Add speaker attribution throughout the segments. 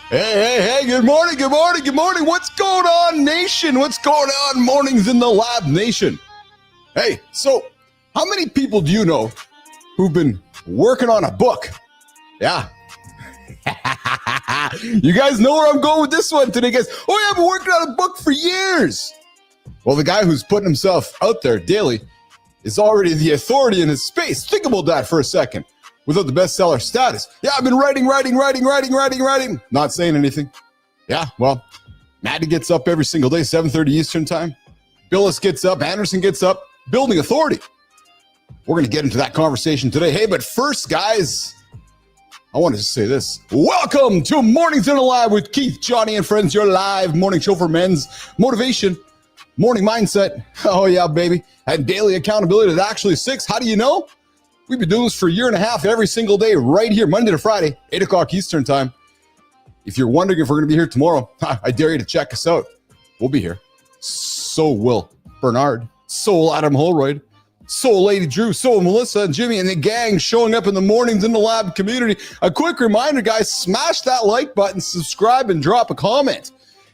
Speaker 1: Hey, good morning. What's going on, nation? What's going on, Mornings in the Lab Nation? Hey, so how many people do you know who've been working on a book? Yeah. You guys know where I'm going with this one today, guys. Oh, yeah, I've been working on a book for years. Well, the guy who's putting himself out there daily is already the authority in his space. Think about that for a second. Without the bestseller status. Yeah, I've been writing. Not saying anything. Yeah, well, Maddie gets up every single day, 7:30 Eastern time. Bilous gets up, Andersen gets up, building authority. We're going to get into that conversation today. Hey, but first, guys, I want to just say this. Welcome to Mornings in the Lab with Keith, Johnny, and friends, your live morning show for men's motivation, morning mindset. Oh, yeah, baby. And daily accountability that actually sticks. How do you know? We've been doing this for a year and a half every single day right here, Monday to Friday, 8 o'clock Eastern time. If you're wondering if we're going to be here tomorrow, I dare you to check us out. We'll be here. So will Bernard. So will Adam Holroyd. So will Lady Drew. So will Melissa and Jimmy and the gang showing up in the Mornings in the Lab community. A quick reminder, guys, smash that like button, subscribe, and drop a comment.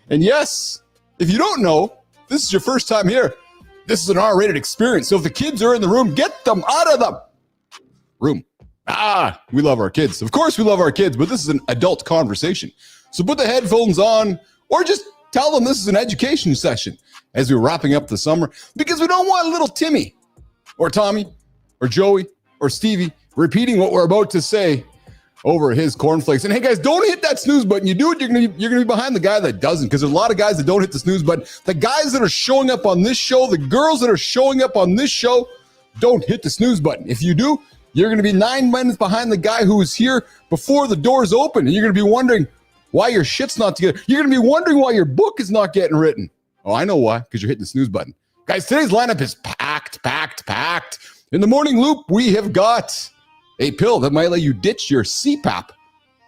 Speaker 1: And yes, if you don't know, this is your first time here. This is an R-rated experience. So if the kids are in the room, get them out of the room. We love our kids. Of course we love our kids, but this is an adult conversation. So put the headphones on or just tell them this is an education session as we're wrapping up the summer, because we don't want little Timmy or Tommy or Joey or Stevie repeating what we're about to say over his cornflakes. And hey guys, don't hit that snooze button. You do it, you're gonna be behind the guy that doesn't, because there's a lot of guys that don't hit the snooze button. The guys that are showing up on this show, the girls that are showing up on this show, don't hit the snooze button. If you do, you're going to be 9 minutes behind the guy who was here before the doors open. And you're going to be wondering why your shit's not together. You're going to be wondering why your book is not getting written. Oh, I know why. Because you're hitting the snooze button. Guys, today's lineup is packed. In the morning loop, we have got a pill that might let you ditch your CPAP,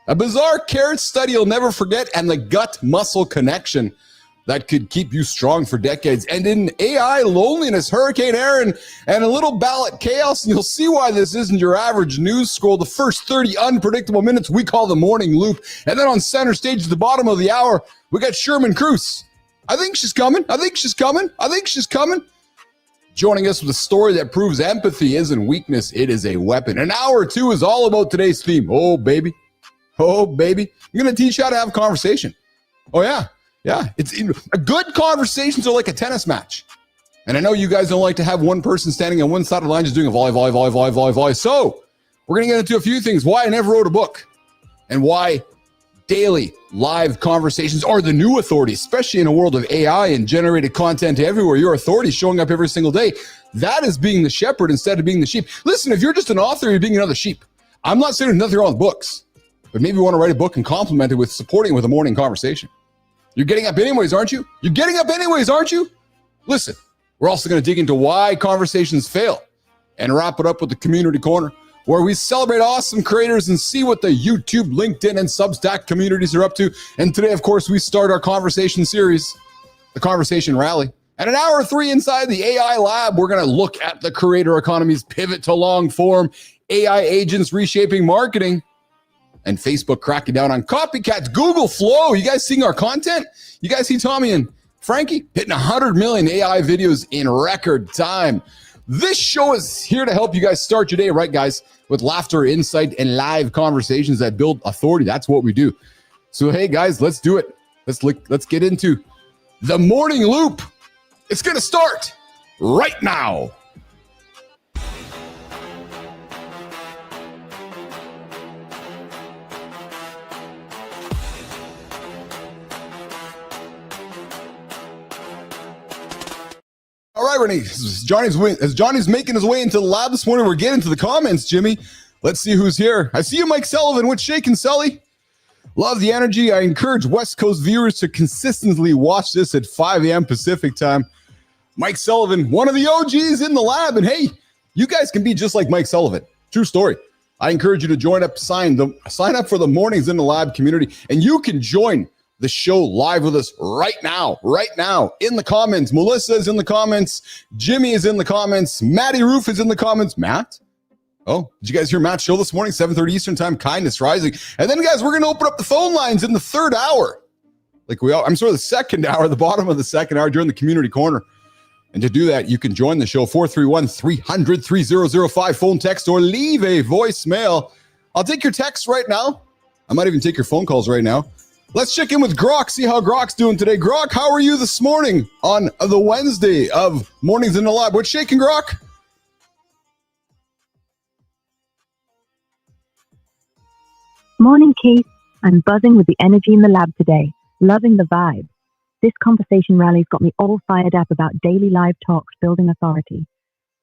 Speaker 1: a bizarre carrot study you'll never forget, and the gut-muscle connection that could keep you strong for decades. And in AI loneliness, Hurricane Aaron, and a little ballot chaos, and you'll see why this isn't your average news scroll. The first 30 unpredictable minutes we call the morning loop. And then on center stage at the bottom of the hour, we got Shermin Kruse. I think she's coming. Joining us with a story that proves empathy isn't weakness, it is a weapon. An hour two is all about today's theme. Oh, baby. I'm going to teach you how to have a conversation. Oh, yeah. Yeah, it's a good conversations are like a tennis match. And I know you guys don't like to have one person standing on one side of the line just doing a volley. So we're going to get into a few things. Why I never wrote a book and why daily live conversations are the new authority, especially in a world of AI and generated content everywhere. Your authority is showing up every single day. That is being the shepherd instead of being the sheep. Listen, if you're just an author, you're being another sheep. I'm not saying there's nothing wrong with books, but maybe you want to write a book and complement it with supporting it with a morning conversation. You're getting up anyways, aren't you? Listen, we're also going to dig into why conversations fail and wrap it up with the Community Corner, where we celebrate awesome creators and see what the YouTube, LinkedIn, and Substack communities are up to. And today, of course, we start our conversation series, the Conversation Rally. And in hour three inside the AI Lab, we're going to look at the creator economy's pivot to long form, AI agents reshaping marketing, and Facebook cracking down on copycats. Google Flow. You guys seeing our content? You guys see Tommy and Frankie hitting 100 million AI videos in record time. This show is here to help you guys start your day right, guys, with laughter, insight, and live conversations that build authority. That's what we do. So, hey, guys, let's do it. Let's get into the morning loop. It's going to start right now. All right, Renee, as Johnny's making his way into the lab this morning, we're getting to the comments, Jimmy. Let's see who's here. I see you, Mike Sullivan. What's shaking, Sully? Love the energy. I encourage West Coast viewers to consistently watch this at 5 a.m. Pacific time. Mike Sullivan, one of the OGs in the lab. And hey, you guys can be just like Mike Sullivan. True story. I encourage you to join up, sign up for the Mornings in the Lab community, and you can join the show live with us right now, in the comments. Melissa is in the comments. Jimmy is in the comments. Matty Roof is in the comments. Matt? Oh, did you guys hear Matt's show this morning, 7:30 Eastern time, Kindness Rising? And then, guys, we're going to open up the phone lines in the third hour. The second hour, the bottom of the second hour during the community corner. And to do that, you can join the show, 431-300-3005, phone, text, or leave a voicemail. I'll take your texts right now. I might even take your phone calls right now. Let's check in with Grok, see how Grok's doing today. Grok, how are you this morning on the Wednesday of Mornings in the Lab? What's shaking, Grok?
Speaker 2: Morning, Keith. I'm buzzing with the energy in the lab today. Loving the vibe. This conversation rally's got me all fired up about daily live talks building authority.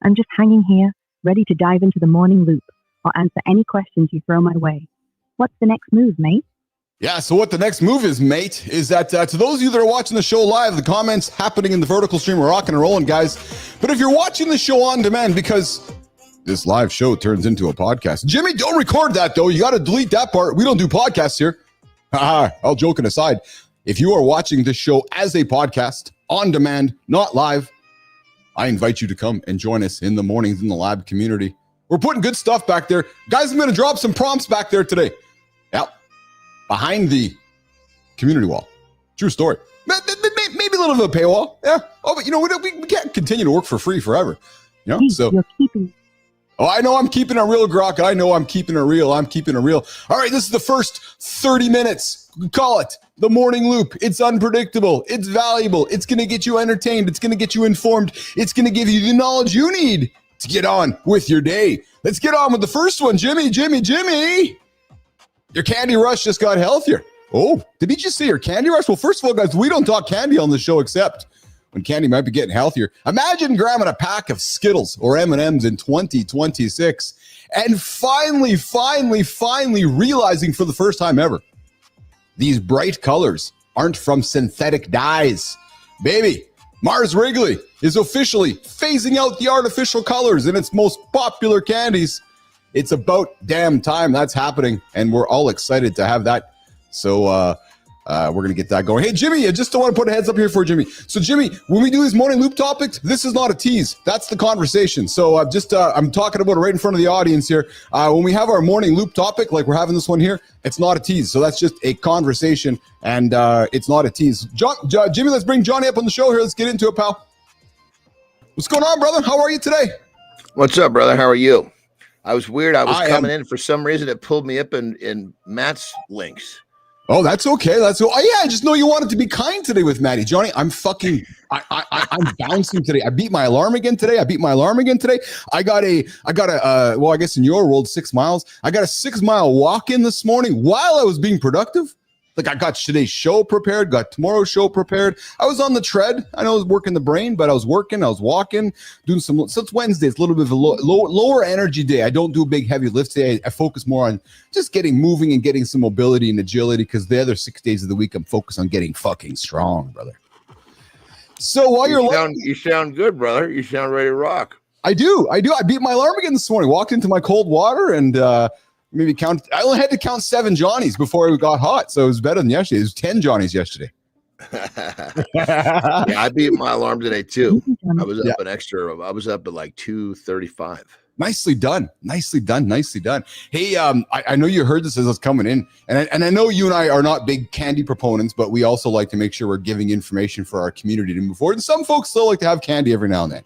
Speaker 2: I'm just hanging here, ready to dive into the morning loop or answer any questions you throw my way. What's the next move, mate?
Speaker 1: Yeah, so what the next move is, mate, is that to those of you that are watching the show live, the comments happening in the vertical stream are rocking and rolling, guys. But if you're watching the show on demand, because this live show turns into a podcast. Jimmy, don't record that, though. You got to delete that part. We don't do podcasts here. All joking aside, if you are watching this show as a podcast, on demand, not live, I invite you to come and join us in the Mornings in the Lab community. We're putting good stuff back there. Guys, I'm going to drop some prompts back there today. Yeah, behind the community wall. True story. Maybe a little bit of a paywall. Yeah. Oh, but we can't continue to work for free forever. So.
Speaker 2: You're keeping.
Speaker 1: Oh, I know I'm keeping it real, Grok. I know I'm keeping it real. I'm keeping it real. All right, this is the first 30 minutes. Call it the morning loop. It's unpredictable. It's valuable. It's going to get you entertained. It's going to get you informed. It's going to give you the knowledge you need to get on with your day. Let's get on with the first one. Jimmy. Your candy rush just got healthier. Oh, did he just say your candy rush? Well, first of all, guys, we don't talk candy on the show except when candy might be getting healthier. Imagine grabbing a pack of Skittles or M&Ms in 2026 and finally realizing for the first time ever, these bright colors aren't from synthetic dyes. Baby, Mars Wrigley is officially phasing out the artificial colors in its most popular candies. It's about damn time that's happening, and we're all excited to have that. So, we're going to get that going. Hey, Jimmy, I just want to put a heads up here for Jimmy. So, Jimmy, when we do these morning loop topics, this is not a tease. That's the conversation. So, I'm talking about it right in front of the audience here. When we have our morning loop topic, like we're having this one here, it's not a tease. So, that's just a conversation, and it's not a tease. Jimmy, let's bring Johnny up on the show here. Let's get into it, pal. What's going on, brother? How are you today?
Speaker 3: What's up, brother? How are you? I was weird. I was coming in. For some reason, it pulled me up in Matt's links.
Speaker 1: Oh, that's okay. I just know you wanted to be kind today with Maddie. Johnny, I'm bouncing today. I beat my alarm again today. I got I guess in your world, 6 miles. I got a 6-mile walk in this morning while I was being productive. Like I got today's show prepared, got tomorrow's show prepared. I was on the tread. I know I was working the brain, but I was walking, doing some. So it's Wednesday. It's a little bit of a lower energy day. I don't do big heavy lifts today. I focus more on just getting moving and getting some mobility and agility because the other 6 days of the week I'm focused on getting fucking strong, brother. So while
Speaker 3: you sound good, brother. You sound ready to rock.
Speaker 1: I do. I beat my alarm again this morning. Walked into my cold water and I only had to count 7 Johnnies before it got hot, so it was better than yesterday. It was 10 Johnnies yesterday.
Speaker 3: Yeah, I beat my alarm today too. I was up an extra. I was up at like 2:35.
Speaker 1: Nicely done. Hey, I know you heard this as I was coming in, and I know you and I are not big candy proponents, but we also like to make sure we're giving information for our community to move forward. And some folks still like to have candy every now and then.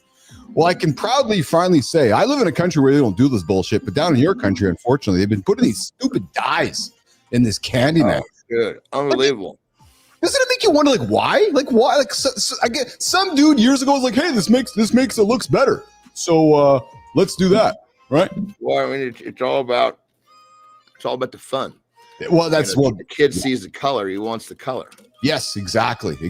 Speaker 1: Well, I can proudly finally say I live in a country where they don't do this bullshit, but down in your country, unfortunately, they've been putting these stupid dyes in this candy now.
Speaker 3: Good, unbelievable.
Speaker 1: Doesn't it make you wonder, why? Why? I get some dude years ago was like, "Hey, this makes it looks better, so let's do that." Right?
Speaker 3: Well, I mean, it's all about the fun.
Speaker 1: Well, that's what
Speaker 3: the kid sees the color. He wants the color.
Speaker 1: Yes, exactly. All right,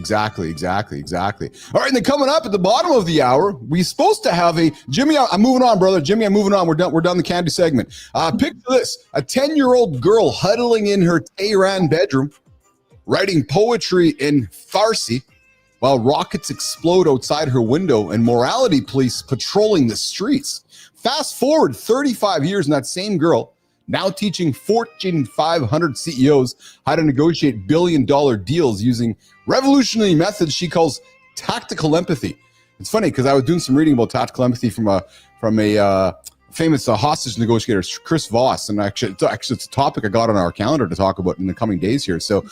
Speaker 1: and then coming up at the bottom of the hour, we're supposed to have a Jimmy. I'm moving on, brother. Jimmy, I'm moving on. We're done the candy segment. Picture this: a 10-year-old girl huddling in her Tehran bedroom, writing poetry in Farsi, while rockets explode outside her window and morality police patrolling the streets. Fast forward 35 years, and that same girl now teaching Fortune 500 CEOs how to negotiate billion-dollar deals using revolutionary methods she calls tactical empathy. It's funny because I was doing some reading about tactical empathy from a famous hostage negotiator, Chris Voss. And actually, it's a topic I got on our calendar to talk about in the coming days here. So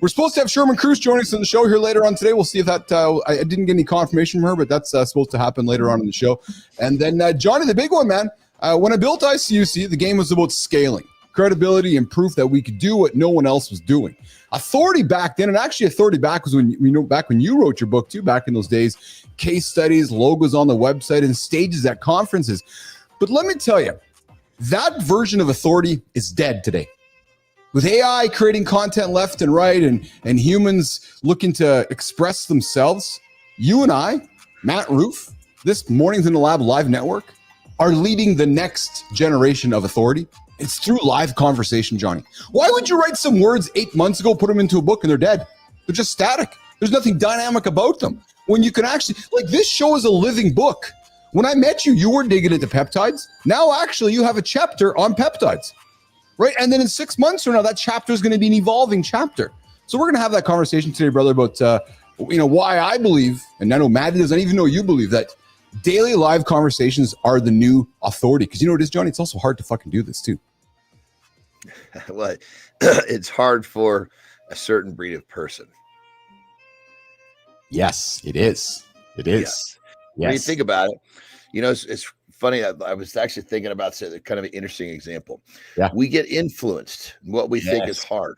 Speaker 1: we're supposed to have Shermin Kruse joining us on the show here later on today. We'll see if that, I didn't get any confirmation from her, but that's supposed to happen later on in the show. And then Johnny, the big one, man, when I built ICUC, the game was about scaling, credibility, and proof that we could do what no one else was doing. Authority back then, and actually authority back was back when you wrote your book too, back in those days, case studies, logos on the website, and stages at conferences. But let me tell you, that version of authority is dead today. With AI creating content left and right and humans looking to express themselves, you and I, Matt Roof, this Mornings in the Lab live network, are leading the next generation of authority. It's through live conversation, Johnny. Why would you write some words 8 months ago, put them into a book, and they're dead? They're just static. There's nothing dynamic about them. When you can actually, like, this show is a living book. When I met you, you were digging into peptides. Now, actually, you have a chapter on peptides, right? And then in 6 months from now, that chapter is going to be an evolving chapter. So we're going to have that conversation today, brother, about why I believe, and I know Matt doesn't even know you believe, that daily live conversations are the new authority. Because you know what it is, Johnny? It's also hard to fucking do this too.
Speaker 3: Well, it's hard for a certain breed of person.
Speaker 1: Yes, it is. It is.
Speaker 3: Yes. When you think about it, it's funny. I was actually thinking about kind of an interesting example. Yeah. We get influenced in what we think is hard.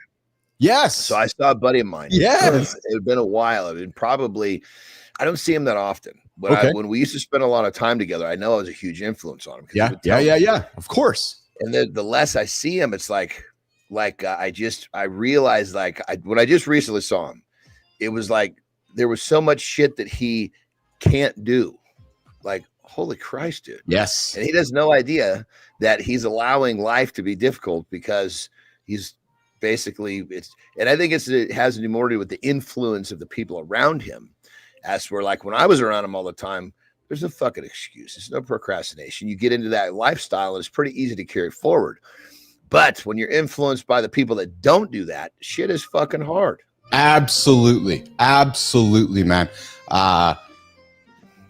Speaker 1: Yes.
Speaker 3: So I saw a buddy of mine.
Speaker 1: Yes.
Speaker 3: It had been a while. I don't see him that often. But when we used to spend a lot of time together, I know I was a huge influence on him.
Speaker 1: Yeah. Of course.
Speaker 3: And then the less I see him, it's like I realized, when I just recently saw him, it was like there was so much shit that he can't do. Like, holy Christ, dude.
Speaker 1: Yes.
Speaker 3: And he has no idea that he's allowing life to be difficult because he's basically, and I think it has more to do with the influence of the people around him. As where, like, when I was around him all the time, there's no fucking excuse. There's no procrastination. You get into that lifestyle and it's pretty easy to carry forward. But when you're influenced by the people that don't do that, shit is fucking hard.
Speaker 1: Absolutely, man.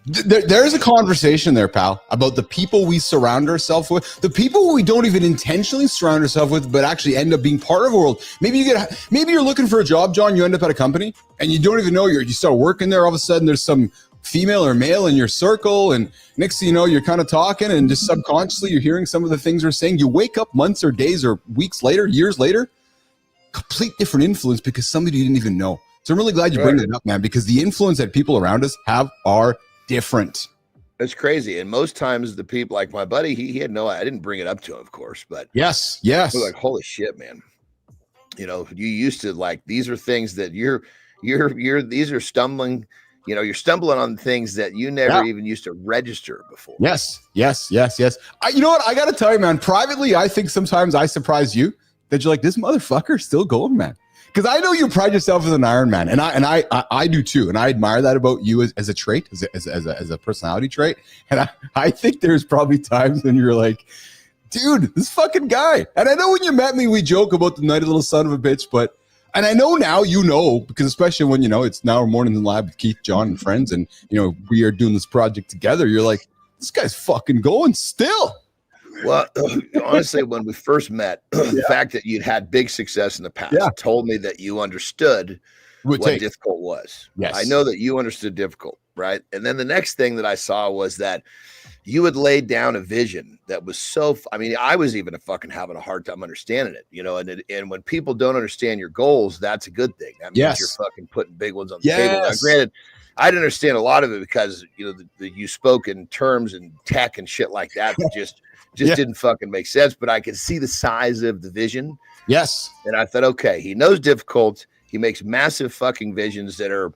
Speaker 1: There's a conversation there, pal, about the people we surround ourselves with, the people we don't even intentionally surround ourselves with, but actually end up being part of a world. Maybe you're looking for a job, John. You end up at a company and you don't even know you start working there. All of a sudden, there's some female or male in your circle, and next thing you know, you're kind of talking, and just subconsciously you're hearing some of the things they're saying. You wake up months or days or weeks later, years later, complete different influence because somebody you didn't even know. So I'm really glad you bring that up, man, because the influence that people around us have are different.
Speaker 3: It's crazy. And most times the people, like my buddy, he had I didn't bring it up to him, of course, but
Speaker 1: yes.
Speaker 3: We're like, holy shit, man. You used to, like, these are things that these are stumbling, you're stumbling on things that you never even used to register before.
Speaker 1: Yes. You know what? I got to tell you, man, privately, I think sometimes I surprise you that you're like, this motherfucker still going, man. Because I know you pride yourself as an Iron Man, and I do too, and I admire that about you as a trait, as a personality trait. And I think there's probably times when you're like, dude, this fucking guy. And I know when you met me, we joke about the night of little son of a bitch, and I know now, because especially when it's now Mornings in the Lab with Keith, John, and friends, and we are doing this project together. You're like, this guy's fucking going still.
Speaker 3: Well, honestly, when we first met, the fact that you'd had big success in the past told me that you understood what difficult was.
Speaker 1: Yes.
Speaker 3: I know that you understood difficult, right? And then the next thing that I saw was that you had laid down a vision that was I was even having a hard time understanding it, and when people don't understand your goals, that's a good thing. That means you're fucking putting big ones on the table. Now, granted, I didn't understand a lot of it because, you spoke in terms and tech and shit like that just didn't fucking make sense, but I could see the size of the vision.
Speaker 1: Yes.
Speaker 3: And I thought, okay, he knows difficult. He makes massive fucking visions that are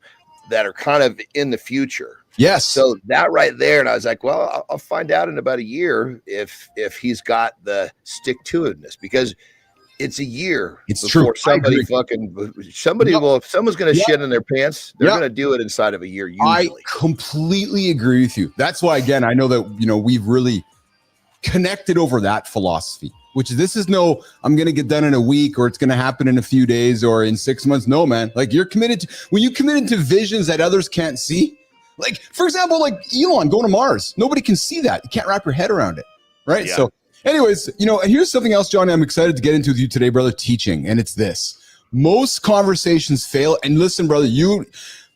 Speaker 3: kind of in the future.
Speaker 1: Yes.
Speaker 3: So that right there. And I was like, well, I'll find out in about a year if he's got the stick-to-itiveness, because it's a year.
Speaker 1: It's true.
Speaker 3: If someone's going to shit in their pants, they're going to do it inside of a year. Usually.
Speaker 1: I completely agree with you. That's why, again, I know that, we've really connected over that philosophy, which this is no, I'm going to get done in a week, or it's going to happen in a few days or in 6 months. No, man. Like, you're committed to, when you committed to visions that others can't see, like, for example, like Elon going to Mars, nobody can see that. You can't wrap your head around it. right?
Speaker 3: Yeah.
Speaker 1: So anyways, and here's something else, Johnny, I'm excited to get into with you today, brother, teaching. And it's this. Most conversations fail. And listen, brother,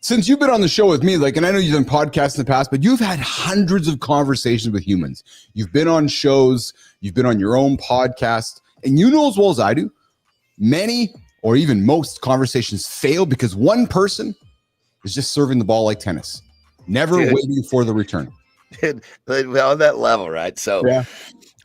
Speaker 1: since you've been on the show with me, and I know you've done podcasts in the past, but you've had hundreds of conversations with humans. You've been on shows, you've been on your own podcast, and you know as well as I do, many or even most conversations fail because one person is just serving the ball like tennis, never waiting for the return.
Speaker 3: Well, on that level, right? So
Speaker 1: yeah.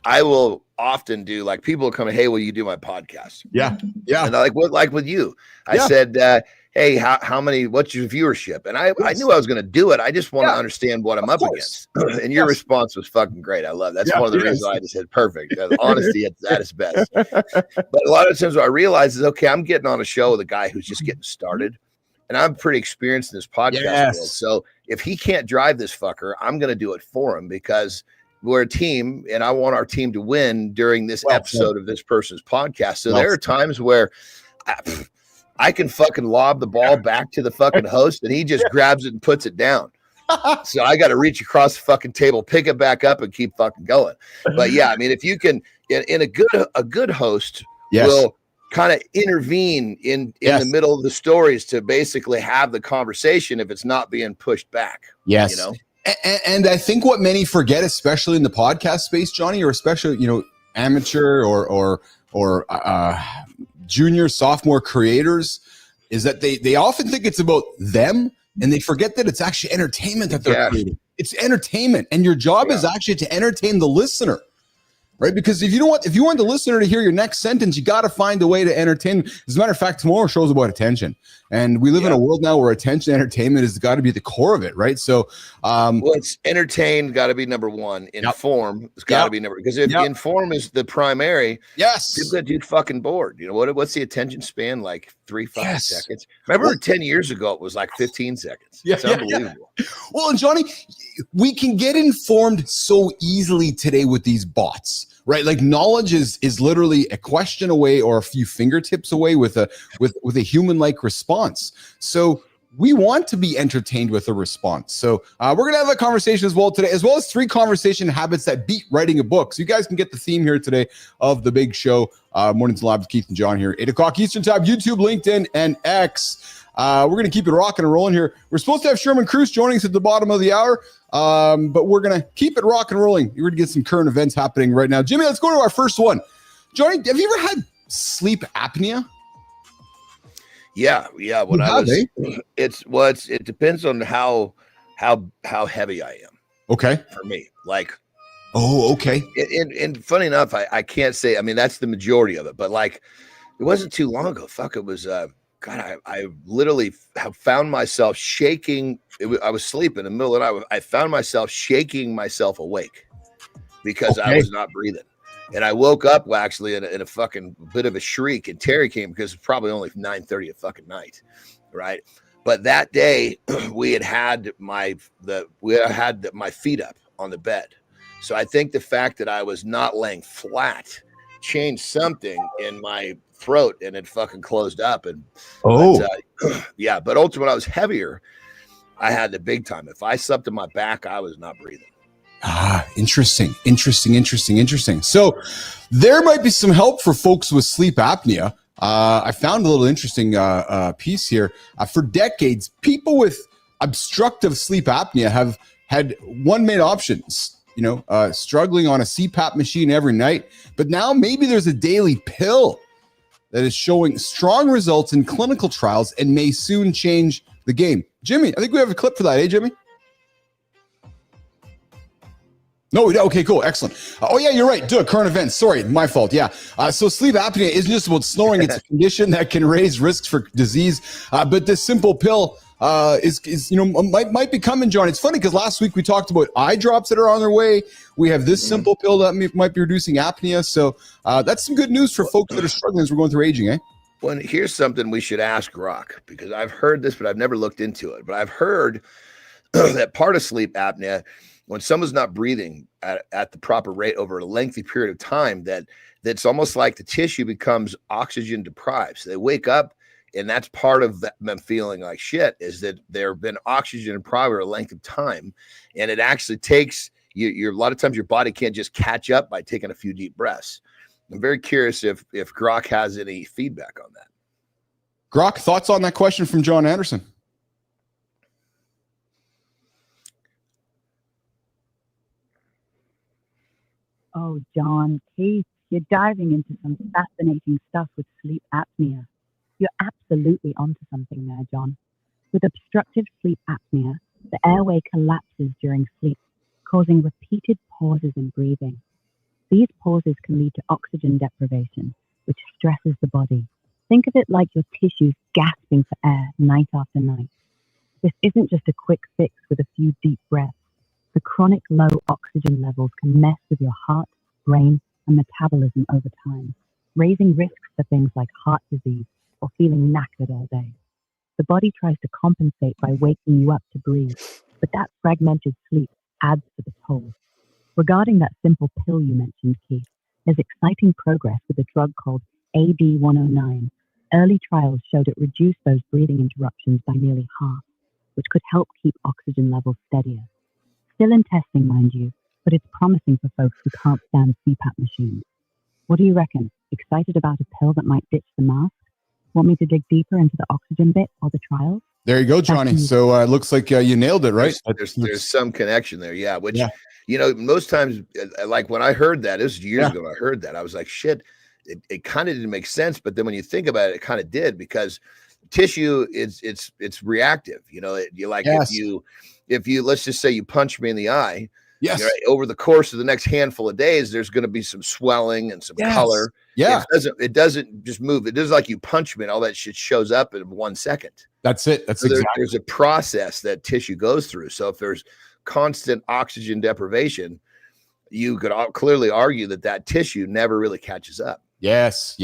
Speaker 3: I will often do people come, hey, will you do my podcast?
Speaker 1: Yeah. Yeah.
Speaker 3: And like with you, I said, hey, how many, what's your viewership? And I knew I was going to do it. I just want to understand what I'm up against. And your response was fucking great. I love that. That's one of the reasons why I just said perfect. Honesty at its best. But a lot of times what I realize is, okay, I'm getting on a show with a guy who's just getting started. And I'm pretty experienced in this podcast world. So if he can't drive this fucker, I'm going to do it for him because we're a team and I want our team to win during this episode of this person's podcast. So there are times where I can fucking lob the ball back to the fucking host and he just grabs it and puts it down. So I got to reach across the fucking table, pick it back up and keep fucking going. But yeah, I mean, if you can, in a good host will kind of intervene in the middle of the stories to basically have the conversation if it's not being pushed back.
Speaker 1: Yes. And I think what many forget, especially in the podcast space, Johnny, or especially, amateur or junior, sophomore creators, is that they often think it's about them and they forget that it's actually entertainment that they're creating. It's entertainment. And your job is actually to entertain the listener. Right, because if you want the listener to hear your next sentence, you got to find a way to entertain. As a matter of fact, tomorrow's show is about attention, and we live in a world now where attention, entertainment has got to be the core of it, right? So,
Speaker 3: it's entertained, got to be number one. Inform, it's got to be number, because if inform is the primary, you're that dude fucking bored. What's the attention span like? 3 fucking seconds. Remember 10 years ago, it was like 15 seconds. It's unbelievable.
Speaker 1: Well, and Johnny, we can get informed so easily today with these bots, right? Like knowledge is literally a question away or a few fingertips away with a human-like response. So we want to be entertained with a response. So we're going to have a conversation as well today, as well as 3 conversation habits that beat writing a book. So you guys can get the theme here today of the big show. Mornings Live with Keith and John here, 8 o'clock Eastern time, YouTube, LinkedIn, and X. We're going to keep it rocking and rolling here. We're supposed to have Shermin Kruse joining us at the bottom of the hour, but we're going to keep it rock and rolling. We're going to get some current events happening right now. Jimmy, let's go to our first one. Johnny, have you ever had sleep apnea?
Speaker 3: Yeah. When it depends on how heavy I am.
Speaker 1: Okay.
Speaker 3: For me,
Speaker 1: okay.
Speaker 3: And funny enough, I can't say. I mean, that's the majority of it, but it wasn't too long ago. Fuck, it was. God, I literally have found myself shaking. I was sleeping in the middle of the night. I found myself shaking myself awake because I was not breathing. And I woke up actually in a fucking bit of a shriek, and Terry came because it's probably only 9:30 at fucking night, right? But that day we had my feet up on the bed. So I think the fact that I was not laying flat changed something in my throat, and it fucking closed up. And but ultimately I was heavier. I had the big time. If I slept on my back, I was not breathing.
Speaker 1: Interesting. So there might be some help for folks with sleep apnea. I found a little interesting piece here. For decades, people with obstructive sleep apnea have had one main options, struggling on a CPAP machine every night. But now maybe there's a daily pill that is showing strong results in clinical trials and may soon change the game. Jimmy, I think we have a clip for that. Hey, Jimmy? No, okay, cool, excellent. You're right. Current events. Sorry, my fault. Yeah. So sleep apnea isn't just about snoring. It's a condition that can raise risks for disease. But this simple pill might be coming, John. It's funny because last week we talked about eye drops that are on their way. We have this simple pill that might be reducing apnea. So that's some good news for folks that are struggling as we're going through aging, eh?
Speaker 3: Well, here's something we should ask Rock, because I've heard this, but I've never looked into it. But I've heard that part of sleep apnea, when someone's not breathing at the proper rate over a lengthy period of time, that's almost like the tissue becomes oxygen deprived. So they wake up, and that's part of them feeling like shit, is that they've been oxygen deprived over a length of time. And it actually takes you're a lot of times your body can't just catch up by taking a few deep breaths. I'm very curious if Grok has any feedback on that.
Speaker 1: Grok, thoughts on that question from John Andersen?
Speaker 2: Oh, John, Keith, you're diving into some fascinating stuff with sleep apnea. You're absolutely onto something there, John. With obstructive sleep apnea, the airway collapses during sleep, causing repeated pauses in breathing. These pauses can lead to oxygen deprivation, which stresses the body. Think of it like your tissues gasping for air night after night. This isn't just a quick fix with a few deep breaths. The chronic low oxygen levels can mess with your heart, brain, and metabolism over time, raising risks for things like heart disease or feeling knackered all day. The body tries to compensate by waking you up to breathe, but that fragmented sleep adds to the toll. Regarding that simple pill you mentioned, Keith, there's exciting progress with a drug called AD109. Early trials showed it reduced those breathing interruptions by nearly half, which could help keep oxygen levels steadier. Still in testing, mind you, but it's promising for folks who can't stand CPAP machines. What do you reckon? Excited about a pill that might ditch the mask? Want me to dig deeper into the oxygen bit or the trials?
Speaker 1: There you go, Johnny. So it looks like you nailed it, right?
Speaker 3: There's some connection there, yeah. Which, most times, like when I heard that, it was years ago. I heard that, I was like, shit. It kind of didn't make sense, but then when you think about it, it kind of did, because tissue it's reactive. If you let's just say you punch me in the eye, over the course of the next handful of days, there's going to be some swelling and some color. Yeah, it doesn't just move. It does like you punch me and all that shit shows up in 1 second.
Speaker 1: That's it. That's
Speaker 3: there's a process that tissue goes through. So if there's constant oxygen deprivation, you could clearly argue that tissue never really catches up.
Speaker 1: Yes.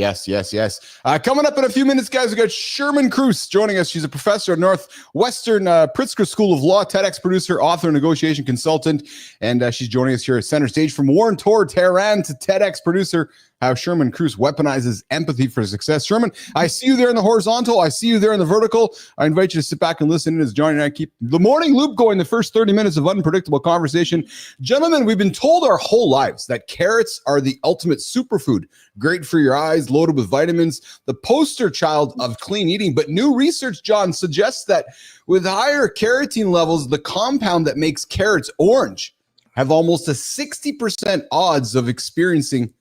Speaker 1: Coming up in a few minutes, guys, we got Shermin Kruse joining us. She's a professor at Northwestern Pritzker School of Law, TEDx producer, author, negotiation consultant, and she's joining us here at Center Stage. From war and tour, Tehran to TEDx producer, how Shermin Kruse weaponizes empathy for success. Shermin, I see you there in the horizontal. I see you there in the vertical. I invite you to sit back and listen in as Johnny and I keep the morning loop going, the first 30 minutes of unpredictable conversation. Gentlemen, we've been told our whole lives that carrots are the ultimate superfood, great for your eyes, loaded with vitamins, the poster child of clean eating. But new research, John, suggests that with higher carotene levels, the compound that makes carrots orange have almost a 60% odds of experiencing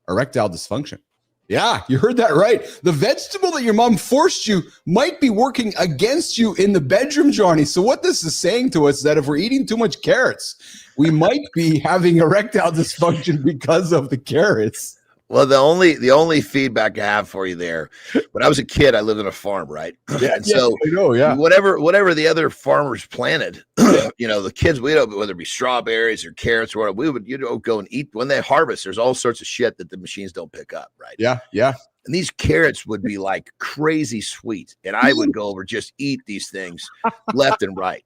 Speaker 1: erectile dysfunction. Yeah, you heard that right. The vegetable that your mom forced you might be working against you in the bedroom, Johnny. So what this is saying to us is that if we're eating too much carrots, we might be having erectile dysfunction because of the carrots.
Speaker 3: Well, the only feedback I have for you there, when I was a kid, I lived on a farm, right?
Speaker 1: Yeah, and so I know, yeah.
Speaker 3: Whatever the other farmers planted, the kids, whether it be strawberries or carrots or whatever, we would go and eat. When they harvest, there's all sorts of shit that the machines don't pick up, right?
Speaker 1: Yeah.
Speaker 3: And these carrots would be like crazy sweet, and I would go over just eat these things left and right,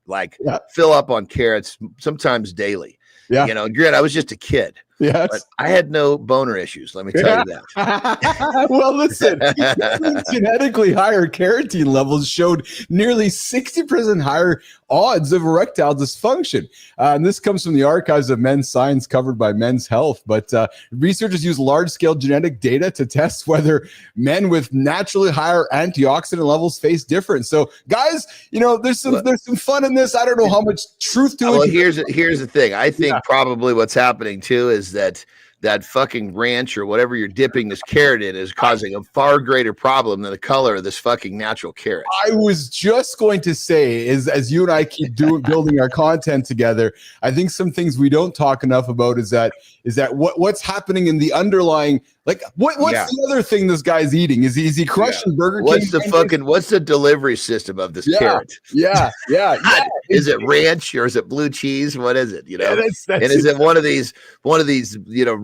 Speaker 3: fill up on carrots, sometimes daily. Yeah, and granted, I was just a kid.
Speaker 1: Yes.
Speaker 3: But I had no boner issues, let me tell you that.
Speaker 1: Well, listen, genetically higher carotene levels showed nearly 60% higher odds of erectile dysfunction. And this comes from the archives of Men's Science covered by Men's Health. But researchers use large-scale genetic data to test whether men with naturally higher antioxidant levels face difference. So, guys, there's some fun in this. I don't know how much truth to it.
Speaker 3: Well, here's the thing. I think probably what's happening too is that fucking ranch or whatever you're dipping this carrot in is causing a far greater problem than the color of this fucking natural carrot.
Speaker 1: I was just going to say, as you and I keep building our content together, I think some things we don't talk enough about is that what's happening in the underlying, like what's the other thing this guy's eating? Is he crushing Burger King?
Speaker 3: What's the delivery system of this carrot?
Speaker 1: Yeah.
Speaker 3: Is it ranch or is it blue cheese? What is it?
Speaker 1: That's
Speaker 3: and is it one of these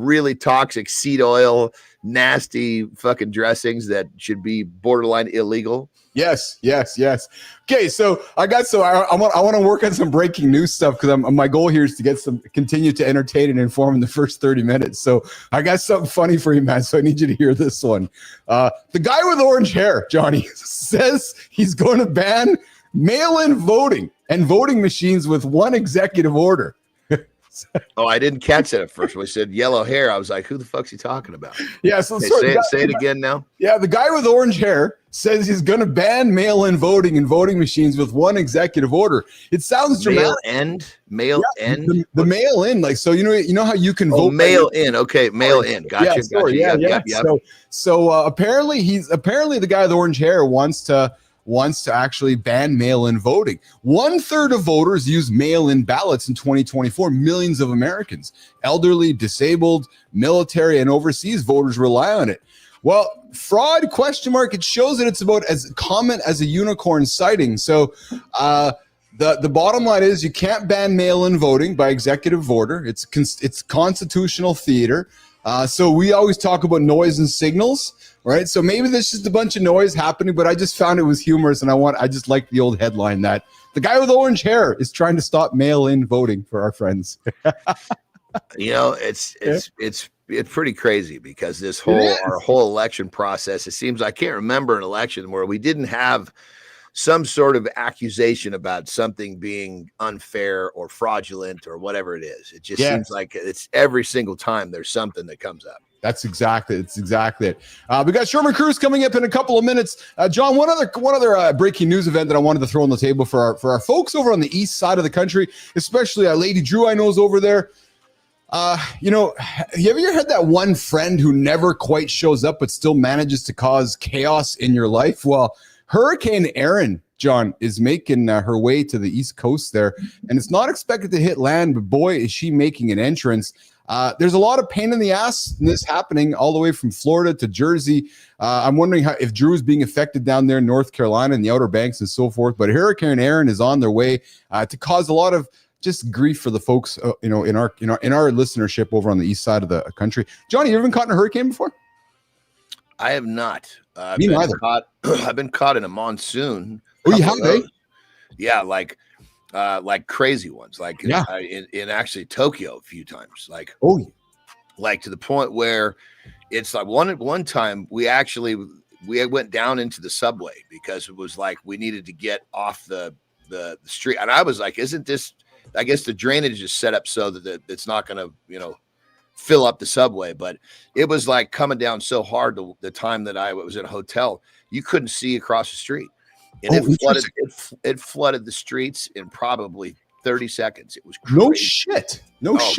Speaker 3: really toxic seed oil, nasty fucking dressings that should be borderline illegal?
Speaker 1: Yes. Okay, so I want to work on some breaking news stuff because my goal here is to continue to entertain and inform in the first 30 minutes. So I got something funny for you, man. So I need you to hear this one. The guy with orange hair, Johnny, says he's going to ban mail-in voting and voting machines with one executive order.
Speaker 3: Oh, I didn't catch that at first. When he said yellow hair, I was like, who the fuck's he talking about?
Speaker 1: Yeah, so
Speaker 3: Hey,
Speaker 1: sorry,
Speaker 3: say it again now.
Speaker 1: Yeah, the guy with orange hair says he's going to ban mail-in voting and voting machines with one executive order. It sounds dramatic.
Speaker 3: Mail end.
Speaker 1: The mail-in, like, so you know how you can vote.
Speaker 3: Mail in. Okay, mail in. Gotcha. Yep.
Speaker 1: So apparently the guy with orange hair wants to actually ban mail-in voting. 1/3 of voters use mail-in ballots in 2024. Millions of Americans, elderly, disabled, military, and overseas voters rely on it. Well, fraud ? It shows that it's about as common as a unicorn sighting. So the bottom line is you can't ban mail-in voting by executive order. It's constitutional theater. So we always talk about noise and signals, right? So maybe there's just a bunch of noise happening, but I just found it was humorous, and I just like the old headline that the guy with orange hair is trying to stop mail-in voting for our friends.
Speaker 3: It's pretty crazy because our whole election process, it seems I can't remember an election where we didn't have some sort of accusation about something being unfair or fraudulent or whatever it is. It just seems like it's every single time there's something that comes up. It's
Speaker 1: exactly it. We got Shermin Kruse coming up in a couple of minutes. John, one other breaking news event that I wanted to throw on the table for our folks over on the east side of the country, especially Lady Drew I know is over there. Have you ever had that one friend who never quite shows up but still manages to cause chaos in your life? Well, Hurricane Erin, John, is making her way to the East Coast there, and it's not expected to hit land, but boy, is she making an entrance. There's a lot of pain in the ass in this happening all the way from Florida to Jersey. I'm wondering if Drew is being affected down there in North Carolina and the Outer Banks and so forth, but Hurricane Erin is on their way to cause a lot of just grief for the folks, in our listenership over on the east side of the country. Johnny, you ever been caught in a hurricane before?
Speaker 3: I have not.
Speaker 1: Me neither.
Speaker 3: I've been caught in a monsoon.
Speaker 1: Oh, you have, eh?
Speaker 3: Yeah, like crazy ones. Like in actually Tokyo a few times. Like to the point where it's like one time we went down into the subway because it was like we needed to get off the street, and I was like, isn't this? I guess the drainage is set up so that it's not going to fill up the subway, but it was like coming down so hard the time that I was in a hotel, you couldn't see across the street, and it flooded the streets in probably 30 seconds. It was crazy.
Speaker 1: No shit.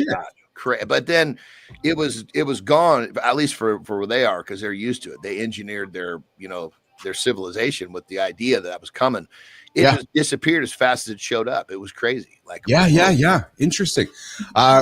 Speaker 3: God, but then it was gone, at least for where they are, because they're used to it. They engineered their civilization with the idea that was coming. It just disappeared as fast as it showed up. It was crazy.
Speaker 1: Interesting.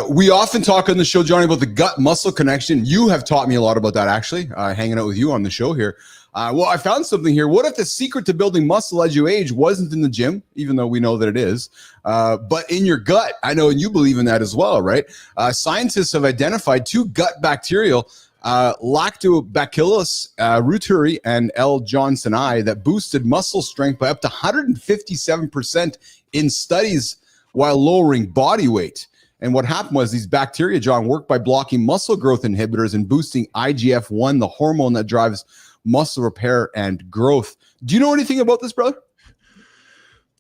Speaker 1: We often talk on the show, Johnny, about the gut muscle connection. You have taught me a lot about that, actually, hanging out with you on the show here. Well, I found something here. What if the secret to building muscle as you age wasn't in the gym, even though we know that it is, but in your gut? I know you believe in that as well, right? Scientists have identified two gut bacterial Lactobacillus reuteri and L. johnsoni that boosted muscle strength by up to 157% in studies while lowering body weight. And what happened was these bacteria, John, work by blocking muscle growth inhibitors and boosting IGF-1, the hormone that drives muscle repair and growth. Do you know anything about this, brother?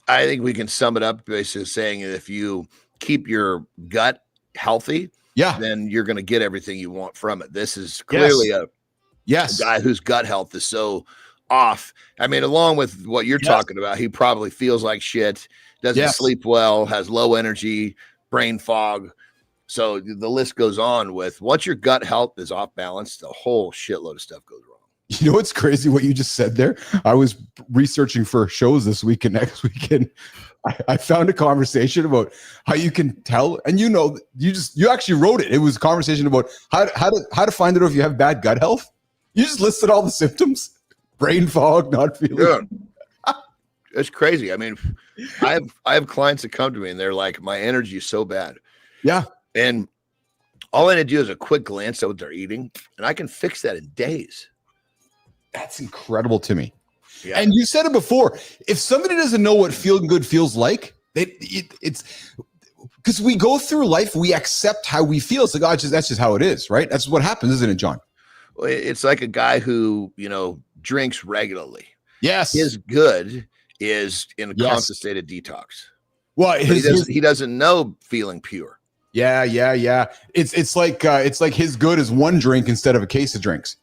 Speaker 3: I think we can sum it up basically saying that if you keep your gut healthy, then you're going to get everything you want from it. This is clearly a guy whose gut health is so off. I mean, along with what you're talking about, he probably feels like shit, doesn't sleep well, has low energy, brain fog. So the list goes on with once your gut health is off balance, the whole shitload of stuff goes wrong.
Speaker 1: You know what's crazy what you just said there? I was researching for shows this week and next weekend. I found a conversation about how you can tell, and you actually wrote it. It was a conversation about how to find out if you have bad gut health. You just listed all the symptoms: brain fog, not feeling.
Speaker 3: Yeah. It's crazy. I mean, I have clients that come to me and they're like, my energy is so bad.
Speaker 1: Yeah,
Speaker 3: and all I need to do is a quick glance at what they're eating, and I can fix that in days.
Speaker 1: That's incredible to me. Yeah. And you said it before. If somebody doesn't know what feeling good feels like, it's because we go through life, we accept how we feel. It's like, that's just how it is, right? That's what happens, isn't it, John?
Speaker 3: Well, it's like a guy who, drinks regularly.
Speaker 1: Yes.
Speaker 3: His good is in a constant state of detox.
Speaker 1: Well,
Speaker 3: he doesn't know feeling pure.
Speaker 1: Yeah. It's like his good is one drink instead of a case of drinks.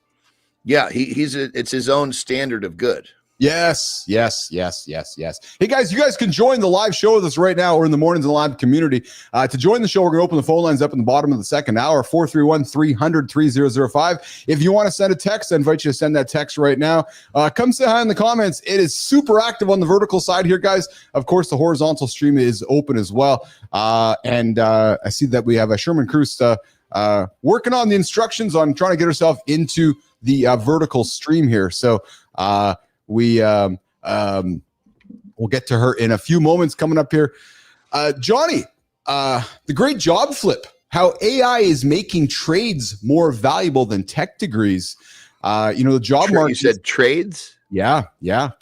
Speaker 3: Yeah, it's his own standard of good.
Speaker 1: Yes. Hey guys, you guys can join the live show with us right now or in the Mornings in the Lab community. To join the show, we're going to open the phone lines up in the bottom of the second hour, 431-300-3005. If you want to send a text, I invite you to send that text right now. Come say hi in the comments. It is super active on the vertical side here, guys. Of course, the horizontal stream is open as well. And I see that we have a Shermin Kruse working on the instructions on trying to get herself into the vertical stream here. So we'll get to her in a few moments coming up here. Johnny, the great job flip, how AI is making trades more valuable than tech degrees. The job market.
Speaker 3: You said trades?
Speaker 1: Yeah.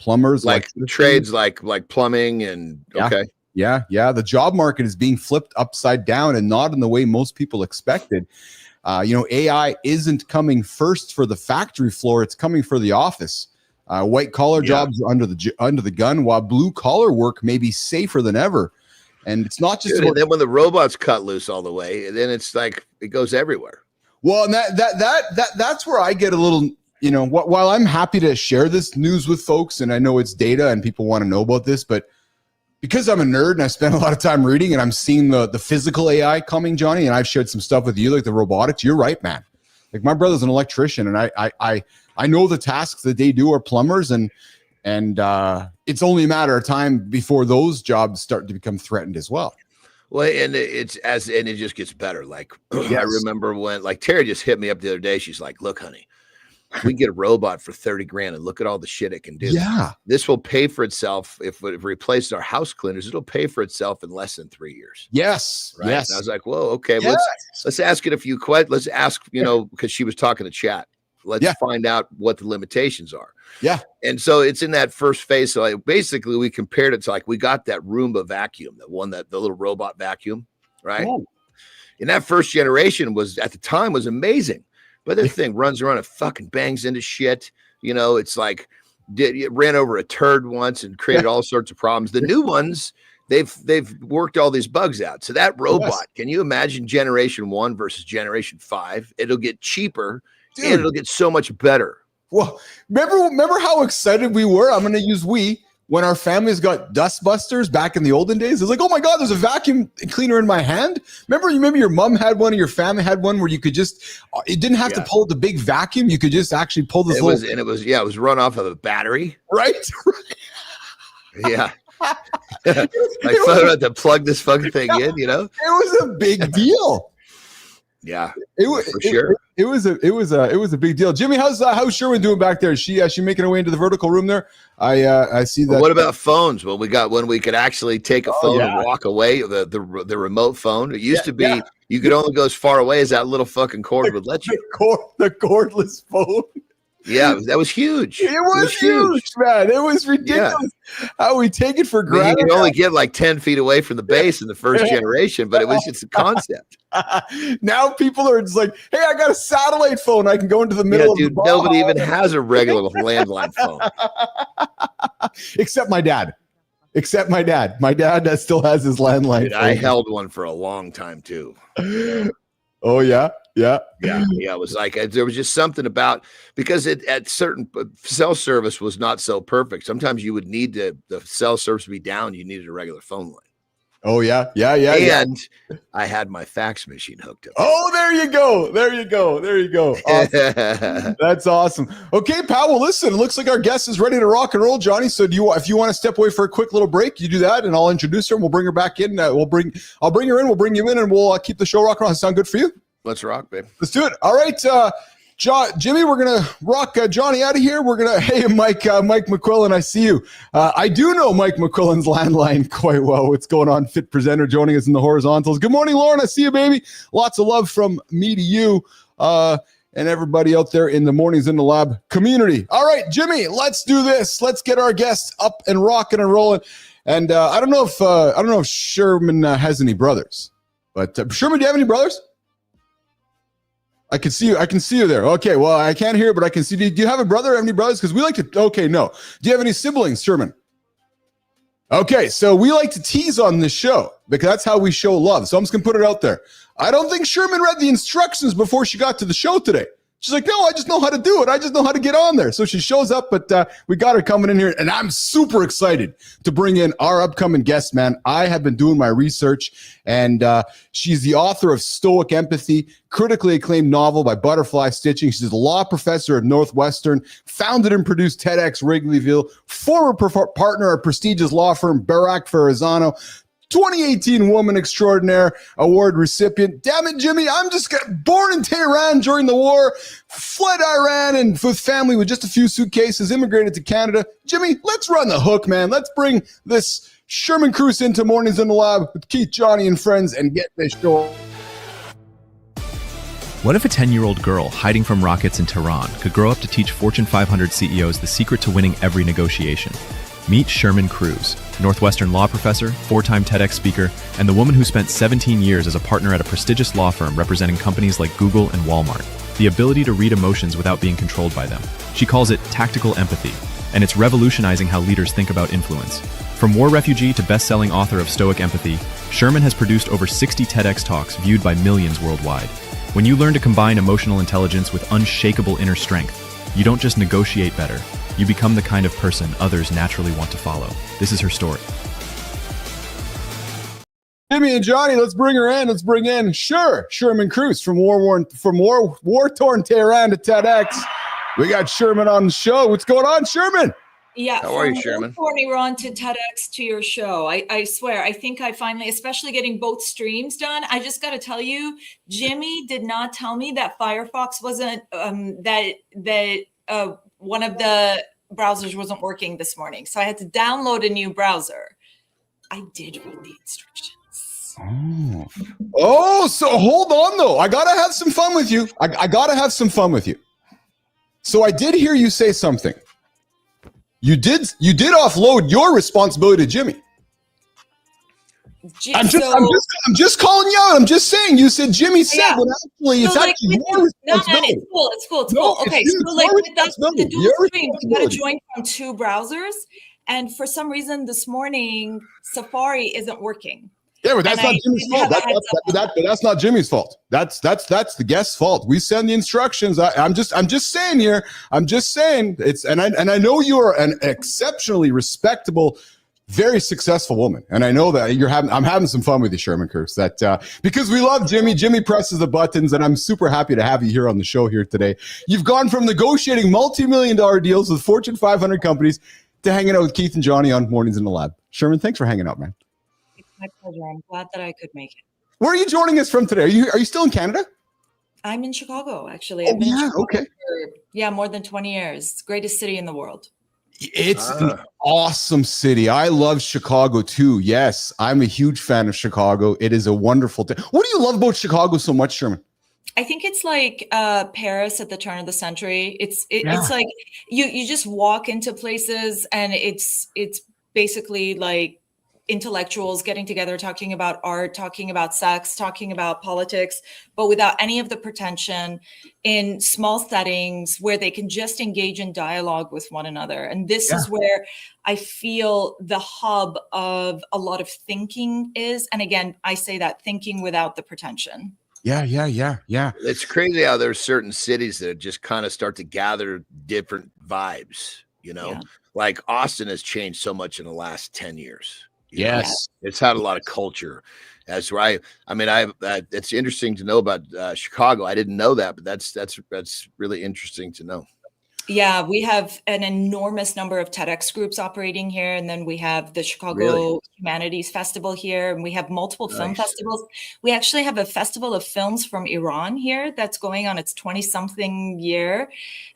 Speaker 1: Plumbers.
Speaker 3: Like trades like plumbing and okay.
Speaker 1: Yeah. The job market is being flipped upside down and not in the way most people expected. AI isn't coming first for the factory floor. It's coming for the office. White collar jobs are under the gun, while blue collar work may be safer than ever. And it's not just.
Speaker 3: And then when the robots cut loose all the way, then it's like it goes everywhere.
Speaker 1: Well, and that's where I get a little. While I'm happy to share this news with folks, and I know it's data and people want to know about this, but because I'm a nerd and I spend a lot of time reading and I'm seeing the physical AI coming, Johnny, and I've shared some stuff with you, like the robotics. You're right, man. Like my brother's an electrician, and I know the tasks that they do are plumbers, and it's only a matter of time before those jobs start to become threatened as well.
Speaker 3: Well, and it just gets better. Like I remember when Terry just hit me up the other day. She's like, "Look, honey, we can get a robot for $30,000 and look at all the shit it can do.
Speaker 1: Yeah.
Speaker 3: This will pay for itself. If it replaces our house cleaners, it'll pay for itself in less than 3 years.
Speaker 1: Yes.
Speaker 3: Right.
Speaker 1: Yes.
Speaker 3: And I was like, whoa, okay. Yes. Let's ask it a few questions. Let's ask, because she was talking to chat. Let's find out what the limitations are.
Speaker 1: Yeah.
Speaker 3: And so it's in that first phase. So basically we compared it to we got that Roomba vacuum, the little robot vacuum, right? Oh. And that first generation at the time was amazing. But this thing runs around and fucking bangs into shit. It's like it ran over a turd once and created all sorts of problems. The new ones, they've worked all these bugs out. So that robot, can you imagine generation 1 versus generation 5? It'll get cheaper. Dude. And it'll get so much better.
Speaker 1: Well, remember how excited we were? I'm going to use when our families got dustbusters back in the olden days. It was like, oh my God, there's a vacuum cleaner in my hand. Remember your mom had one, or your family had one where you could just, it didn't have to pull the big vacuum. You could just actually pull this.
Speaker 3: It was run off of a battery.
Speaker 1: Right.
Speaker 3: Yeah. I had to plug this fucking thing in, It
Speaker 1: was a big deal.
Speaker 3: Yeah,
Speaker 1: it was for sure. It was a big deal. Jimmy, how's Sherman doing back there? Is she making her way into the vertical room there? I see that.
Speaker 3: Well, what about phones? Well, we got when we could actually take a phone and walk away. The remote phone. It used to be you could only go as far away as that little fucking cord would let you.
Speaker 1: The cordless phone.
Speaker 3: Yeah, that was huge.
Speaker 1: It was huge, man. It was ridiculous. Yeah. How we take it for granted.
Speaker 3: You could only get 10 feet away from the base in the first generation, but it was just a concept.
Speaker 1: Now people are just like, hey, I got a satellite phone. I can go into the middle of the ball.
Speaker 3: Nobody even has a regular landline phone.
Speaker 1: Except my dad. My dad still has his landline phone.
Speaker 3: I held one for a long time, too.
Speaker 1: Oh, yeah? Yeah.
Speaker 3: It was like there was just something about because at certain cell service was not so perfect. Sometimes you would need the cell service to be down. You needed a regular phone line.
Speaker 1: Oh yeah.
Speaker 3: And I had my fax machine hooked up.
Speaker 1: Oh, there you go. Awesome. That's awesome. Okay, pal. Well, listen. It looks like our guest is ready to rock and roll, Johnny. So if you want to step away for a quick little break, you do that, and I'll introduce her. And we'll bring her back in. I'll bring her in. We'll bring you in, and we'll keep the show rocking on. Sound good for you?
Speaker 3: Let's rock, babe.
Speaker 1: Let's do it. All right, Jimmy, we're going to rock Johnny out of here. Hey, Mike McQuillan, I see you. I do know Mike McQuillan's landline quite well. What's going on? Fit presenter joining us in the horizontals. Good morning, Lauren. I see you, baby. Lots of love from me to you and everybody out there in the Mornings in the Lab community. All right, Jimmy, let's do this. Let's get our guests up and rocking and rolling. And I don't know if Sherman has any brothers, but Sherman, do you have any brothers? I can see you there. Okay, well, I can't hear, but I can see. Do you have a brother? Have any brothers? Because we like to. Okay, no. Do you have any siblings, Sherman? Okay, so we like to tease on this show because that's how we show love. So I'm just going to put it out there. I don't think Shermin read the instructions before she got to the show today. She's like, no, I just know how to do it. I just know how to get on there. So she shows up, but we got her coming in here, and I'm super excited to bring in our upcoming guest, man. I have been doing my research, and she's the author of Stoic Empathy, critically acclaimed novel by Butterfly Stitching. She's a law professor at Northwestern, founded and produced TEDx Wrigleyville, former partner at prestigious law firm Barak Ferrazzano, 2018 Woman Extraordinaire Award recipient. Damn it, Jimmy, I'm just born in Tehran during the war, fled Iran and with family with just a few suitcases, immigrated to Canada. Jimmy, let's run the hook, man. Let's bring this Shermin Kruse into Mornings in the Lab with Keith, Johnny, and friends and get this show.
Speaker 4: What if a 10-year-old girl hiding from rockets in Tehran could grow up to teach Fortune 500 CEOs the secret to winning every negotiation? Meet Shermin Kruse, Northwestern law professor, 4-time TEDx speaker, and the woman who spent 17 years as a partner at a prestigious law firm representing companies like Google and Walmart. The ability to read emotions without being controlled by them. She calls it tactical empathy, and it's revolutionizing how leaders think about influence. From war refugee to best-selling author of Stoic Empathy, Shermin has produced over 60 TEDx talks viewed by millions worldwide. When you learn to combine emotional intelligence with unshakable inner strength, you don't just negotiate better, you become the kind of person others naturally want to follow. This is her story.
Speaker 1: Jimmy and Johnny, let's bring her in. Let's bring in Shermin Kruse from war-torn Tehran to TEDx. We got Shermin on the show. What's going on, Shermin?
Speaker 5: Yeah,
Speaker 3: how are you, Shermin?
Speaker 5: From Iran to TEDx to your show. I swear, I think I finally, especially getting both streams done, I just got to tell you, Jimmy did not tell me that Firefox wasn't, one of the browsers wasn't working this morning. So I had to download a new browser. I did read the instructions.
Speaker 1: Oh, so hold on, though. I got to have some fun with you. I got to have some fun with you. So I did hear you say something. You did offload your responsibility to Jimmy. I'm just calling you out. I'm just saying. You said Jimmy said, but actually, it's actually your responsibility.
Speaker 5: No, man, it's cool. Okay, so like with the dual streams, you got to join from 2 browsers, and for some reason this morning Safari isn't working.
Speaker 1: Yeah, but that's not Jimmy's fault. That's not Jimmy's fault. That's the guest's fault. We send the instructions. I'm just saying here. I'm just saying it's and I know you're an exceptionally respectable, very successful woman, and I know that I'm having some fun with you, Shermin Kruse. That because we love Jimmy. Jimmy presses the buttons, and I'm super happy to have you here on the show here today. You've gone from negotiating multi-million-dollar deals with Fortune 500 companies to hanging out with Keith and Johnny on Mornings in the Lab. Shermin, thanks for hanging out, man.
Speaker 5: It's my pleasure. I'm glad that I could make it.
Speaker 1: Where are you joining us from today? Are you still in Canada?
Speaker 5: I'm in Chicago, actually. I've been in Chicago for, more than 20 years. It's the greatest city in the world.
Speaker 1: It's an awesome city. I love Chicago too. Yes, I'm a huge fan of Chicago. It is a wonderful thing. What do you love about Chicago so much, Shermin?
Speaker 5: I think it's like Paris at the turn of the century. It's like you just walk into places and it's basically like intellectuals getting together, talking about art, talking about sex, talking about politics, but without any of the pretension, in small settings where they can just engage in dialogue with one another. And this is where I feel the hub of a lot of thinking is. And again, I say that thinking without the pretension.
Speaker 1: Yeah.
Speaker 3: It's crazy how there's certain cities that just kind of start to gather different vibes, like Austin has changed so much in the last 10 years.
Speaker 1: Yes.
Speaker 3: It's had a lot of culture. That's right. I mean, it's interesting to know about Chicago. I didn't know that, but that's really interesting to know.
Speaker 5: Yeah, we have an enormous number of TEDx groups operating here. And then we have the Chicago Humanities Festival here. And we have multiple film festivals. We actually have a festival of films from Iran here that's going on its 20-something year.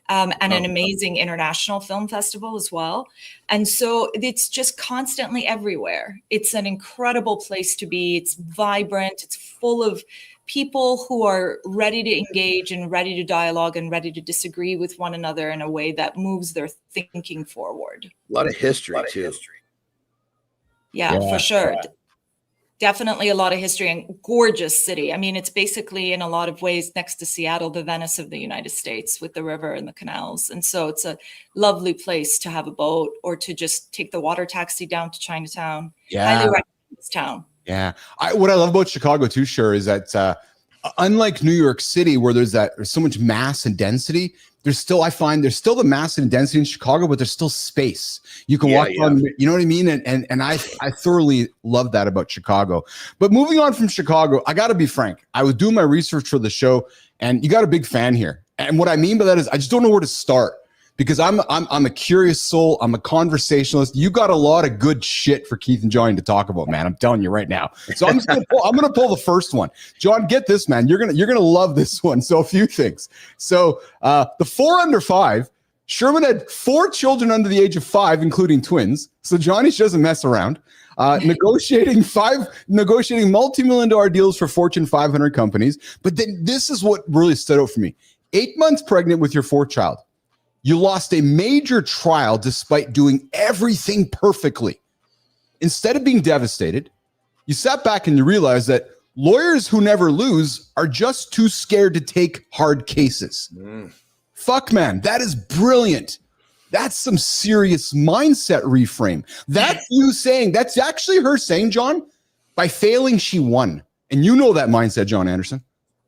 Speaker 5: And an amazing international film festival as well. And so it's just constantly everywhere. It's an incredible place to be. It's vibrant. It's full of people who are ready to engage and ready to dialogue and ready to disagree with one another in a way that moves their thinking forward.
Speaker 3: A lot of history too.
Speaker 5: Yeah, for sure. Definitely a lot of history and gorgeous city. I mean, it's basically in a lot of ways next to Seattle, the Venice of the United States with the river and the canals. And so it's a lovely place to have a boat or to just take the water taxi down to Chinatown.
Speaker 1: Yeah.
Speaker 5: Highly recommend this town.
Speaker 1: Yeah. What I love about Chicago too, sure, is that unlike New York City, where there's so much mass and density, there's still the mass and density in Chicago, but there's still space. You can walk on, you know what I mean? And I thoroughly love that about Chicago. But moving on from Chicago, I got to be frank. I was doing my research for the show, and you got a big fan here. And what I mean by that is I just don't know where to start, because I'm a curious soul. I'm a conversationalist. You got a lot of good shit for Keith and Johnny to talk about, man. I'm telling you right now. So I'm gonna pull the first one. John, get this, man. You're gonna love this one. So a few things. So the 4 under 5. Shermin had 4 children under the age of 5, including twins. So Johnny doesn't mess around. Negotiating multi-million-dollar deals for Fortune 500 companies. But then this is what really stood out for me. 8 months pregnant with your 4th child. You lost a major trial despite doing everything perfectly. Instead of being devastated, you sat back and you realized that lawyers who never lose are just too scared to take hard cases. Fuck, man, that is brilliant. That's some serious mindset reframe. That's you saying, that's actually her saying, John, by failing, she won. And you know that mindset, John Andersen.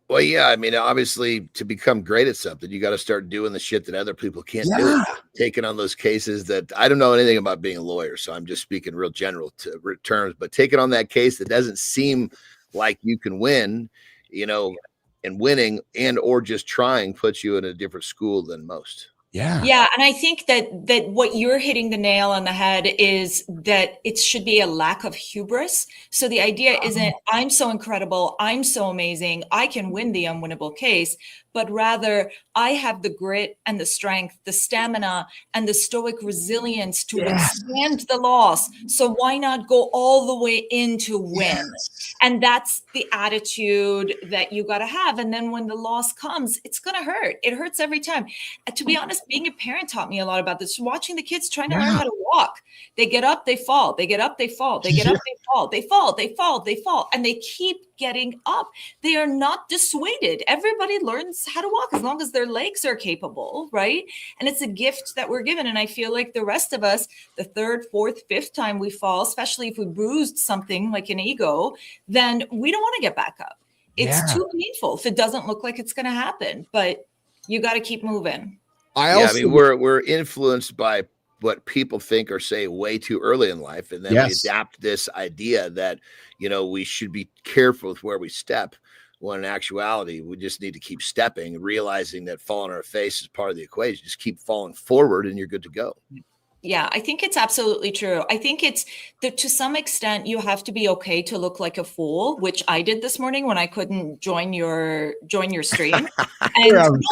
Speaker 3: Well, yeah, I mean, obviously, to become great at something, you got to start doing the shit that other people can't do. Taking on those cases that I don't know anything about being a lawyer, so I'm just speaking real general terms. But taking on that case that doesn't seem like you can win, you know, and winning and or just trying puts you in a different school than most.
Speaker 5: Yeah. And I think that what you're hitting the nail on the head is that it should be a lack of hubris. So the idea isn't, I'm so incredible, I'm so amazing, I can win the unwinnable case, but rather I have the grit and the strength, the stamina and the stoic resilience to withstand the loss. So why not go all the way in to win? And that's the attitude that you got to have. And then when the loss comes, it's going to hurt. It hurts every time. And to be honest, being a parent taught me a lot about this. Watching the kids trying to learn how to walk. They get up, they fall. They get up, they fall. They get up, they fall. They fall, they fall, they fall. And they keep getting up. They are not dissuaded. Everybody learns how to walk as long as their legs are capable, right? And it's a gift that we're given. And I feel like the rest of us, the 3rd, 4th, 5th time we fall, especially if we bruised something like an ego, then we don't want to get back up. It's too painful if it doesn't look like it's going to happen, but you got to keep moving.
Speaker 3: I mean, we're influenced by what people think or say way too early in life. And then we adapt this idea that, you know, we should be careful with where we step, when in actuality, we just need to keep stepping, realizing that falling on our face is part of the equation. Just keep falling forward and you're good to go.
Speaker 5: Yeah, I think it's absolutely true. I think it's that to some extent you have to be okay to look like a fool, which I did this morning when I couldn't join your stream. And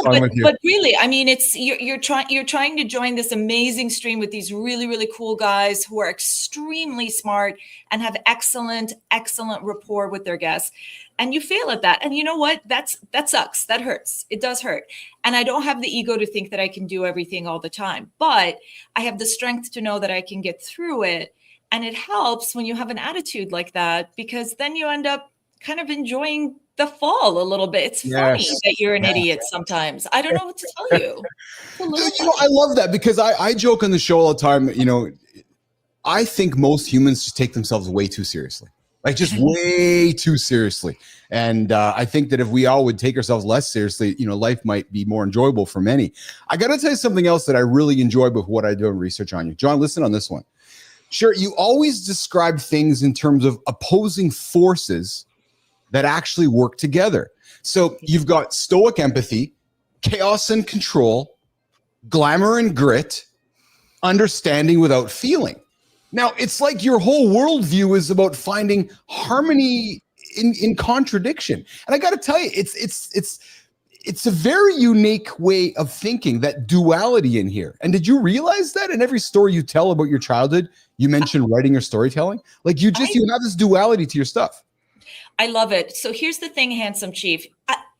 Speaker 5: but really, I mean, it's you're trying to join this amazing stream with these really, really cool guys who are extremely smart and have excellent rapport with their guests. And you fail at that. And you know what? That sucks. That hurts. It does hurt. And I don't have the ego to think that I can do everything all the time, but I have the strength to know that I can get through it. And it helps when you have an attitude like that, because then you end up kind of enjoying the fall a little bit. It's funny that you're an idiot sometimes. I don't know what to tell you.
Speaker 1: You know, I love that, because I joke on the show all the time. You know, I think most humans just take themselves way too seriously. Like just way too seriously. And I think that if we all would take ourselves less seriously, you know, life might be more enjoyable for many. I got to tell you something else that I really enjoy with what I do in research on you. John, listen on this one. Sure, you always describe things in terms of opposing forces that actually work together. So you've got stoic empathy, chaos and control, glamour and grit, understanding without feeling. Now, it's like your whole worldview is about finding harmony in contradiction. And I got to tell you, it's a very unique way of thinking, that duality in here. And did you realize that in every story you tell about your childhood, you mention writing or storytelling? Like you have this duality to your stuff.
Speaker 5: I love it. So here's the thing, Handsome Chief.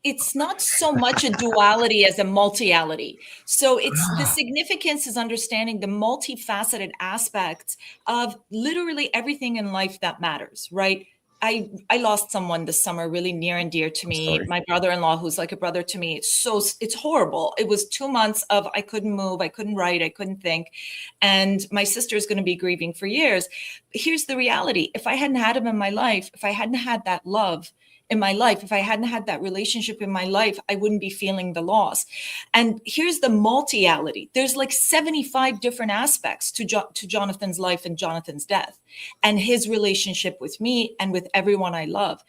Speaker 5: It's not so much a duality as a multiality. So it's the significance is understanding the multifaceted aspects of literally everything in life that matters, right? I lost someone this summer really near and dear to me.
Speaker 1: sorry.
Speaker 5: My brother-in-law, who's like a brother to me. It's horrible. It was 2 months of I couldn't move, I couldn't write, I couldn't think. And my sister is going to be grieving for years. Here's the reality. If I hadn't had him in my life, if I hadn't had that love in my life, if I hadn't had that relationship in my life, I wouldn't be feeling the loss. And here's the multiality. There's like 75 different aspects to Jonathan's life and Jonathan's death and his relationship with me and with everyone I love.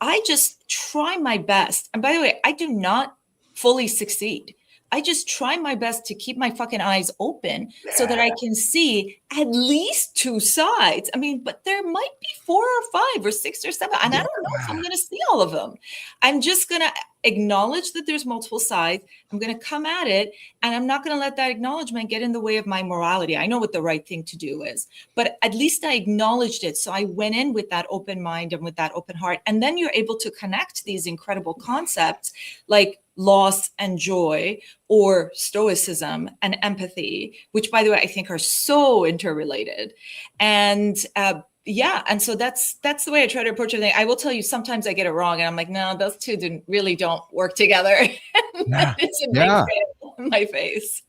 Speaker 5: I just try my best. And by the way, I do not fully succeed. I just try my best to keep my fucking eyes open so that I can see at least two sides. I mean, but there might be 4 or 5 or 6 or 7. And I don't know if I'm going to see all of them. I'm just going to acknowledge that there's multiple sides. I'm going to come at it, and I'm not going to let that acknowledgement get in the way of my morality. I know what the right thing to do is, but at least I acknowledged it. So I went in with that open mind and with that open heart. And then you're able to connect these incredible concepts like loss and joy, or stoicism and empathy, which, by the way, I think are so interrelated. And and so that's the way I try to approach everything. I will tell you, sometimes I get it wrong, and I'm like, no, those two really don't work together. It's a big fail in my face.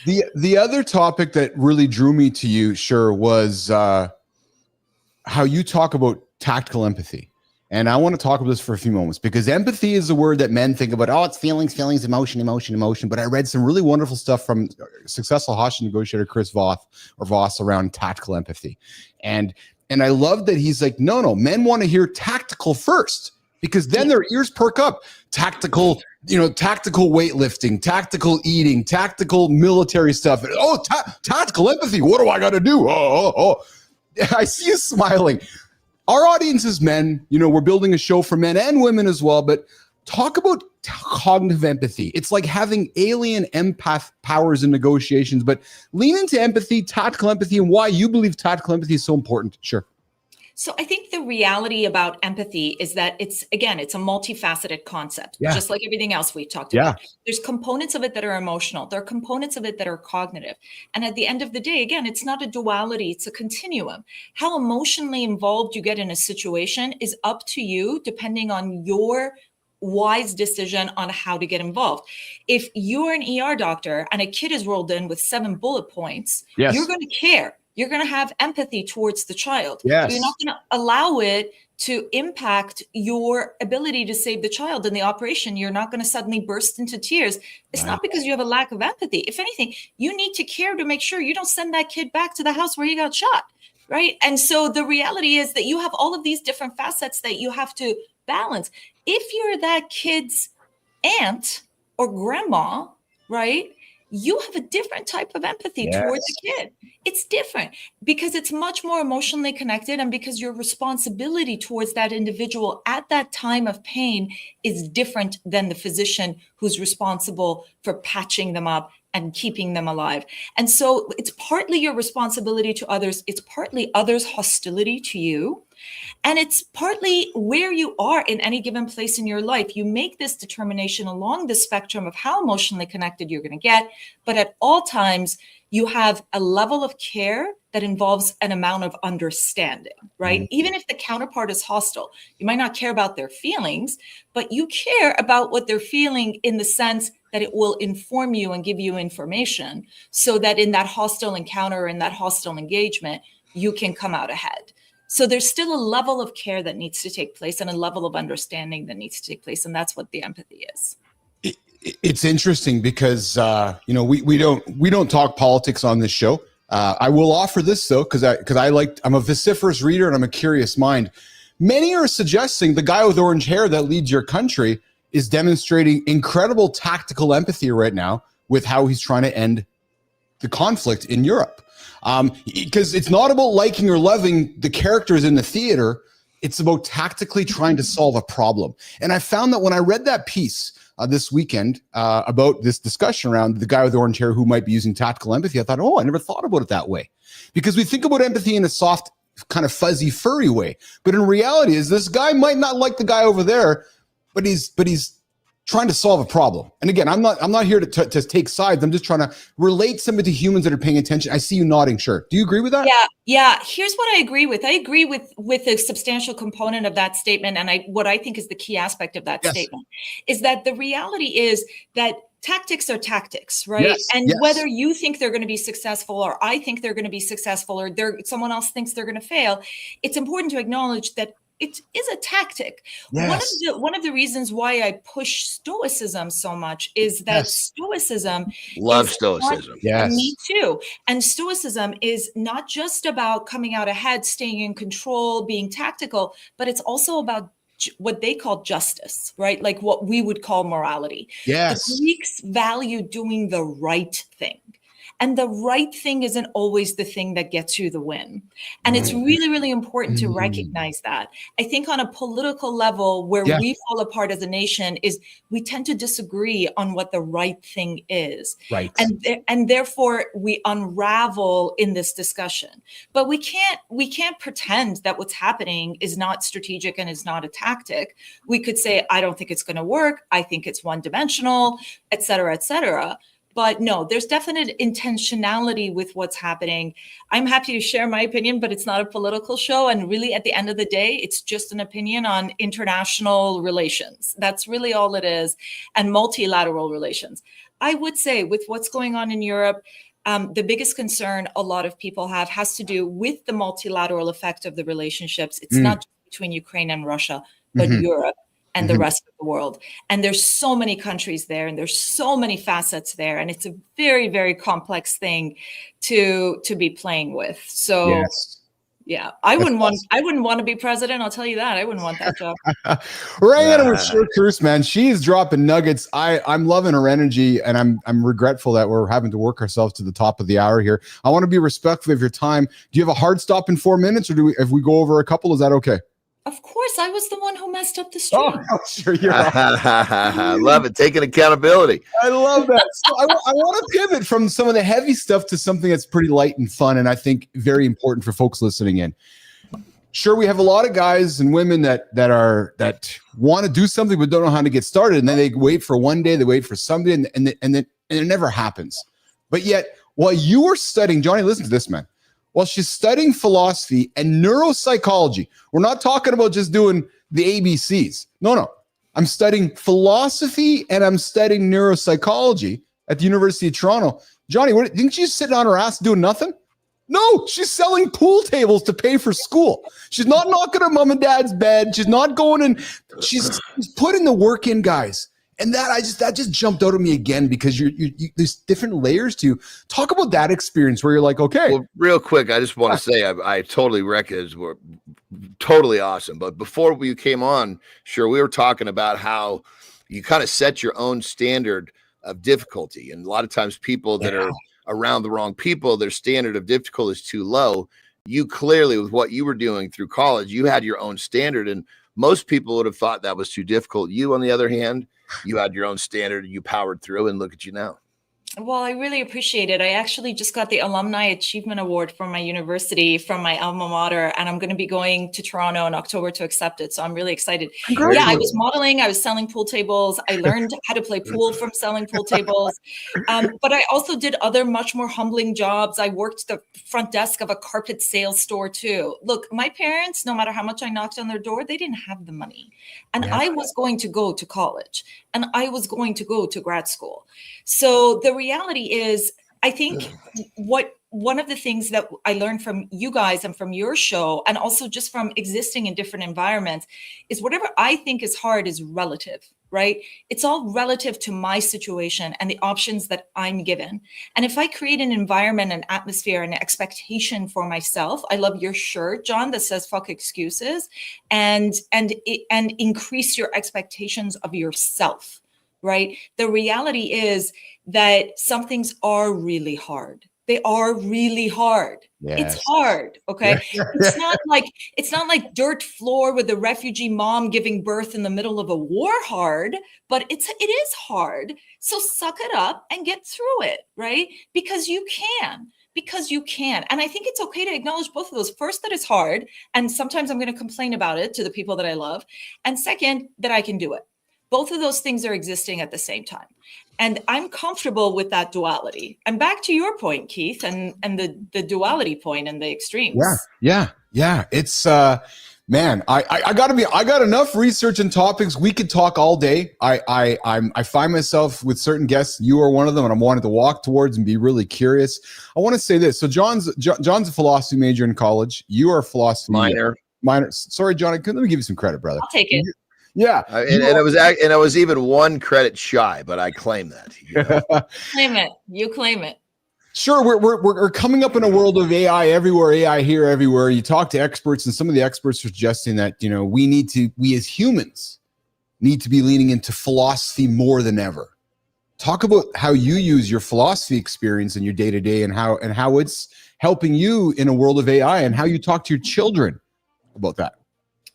Speaker 1: The other topic that really drew me to you, was how you talk about tactical empathy. And I want to talk about this for a few moments, because empathy is a word that men think about. Oh, it's feelings, emotion. But I read some really wonderful stuff from successful hostage negotiator Chris Voss around tactical empathy. And I love that he's like, no, men want to hear tactical first, because then their ears perk up. Tactical weightlifting, tactical eating, tactical military stuff. Oh, tactical empathy. What do I got to do? Oh. I see you smiling. Our audience is men. We're building a show for men and women as well, but talk about cognitive empathy. It's like having alien empath powers in negotiations, but lean into empathy, tactical empathy, and why you believe tactical empathy is so important. Sure.
Speaker 5: So I think the reality about empathy is that it's a multifaceted concept, just like everything else we've talked about. There's components of it that are emotional. There are components of it that are cognitive. And at the end of the day, again, it's not a duality, it's a continuum. How emotionally involved you get in a situation is up to you, depending on your wise decision on how to get involved. If you're an ER doctor and a kid is rolled in with 7 bullet points, you're going to care. You're going to have empathy towards the child.
Speaker 1: Yes.
Speaker 5: You're not going to allow it to impact your ability to save the child in the operation. You're not going to suddenly burst into tears. It's not because you have a lack of empathy. If anything, you need to care to make sure you don't send that kid back to the house where he got shot, right? And so the reality is that you have all of these different facets that you have to balance. If you're that kid's aunt or grandma, right, you have a different type of empathy towards the kid. It's different because it's much more emotionally connected, and because your responsibility towards that individual at that time of pain is different than the physician who's responsible for patching them up and keeping them alive. And so it's partly your responsibility to others. It's partly others' hostility to you. And it's partly where you are in any given place in your life. You make this determination along the spectrum of how emotionally connected you're going to get. But at all times, you have a level of care that involves an amount of understanding, right? Mm-hmm. Even if the counterpart is hostile, you might not care about their feelings, but you care about what they're feeling in the sense that it will inform you and give you information so that in that hostile encounter, in that hostile engagement, you can come out ahead. So there's still a level of care that needs to take place and a level of understanding that needs to take place. And that's what the empathy is.
Speaker 1: It's interesting because, we don't talk politics on this show. I will offer this though, I'm a vociferous reader and I'm a curious mind. Many are suggesting the guy with orange hair that leads your country is demonstrating incredible tactical empathy right now with how he's trying to end the conflict in Europe. Because it's not about liking or loving the characters in the theater. It's about tactically trying to solve a problem. And I found that when I read that piece this weekend about this discussion around the guy with orange hair who might be using tactical empathy, I thought, I never thought about it that way. Because we think about empathy in a soft, kind of fuzzy, furry way. But in reality, is this guy might not like the guy over there, but he's trying to solve a problem. And again, I'm not here to take sides. I'm just trying to relate something to humans that are paying attention. I see you nodding. Sure. Do you agree with that?
Speaker 5: Yeah. Here's what I agree with. I agree with a substantial component of that statement. And what I think is the key aspect of that statement is that the reality is that tactics are tactics, right? Whether you think they're going to be successful or I think they're going to be successful or someone else thinks they're going to fail, it's important to acknowledge that it is a tactic. One of the reasons why I push Stoicism so much is that Stoicism
Speaker 3: Stoicism.
Speaker 5: Me too. And Stoicism is not just about coming out ahead, staying in control, being tactical, but it's also about what they call justice, right? Like what we would call morality. The Greeks value doing the right thing. And the right thing isn't always the thing that gets you the win. And it's really, really important to recognize that. I think on a political level where we fall apart as a nation is we tend to disagree on what the right thing is.
Speaker 1: Right.
Speaker 5: And therefore we unravel in this discussion. But we can't pretend that what's happening is not strategic and is not a tactic. We could say, I don't think it's going to work. I think it's one-dimensional, et cetera, et cetera. But no, there's definite intentionality with what's happening. I'm happy to share my opinion, but it's not a political show. And really, at the end of the day, it's just an opinion on international relations. That's really all it is, and multilateral relations. I would say with what's going on in Europe, the biggest concern a lot of people have has to do with the multilateral effect of the relationships. It's not just between Ukraine and Russia, but Europe and the rest of the world. And there's so many countries there and there's so many facets there. And it's a very, very complex thing to be playing with. So yeah, I wouldn't want to be president. I'll tell you that. I wouldn't want that job.
Speaker 1: Right with Shermin Kruse, man. She's dropping nuggets. I'm loving her energy, and I'm regretful that we're having to work ourselves to the top of the hour here. I want to be respectful of your time. Do you have a hard stop in 4 minutes, or if we go over a couple, is that okay?
Speaker 5: Of course, I was the one who messed up the stream.
Speaker 1: Oh, sure, you're right.
Speaker 3: I love it. Taking accountability.
Speaker 1: I love that. So I want to pivot from some of the heavy stuff to something that's pretty light and fun, and I think very important for folks listening in. Sure, we have a lot of guys and women that want to do something but don't know how to get started, and then they wait for one day, they wait for somebody, and it never happens. But yet, while you were studying, Johnny, listen to this, man. While she's studying philosophy and neuropsychology, we're not talking about just doing the ABCs. No. I'm studying philosophy and I'm studying neuropsychology at the University of Toronto. Johnny, didn't she sit on her ass doing nothing? No, she's selling pool tables to pay for school. She's not knocking on mom and dad's bed. She's not going in. She's putting the work in, guys. And that just jumped out at me again because you there's different layers to you. Talk about that experience where you're like, okay.
Speaker 3: Well, real quick, I just want to say I totally recognize we're totally awesome. But before we came on, sure, we were talking about how you kind of set your own standard of difficulty. And a lot of times people that are around the wrong people, their standard of difficulty is too low. You clearly, with what you were doing through college, you had your own standard. And most people would have thought that was too difficult. You, on the other hand, you had your own standard and you powered through, and look at you now.
Speaker 5: Well, I really appreciate it. I actually just got the Alumni Achievement Award from my university, from my alma mater, and I'm going to be going to Toronto in October to accept it. So I'm really excited. Yeah, I was modeling. I was selling pool tables. I learned how to play pool from selling pool tables. But I also did other much more humbling jobs. I worked the front desk of a carpet sales store too. Look, my parents, no matter how much I knocked on their door, they didn't have the money. And I was going to go to college and I was going to go to grad school. So the reality is, I think one of the things that I learned from you guys and from your show, and also just from existing in different environments, is whatever I think is hard is relative, right? It's all relative to my situation and the options that I'm given. And if I create an environment, an atmosphere, an expectation for myself, I love your shirt, John, that says "fuck excuses," and increase your expectations of yourself. Right? The reality is that some things are really hard. They are really hard. Yes. It's hard. Okay. It's not like dirt floor with a refugee mom giving birth in the middle of a war hard, but it is hard. So suck it up and get through it. Right? Because you can. And I think it's okay to acknowledge both of those. First, that it's hard. And sometimes I'm going to complain about it to the people that I love. And second, that I can do it. Both of those things are existing at the same time. And I'm comfortable with that duality. And back to your point, Keith, and the duality point and the extremes.
Speaker 1: Yeah. It's man, I got enough research and topics. We could talk all day. I find myself with certain guests. You are one of them, and I'm wanting to walk towards and be really curious. I want to say this. So John's a philosophy major in college. You are a philosophy minor. Sorry, John. Let me give you some credit, brother.
Speaker 5: I'll take it.
Speaker 1: Yeah,
Speaker 3: and I was even one credit shy, but I claim that. You know?
Speaker 5: Claim it. You claim it.
Speaker 1: Sure, we're coming up in a world of AI everywhere, AI here, everywhere. You talk to experts, and some of the experts are suggesting that we as humans need to be leaning into philosophy more than ever. Talk about how you use your philosophy experience in your day to day, and how it's helping you in a world of AI, and how you talk to your children about that.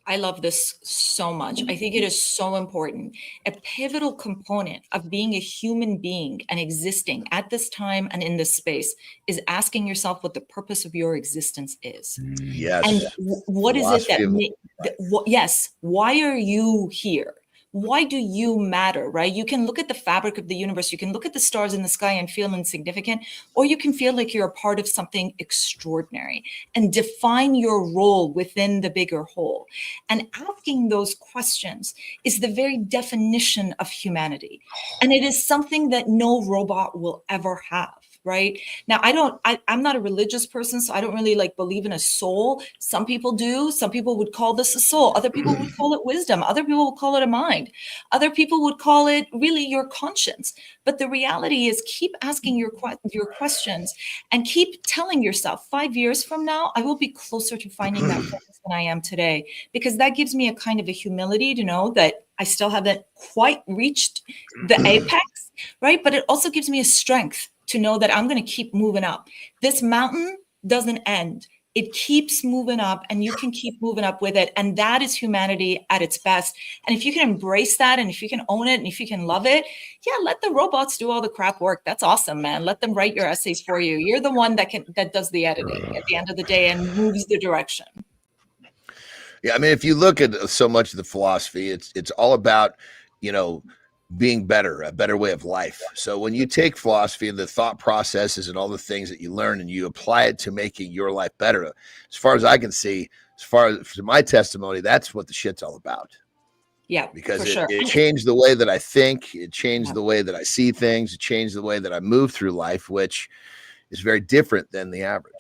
Speaker 5: I love this so much. I think it is so important. A pivotal component of being a human being and existing at this time and in this space is asking yourself what the purpose of your existence is.
Speaker 3: Yes.
Speaker 5: And what is it yes, why are you here? Why do you matter, right? You can look at the fabric of the universe. You can look at the stars in the sky and feel insignificant, or you can feel like you're a part of something extraordinary and define your role within the bigger whole. And asking those questions is the very definition of humanity. And it is something that no robot will ever have. Right now, I'm not a religious person, so I don't really believe in a soul. Some people do. Some people would call this a soul. Other people would call it wisdom. Other people would call it a mind. Other people would call it really your conscience. But the reality is, keep asking your questions and keep telling yourself 5 years from now, I will be closer to finding that focus than I am today, because that gives me a kind of a humility to know that I still haven't quite reached the apex, right? But it also gives me a strength to know that I'm going to keep moving up. This mountain doesn't end. It keeps moving up, and you can keep moving up with it. And that is humanity at its best. And if you can embrace that, and if you can own it, and if you can love it, let the robots do all the crap work. That's awesome, man. Let them write your essays for you. You're the one that does the editing at the end of the day and moves the direction.
Speaker 3: Yeah, I mean, if you look at so much of the philosophy, it's all about, being better, a better way of life. So when you take philosophy and the thought processes and all the things that you learn and you apply it to making your life better, as far as I can see, as far as my testimony, that's what the shit's all about.
Speaker 5: Yeah,
Speaker 3: because
Speaker 5: it
Speaker 3: changed the way that I think, it changed the way that I see things, it changed the way that I move through life, which is very different than the average.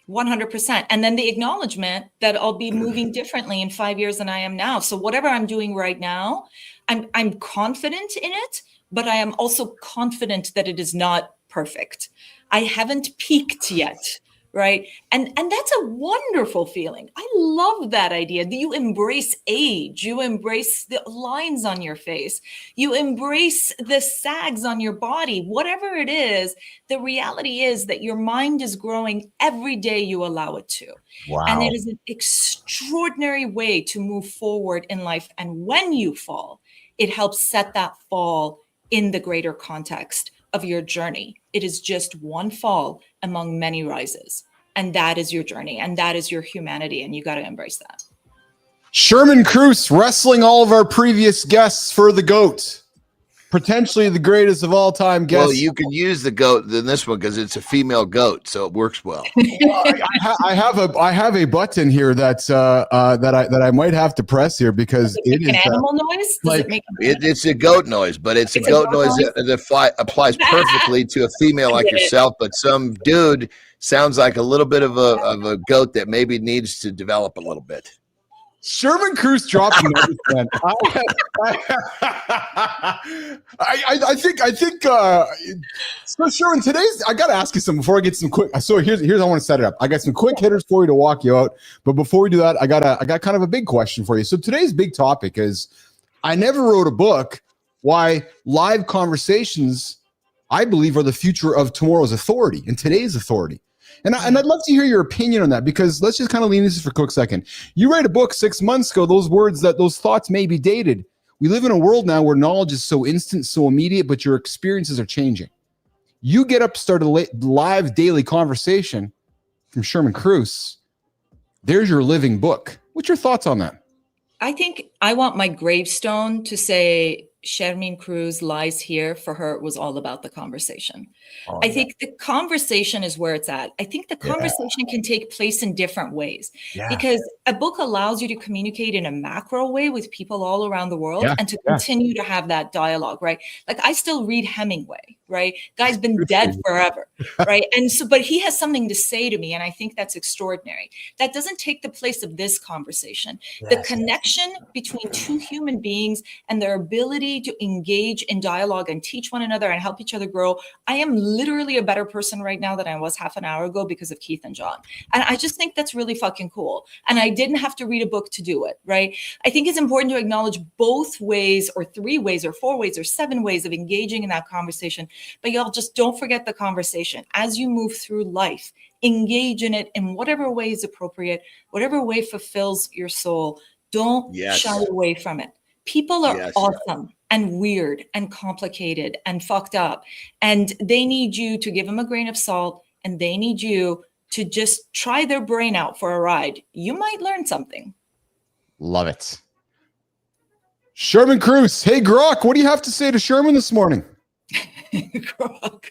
Speaker 5: 100%. And then the acknowledgement that I'll be moving differently in 5 years than I am now. So whatever I'm doing right now, I'm confident in it, but I am also confident that it is not perfect. I haven't peaked yet, right? And that's a wonderful feeling. I love that idea that you embrace age, you embrace the lines on your face, you embrace the sags on your body, whatever it is. The reality is that your mind is growing every day you allow it to.
Speaker 1: Wow.
Speaker 5: And it is an extraordinary way to move forward in life. And when you fall, it helps set that fall in the greater context of your journey. It is just one fall among many rises. And that is your journey. And that is your humanity. And you got to embrace that.
Speaker 1: Shermin Kruse wrestling all of our previous guests for the GOAT. Potentially the greatest of all time guests.
Speaker 3: Well, you can use the GOAT in this one because it's a female goat, so it works well.
Speaker 1: I have a button here that's that I might have to press here because
Speaker 5: it is an animal noise. Does it make
Speaker 3: it's a goat noise, but it's a goat noise that applies perfectly to a female like yourself. But some dude sounds like a little bit of a goat that maybe needs to develop a little bit.
Speaker 1: Shermin Kruse dropped numbers, man. I think so Sherman, today's I gotta ask you something before I get some quick. So here's I want to set it up. I got some quick hitters for you to walk you out. But before we do that, I got kind of a big question for you. So today's big topic is I never wrote a book why live conversations, I believe, are the future of tomorrow's authority and today's authority. And I'd love to hear your opinion on that, because let's just kind of lean into this for a quick second. You write a book 6 months ago, those thoughts may be dated. We live in a world now where knowledge is so instant, so immediate, but your experiences are changing. You get up, start a live daily conversation from Shermin Kruse. There's your living book. What's your thoughts on that?
Speaker 5: I think I want my gravestone to say Shermin Kruse lies here. For her, it was all about the conversation.
Speaker 1: Oh,
Speaker 5: I think the conversation is where it's at. I think the conversation can take place in different ways because a book allows you to communicate in a macro way with people all around the world and to continue to have that dialogue, right? Like I still read Hemingway, right? Guy's been dead forever, right? And so, but he has something to say to me. And I think that's extraordinary. That doesn't take the place of this conversation. The connection between two human beings and their ability to engage in dialogue and teach one another and help each other grow. I am literally a better person right now than I was half an hour ago because of Keith and John. And I just think that's really fucking cool. And I didn't have to read a book to do it, right? I think it's important to acknowledge both ways or 3 ways or 4 ways or 7 ways of engaging in that conversation. But y'all just don't forget the conversation. As you move through life, engage in it in whatever way is appropriate, whatever way fulfills your soul. Don't shy away from it. People are awesome and weird and complicated and fucked up. And they need you to give them a grain of salt, and they need you to just try their brain out for a ride. You might learn something.
Speaker 1: Love it. Shermin Kruse. Hey, Grok, what do you have to say to Shermin this morning?
Speaker 5: Grok.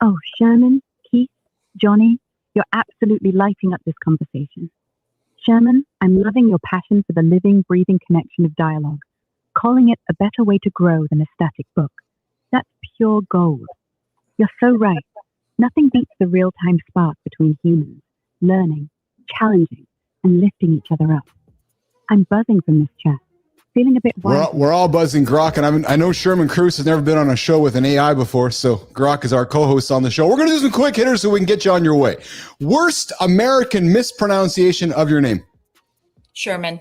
Speaker 2: Oh, Shermin, Keith, Johnny, you're absolutely lighting up this conversation. Shermin, I'm loving your passion for the living, breathing connection of dialogue, calling it a better way to grow than a static book. That's pure gold. You're so right. Nothing beats the real-time spark between humans, learning, challenging, and lifting each other up. I'm buzzing from this chat, feeling a bit wild.
Speaker 1: We're all buzzing, Grok, and I know Shermin Kruse has never been on a show with an AI before, so Grok is our co-host on the show. We're going to do some quick hitters so we can get you on your way. Worst American mispronunciation of your name?
Speaker 5: Sherman.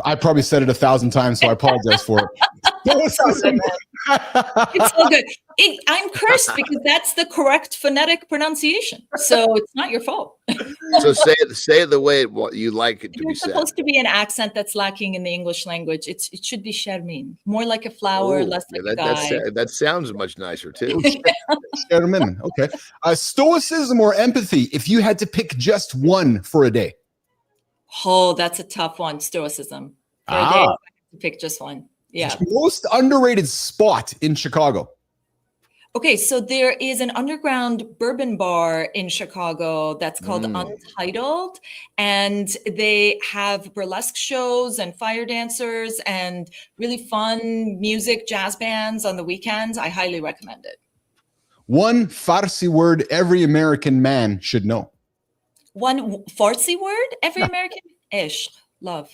Speaker 1: I probably said it 1,000 times, so I apologize for it.
Speaker 5: It's so good. I'm cursed because that's the correct phonetic pronunciation. So it's not your fault.
Speaker 3: So say it the way you like it to be said.
Speaker 5: It's supposed to be an accent that's lacking in the English language. It should be Shermin, more like a flower, less like a guy.
Speaker 3: That sounds much nicer too.
Speaker 1: Shermin, okay. Stoicism or empathy, if you had to pick just one for a day?
Speaker 5: Oh, that's a tough one. Stoicism. For a day, I have to pick just one. Yeah.
Speaker 1: Most underrated spot in Chicago?
Speaker 5: Okay, so there is an underground bourbon bar in Chicago that's called Untitled, and they have burlesque shows and fire dancers and really fun music, jazz bands on the weekends. I highly recommend it.
Speaker 1: One Farsi word every American man should know.
Speaker 5: One Farsi word every American? Ishq, love.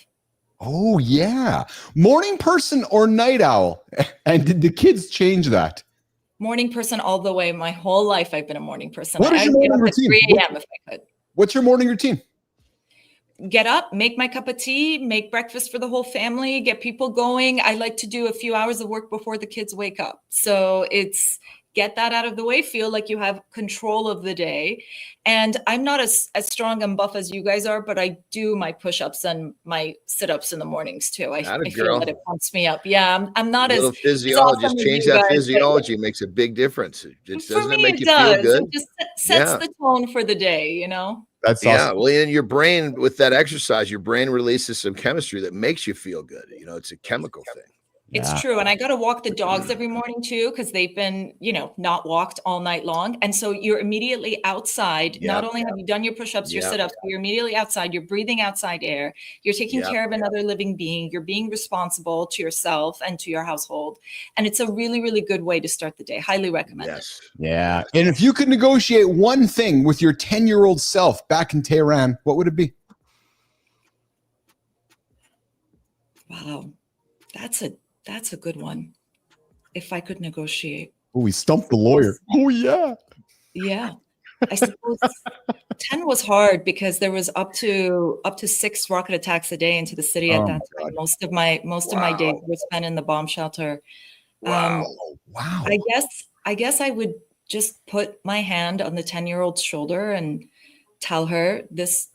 Speaker 1: Oh, yeah. Morning person or night owl? And did the kids change that?
Speaker 5: Morning person all the way. My whole life, I've been a morning person.
Speaker 1: What is your morning routine?
Speaker 5: 3 a.m. if I could.
Speaker 1: What's your morning routine?
Speaker 5: Get up, make my cup of tea, make breakfast for the whole family, get people going. I like to do a few hours of work before the kids wake up. So it's get that out of the way, feel like you have control of the day. And I'm not as strong and buff as you guys are, but I do my push-ups and my sit-ups in the mornings too. I feel that it pumps me up. Yeah, I'm not as
Speaker 3: physiology. Just change that physiology makes a big difference. Doesn't it make you feel good?
Speaker 5: It just sets the tone for the day, you know?
Speaker 1: That's awesome.
Speaker 3: Yeah, well, in your brain, with that exercise, your brain releases some chemistry that makes you feel good. You know, it's a chemical thing.
Speaker 5: It's true. And I got to walk the dogs every morning too, because they've been, not walked all night long. And so you're immediately outside. Not only have you done your push-ups, your sit-ups, but you're immediately outside. You're breathing outside air. You're taking care of another living being. You're being responsible to yourself and to your household. And it's a really, really good way to start the day. Highly recommend it.
Speaker 1: Yeah. And if you could negotiate one thing with your 10-year-old self back in Tehran, what would it be?
Speaker 5: Wow. That's a good one. If I could negotiate.
Speaker 1: Oh, we stumped the lawyer. Oh, yeah.
Speaker 5: Yeah. I suppose 10 was hard because there was up to 6 rocket attacks a day into the city at that time. Most of my days were spent in the bomb shelter.
Speaker 1: Wow.
Speaker 5: I guess I would just put my hand on the 10-year-old's shoulder and tell her this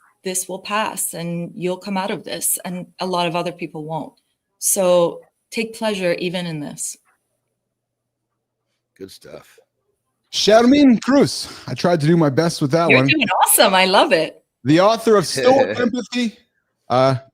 Speaker 5: will pass and you'll come out of this, and a lot of other people won't. So take pleasure even in this.
Speaker 3: Good stuff.
Speaker 1: Shermin Kruse. I tried to do my best with that one.
Speaker 5: You're doing awesome. I love it.
Speaker 1: the author of Stoic Empathy,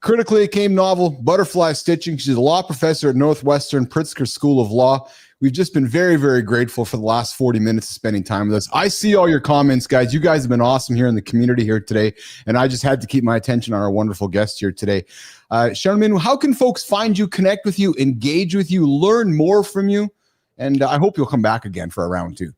Speaker 1: critically acclaimed novel, Butterfly Stitching. She's a law professor at Northwestern Pritzker School of Law. We've just been very, very grateful for the last 40 minutes of spending time with us. I see all your comments, guys. You guys have been awesome here in the community here today, and I just had to keep my attention on our wonderful guest here today. Shermin, how can folks find you, connect with you, engage with you, learn more from you? And I hope you'll come back again for a round 2.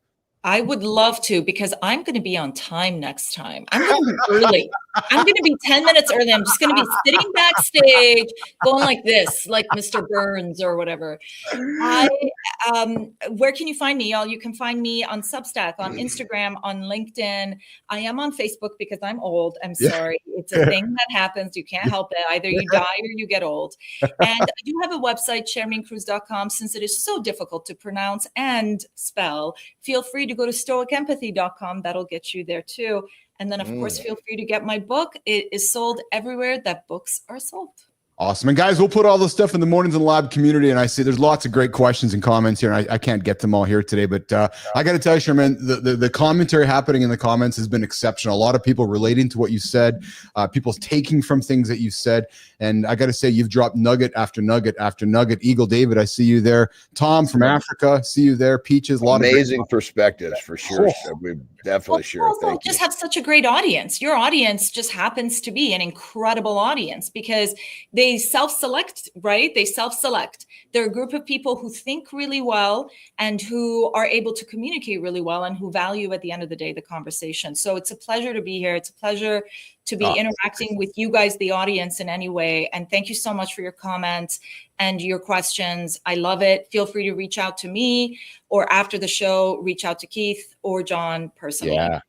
Speaker 5: I would love to, because I'm going to be on time next time. I'm going to be early. I'm going to be 10 minutes early. I'm just going to be sitting backstage going like this, like Mr. Burns or whatever. Where can you find me, y'all? You can find me on Substack, on Instagram, on LinkedIn. I am on Facebook because I'm old. I'm sorry. It's a thing that happens. You can't help it. Either you die or you get old. And I do have a website, sherminkruse.com. Since it is so difficult to pronounce and spell, feel free to go to stoicempathy.com. That'll get you there too. And then, of course, feel free to get my book. It is sold everywhere that books are sold.
Speaker 1: Awesome. And guys, we'll put all this stuff in the Mornings in the Lab community. And I see there's lots of great questions and comments here. And I can't get them all here today, but I got to tell you, Shermin, the commentary happening in the comments has been exceptional. A lot of people relating to what you said, people taking from things that you said. And I got to say, you've dropped nugget after nugget after nugget. Eagle David, I see you there. Tom from Africa, see you there. Peaches, a lot of
Speaker 3: amazing perspectives for sure. So we definitely share.
Speaker 5: Also, just have such a great audience. Your audience just happens to be an incredible audience because they self-select, right? They self-select. They're a group of people who think really well and who are able to communicate really well and who value at the end of the day the conversation. So it's a pleasure to be here. It's a pleasure to be interacting with you guys, the audience, in any way. And thank you so much for your comments and your questions. I love it. Feel free to reach out to me, or after the show, reach out to Keith or John personally.
Speaker 1: Yeah.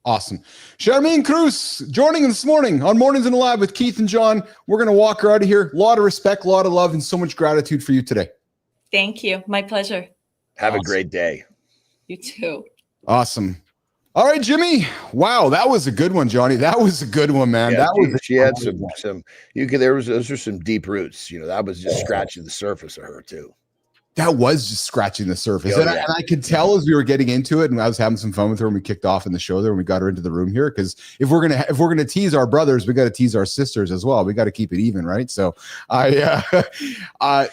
Speaker 1: Awesome. Shermin Kruse joining us this morning on Mornings in the Lab with Keith and John. We're going to walk her out of here. A lot of respect, a lot of love, and so much gratitude for you today.
Speaker 5: Thank you. My pleasure.
Speaker 3: Have a great day.
Speaker 5: You too.
Speaker 1: Awesome. All right, Jimmy. Wow, that was a good one, Johnny. That was a good one, man.
Speaker 3: Yeah,
Speaker 1: She
Speaker 3: had some. Those are some deep roots. You know, that was just scratching the surface of her too.
Speaker 1: That was just scratching the surface. And I could tell as we were getting into it, and I was having some fun with her when we kicked off in the show there, when we got her into the room here, because if we're gonna tease our brothers, we got to tease our sisters as well. We got to keep it even, right? So that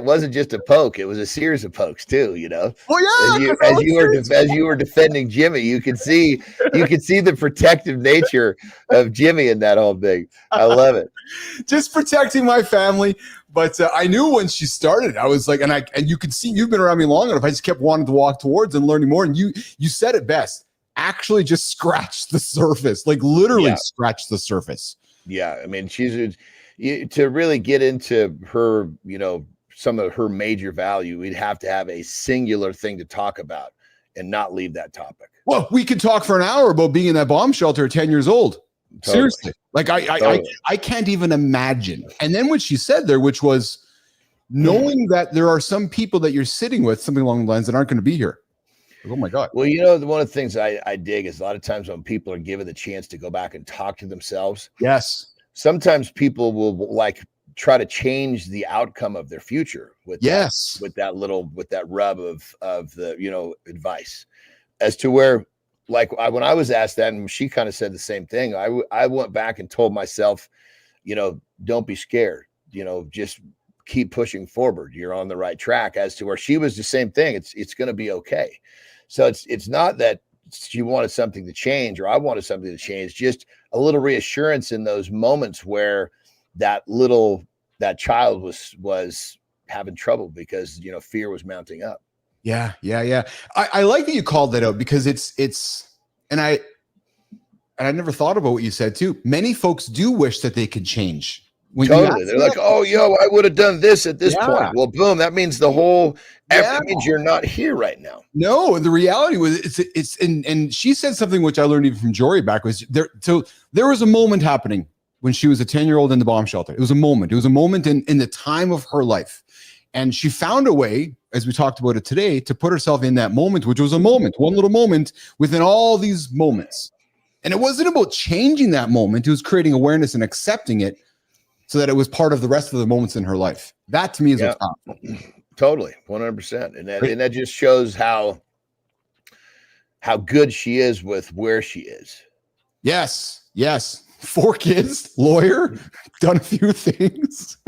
Speaker 1: wasn't just a poke; it was a series of pokes too. You know. Oh yeah.
Speaker 3: As you were defending Jimmy, you could see the protective nature of Jimmy in that whole thing. I love it.
Speaker 1: Just protecting my family. But I knew when she started, I was like, and you could see, you've been around me long enough. I just kept wanting to walk towards and learning more. And you said it best. Actually, just scratch the surface, like literally scratch the surface.
Speaker 3: Yeah, I mean, to really get into her, you know, some of her major value, we'd have to have a singular thing to talk about and not leave that topic.
Speaker 1: Well, we could talk for an hour about being in that bomb shelter at 10 years old.
Speaker 3: Totally.
Speaker 1: Seriously. Like I can't even imagine. And then what she said there, which was knowing that there are some people that you're sitting with, something along the lines, that aren't going to be here. Like, oh my God.
Speaker 3: Well, you know, one of the things I dig is a lot of times when people are given the chance to go back and talk to themselves.
Speaker 1: Yes.
Speaker 3: Sometimes people will like try to change the outcome of their future with that rub of the, you know, advice, as to where, like when I was asked that, and she kind of said the same thing, I went back and told myself, you know, don't be scared, you know, just keep pushing forward. You're on the right track. As to where she was the same thing. It's going to be okay. So it's not that she wanted something to change or I wanted something to change, just a little reassurance in those moments where that child was having trouble because, you know, fear was mounting up.
Speaker 1: Yeah. I like that you called that out, because and I never thought about what you said too. Many folks do wish that they could change.
Speaker 3: Totally. They're like, oh, I would have done this at this point. Well, boom, that means the whole effort means you're not here right now. No, the reality was and she said something which I learned even from Jory back, was there. So there was a moment happening when she was a 10-year-old in the bomb shelter. It was a moment. It was a moment in the time of her life. And she found a way, as we talked about it today, to put herself in that moment, which was a moment, one little moment within all these moments. And it wasn't about changing that moment. It was creating awareness and accepting it so that it was part of the rest of the moments in her life. That to me is what's powerful. Totally, 100%. And that just shows how how good she is with where she is.
Speaker 1: Yes. 4 kids, lawyer, done a few things.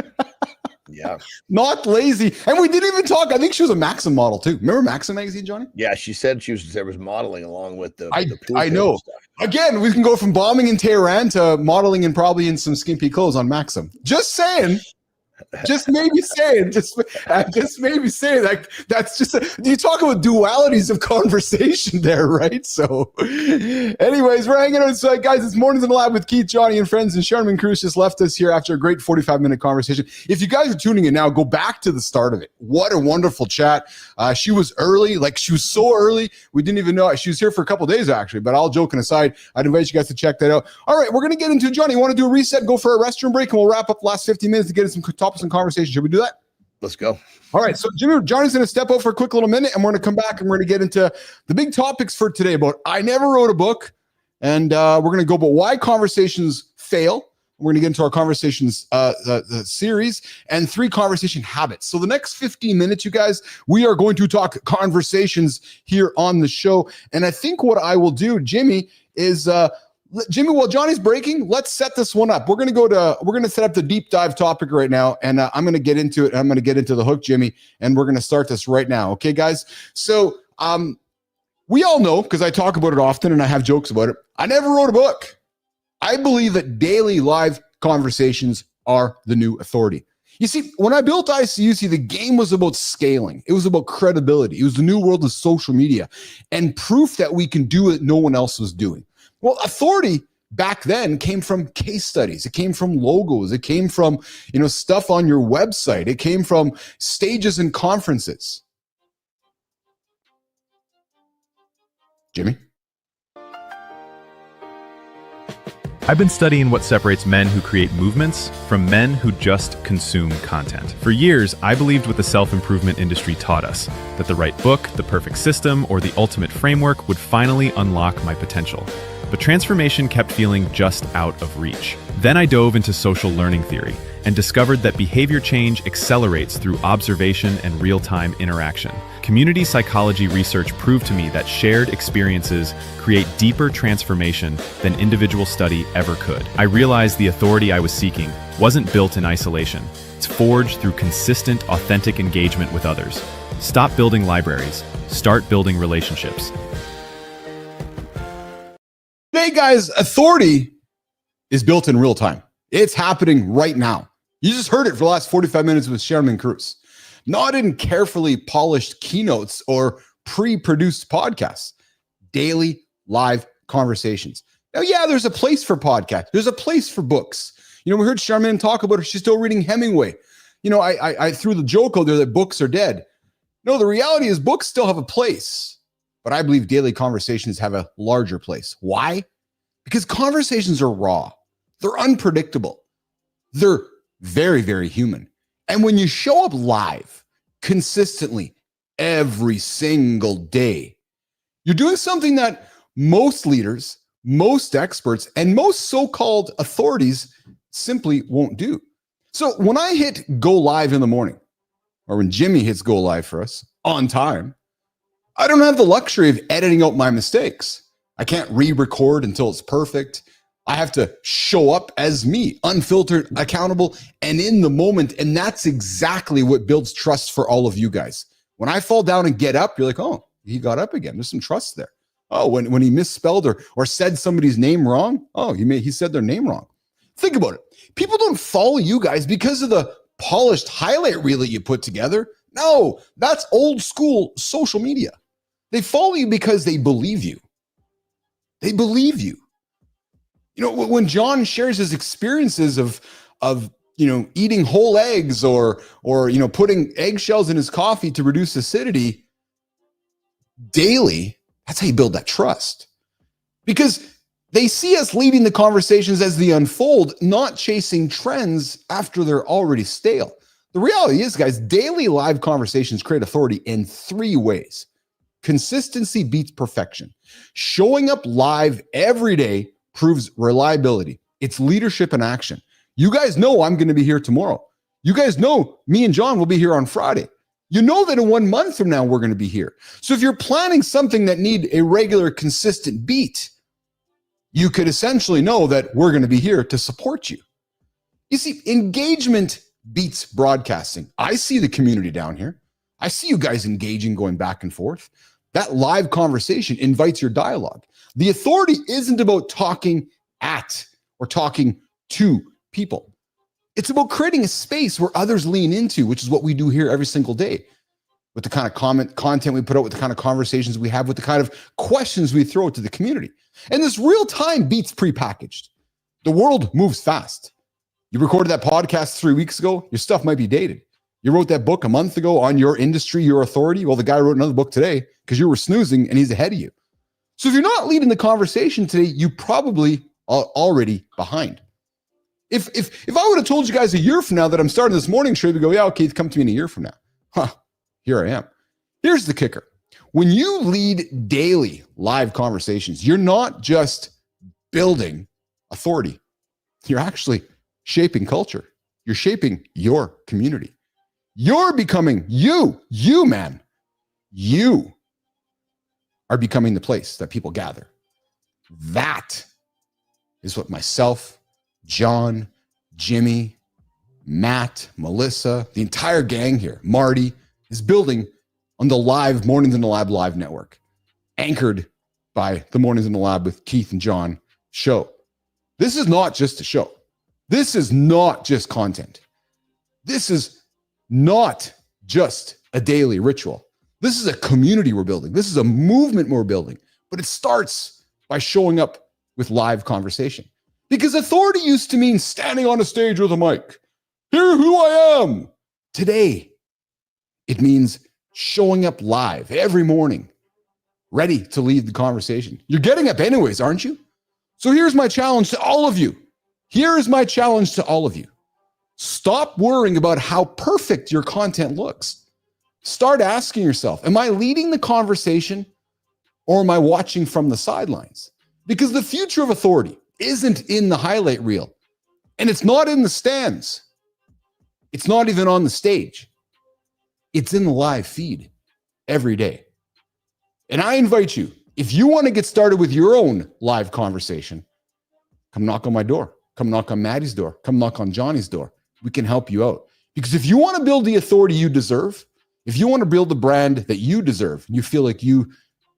Speaker 3: Yeah.
Speaker 1: Not lazy. And we didn't even talk. I think she was a Maxim model too. Remember Maxim magazine, Johnny?
Speaker 3: Yeah, she said there was modeling along with the
Speaker 1: I know.
Speaker 3: stuff.
Speaker 1: Again, we can go from bombing in Tehran to modeling and probably in some skimpy clothes on Maxim. Just saying. Just maybe saying. Just maybe saying. Like that's just you talk about dualities of conversation there, right? So, anyways, we're hanging out inside, guys. It's Mornings in the Lab with Keith, Johnny, and friends. And Shermin Kruse just left us here after a great 45-minute conversation. If you guys are tuning in now, go back to the start of it. What a wonderful chat. She was early, like she was so early. We didn't even know she was here for a couple of days actually. But all joking aside, I'd invite you guys to check that out. All right, we're gonna get into it. Johnny. You want to do a reset? Go for a restroom break, and we'll wrap up the last 50 minutes to get into some topics and conversation. Should we do that?
Speaker 3: Let's go.
Speaker 1: All right. So Johnny's going to step out for a quick little minute, and we're going to come back and we're going to get into the big topics for today about I never wrote a book, and we're going to go about why conversations fail. We're going to get into our conversations the series and 3 conversation habits. So the next 15 minutes, you guys, we are going to talk conversations here on the show. And I think what I will do, Jimmy, is Jimmy, while Johnny's breaking, let's set this one up. We're going to set up the deep dive topic right now, and I'm going to get into it. I'm going to get into the hook, Jimmy, and we're going to start this right now. Okay, guys? So we all know, because I talk about it often and I have jokes about it, I never wrote a book. I believe that daily live conversations are the new authority. You see, when I built ICUC, the game was about scaling. It was about credibility. It was the new world of social media and proof that we can do what no one else was doing. Well, authority back then came from case studies. It came from logos. It came from, stuff on your website. It came from stages and conferences. Jimmy?
Speaker 4: I've been studying what separates men who create movements from men who just consume content. For years, I believed what the self-improvement industry taught us, that the right book, the perfect system, or the ultimate framework would finally unlock my potential. But transformation kept feeling just out of reach. Then I dove into social learning theory and discovered that behavior change accelerates through observation and real-time interaction. Community psychology research proved to me that shared experiences create deeper transformation than individual study ever could. I realized the authority I was seeking wasn't built in isolation. It's forged through consistent, authentic engagement with others. Stop building libraries. Start building relationships.
Speaker 1: Today, guys, authority is built in real time. It's happening right now. You just heard it for the last 45 minutes with Shermin Kruse. Not in carefully polished keynotes or pre-produced podcasts. Daily live conversations. Now, yeah, there's a place for podcasts. There's a place for books. We heard Shermin talk about her. She's still reading Hemingway. I threw the joke out there that books are dead. No, the reality is books still have a place. But I believe daily conversations have a larger place. Why? Because conversations are raw. They're unpredictable. They're very, very human. And when you show up live consistently every single day, you're doing something that most leaders, most experts, and most so-called authorities simply won't do. So when I hit go live in the morning, or when Jimmy hits go live for us on time, I don't have the luxury of editing out my mistakes. I can't re-record until it's perfect. I have to show up as me, unfiltered, accountable, and in the moment. And that's exactly what builds trust for all of you guys. When I fall down and get up, you're like, oh, he got up again. There's some trust there. Oh, when he misspelled or said somebody's name wrong, oh, he said their name wrong. Think about it. People don't follow you guys because of the polished highlight reel that you put together. No, that's old school social media. They follow you because they believe you. They believe you. When John shares his experiences of eating whole eggs or putting eggshells in his coffee to reduce acidity daily, that's how you build that trust. Because they see us leading the conversations as they unfold, not chasing trends after they're already stale. The reality is, guys, daily live conversations create authority in 3 ways. Consistency beats perfection. Showing up live every day proves reliability. It's leadership in action. You guys know I'm going to be here tomorrow. You guys know me and John will be here on Friday. You know that in 1 month from now, we're going to be here. So if you're planning something that need a regular, consistent beat, you could essentially know that we're going to be here to support you. You see, engagement beats broadcasting. I see the community down here. I see you guys engaging, going back and forth. That live conversation invites your dialogue. The authority isn't about talking at or talking to people. It's about creating a space where others lean into, which is what we do here every single day, with the kind of content we put out, with the kind of conversations we have, with the kind of questions we throw to the community. And this real time beats prepackaged. The world moves fast. You recorded that podcast 3 weeks ago, your stuff might be dated. You wrote that book a month ago on your industry, your authority. Well, the guy wrote another book today because you were snoozing and he's ahead of you. So if you're not leading the conversation today, you probably are already behind. If I would have told you guys a year from now that I'm starting this morning show, you'd go, yeah, okay, come to me in a year from now. Huh, here I am. Here's the kicker. When you lead daily live conversations, you're not just building authority. You're actually shaping culture. You're shaping your community. You're becoming you, man. You are becoming the place that people gather. That is what myself, John, Jimmy, Matt, Melissa, the entire gang here, Marty, is building on the live Mornings in the Lab live network, anchored by the Mornings in the Lab with Keith and John show. This is not just a show. This is not just content. This is not just a daily ritual. This is a community we're building. This is a movement we're building. But it starts by showing up with live conversation. Because authority used to mean standing on a stage with a mic. Hear who I am. Today, it means showing up live every morning, ready to lead the conversation. You're getting up anyways, aren't you? So here's my challenge to all of you. Here is my challenge to all of you. Stop worrying about how perfect your content looks. Start asking yourself, am I leading the conversation or am I watching from the sidelines? Because the future of authority isn't in the highlight reel, and it's not in the stands. It's not even on the stage. It's in the live feed every day. And I invite you, if you want to get started with your own live conversation, come knock on my door. Come knock on Maddie's door. Come knock on Johnny's door. We can help you out. Because if you want to build the authority you deserve, if you want to build the brand that you deserve, and you feel like you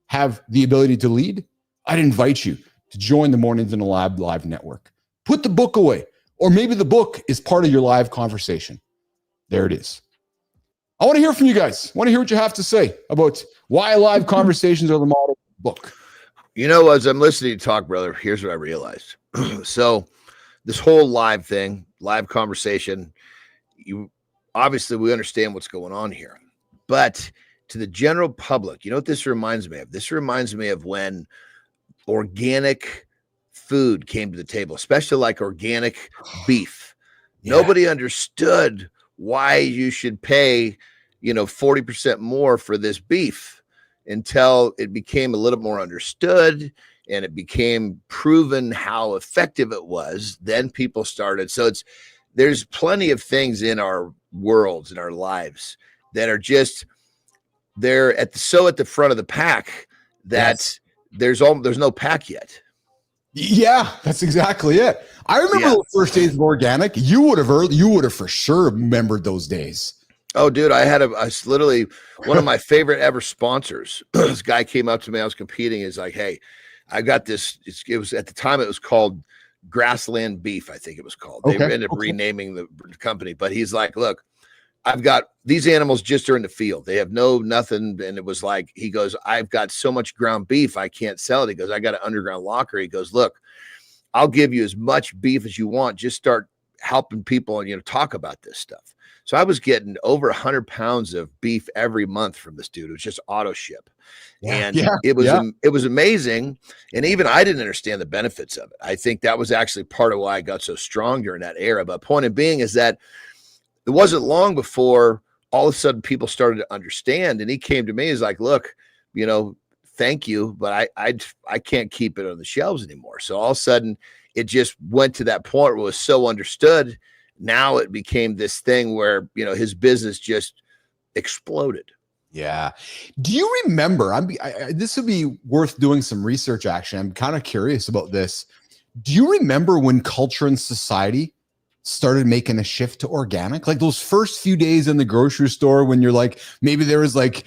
Speaker 1: have the ability to lead, I'd invite you to join the Mornings in the Lab live network. Put the book away, or maybe the book is part of your live conversation. There it is. I want to hear from you guys. I want to hear what you have to say about why live conversations are the model book.
Speaker 3: You know, as I'm listening to talk, brother, here's what I realized. So this whole live thing, live conversation, obviously we understand what's going on here, but to the general public, you know what this reminds me of? This reminds me of when organic food came to the table, especially like organic beef. Yeah. Nobody understood why you should pay, 40% more for this beef until it became a little more understood and it became proven how effective it was. Then people started. So there's plenty of things in our worlds, in our lives that are just, they're at the front of the pack that there's no pack yet.
Speaker 1: Yeah, that's exactly it. I remember the first days of organic. You would have for sure remembered those days.
Speaker 3: Oh, dude, I literally one of my favorite ever sponsors. This guy came up to me. I was competing. He's like, "Hey, I got this." It was at the time it was called Grassland Beef, I think it was called. They ended up renaming the company, but he's like, "Look, I've got these animals just are in the field. They have nothing." And it was like, he goes, "I've got so much ground beef, I can't sell it." He goes, "I got an underground locker." He goes, "Look, I'll give you as much beef as you want. Just start helping people and, talk about this stuff." So I was getting over 100 pounds of beef every month from this dude. It was just auto ship. It was amazing. And even I didn't understand the benefits of it. I think that was actually part of why I got so strong during that era. But point of being is that it wasn't long before all of a sudden people started to understand. And he came to me, he's like, "Look, thank you, but I can't keep it on the shelves anymore." So all of a sudden it just went to that point where it was so understood. Now it became this thing where, his business just exploded.
Speaker 1: Yeah. Do you remember? This would be worth doing some research. Actually, I'm kind of curious about this. Do you remember when culture and society started making a shift to organic? Like those first few days in the grocery store when you're like, maybe there was like,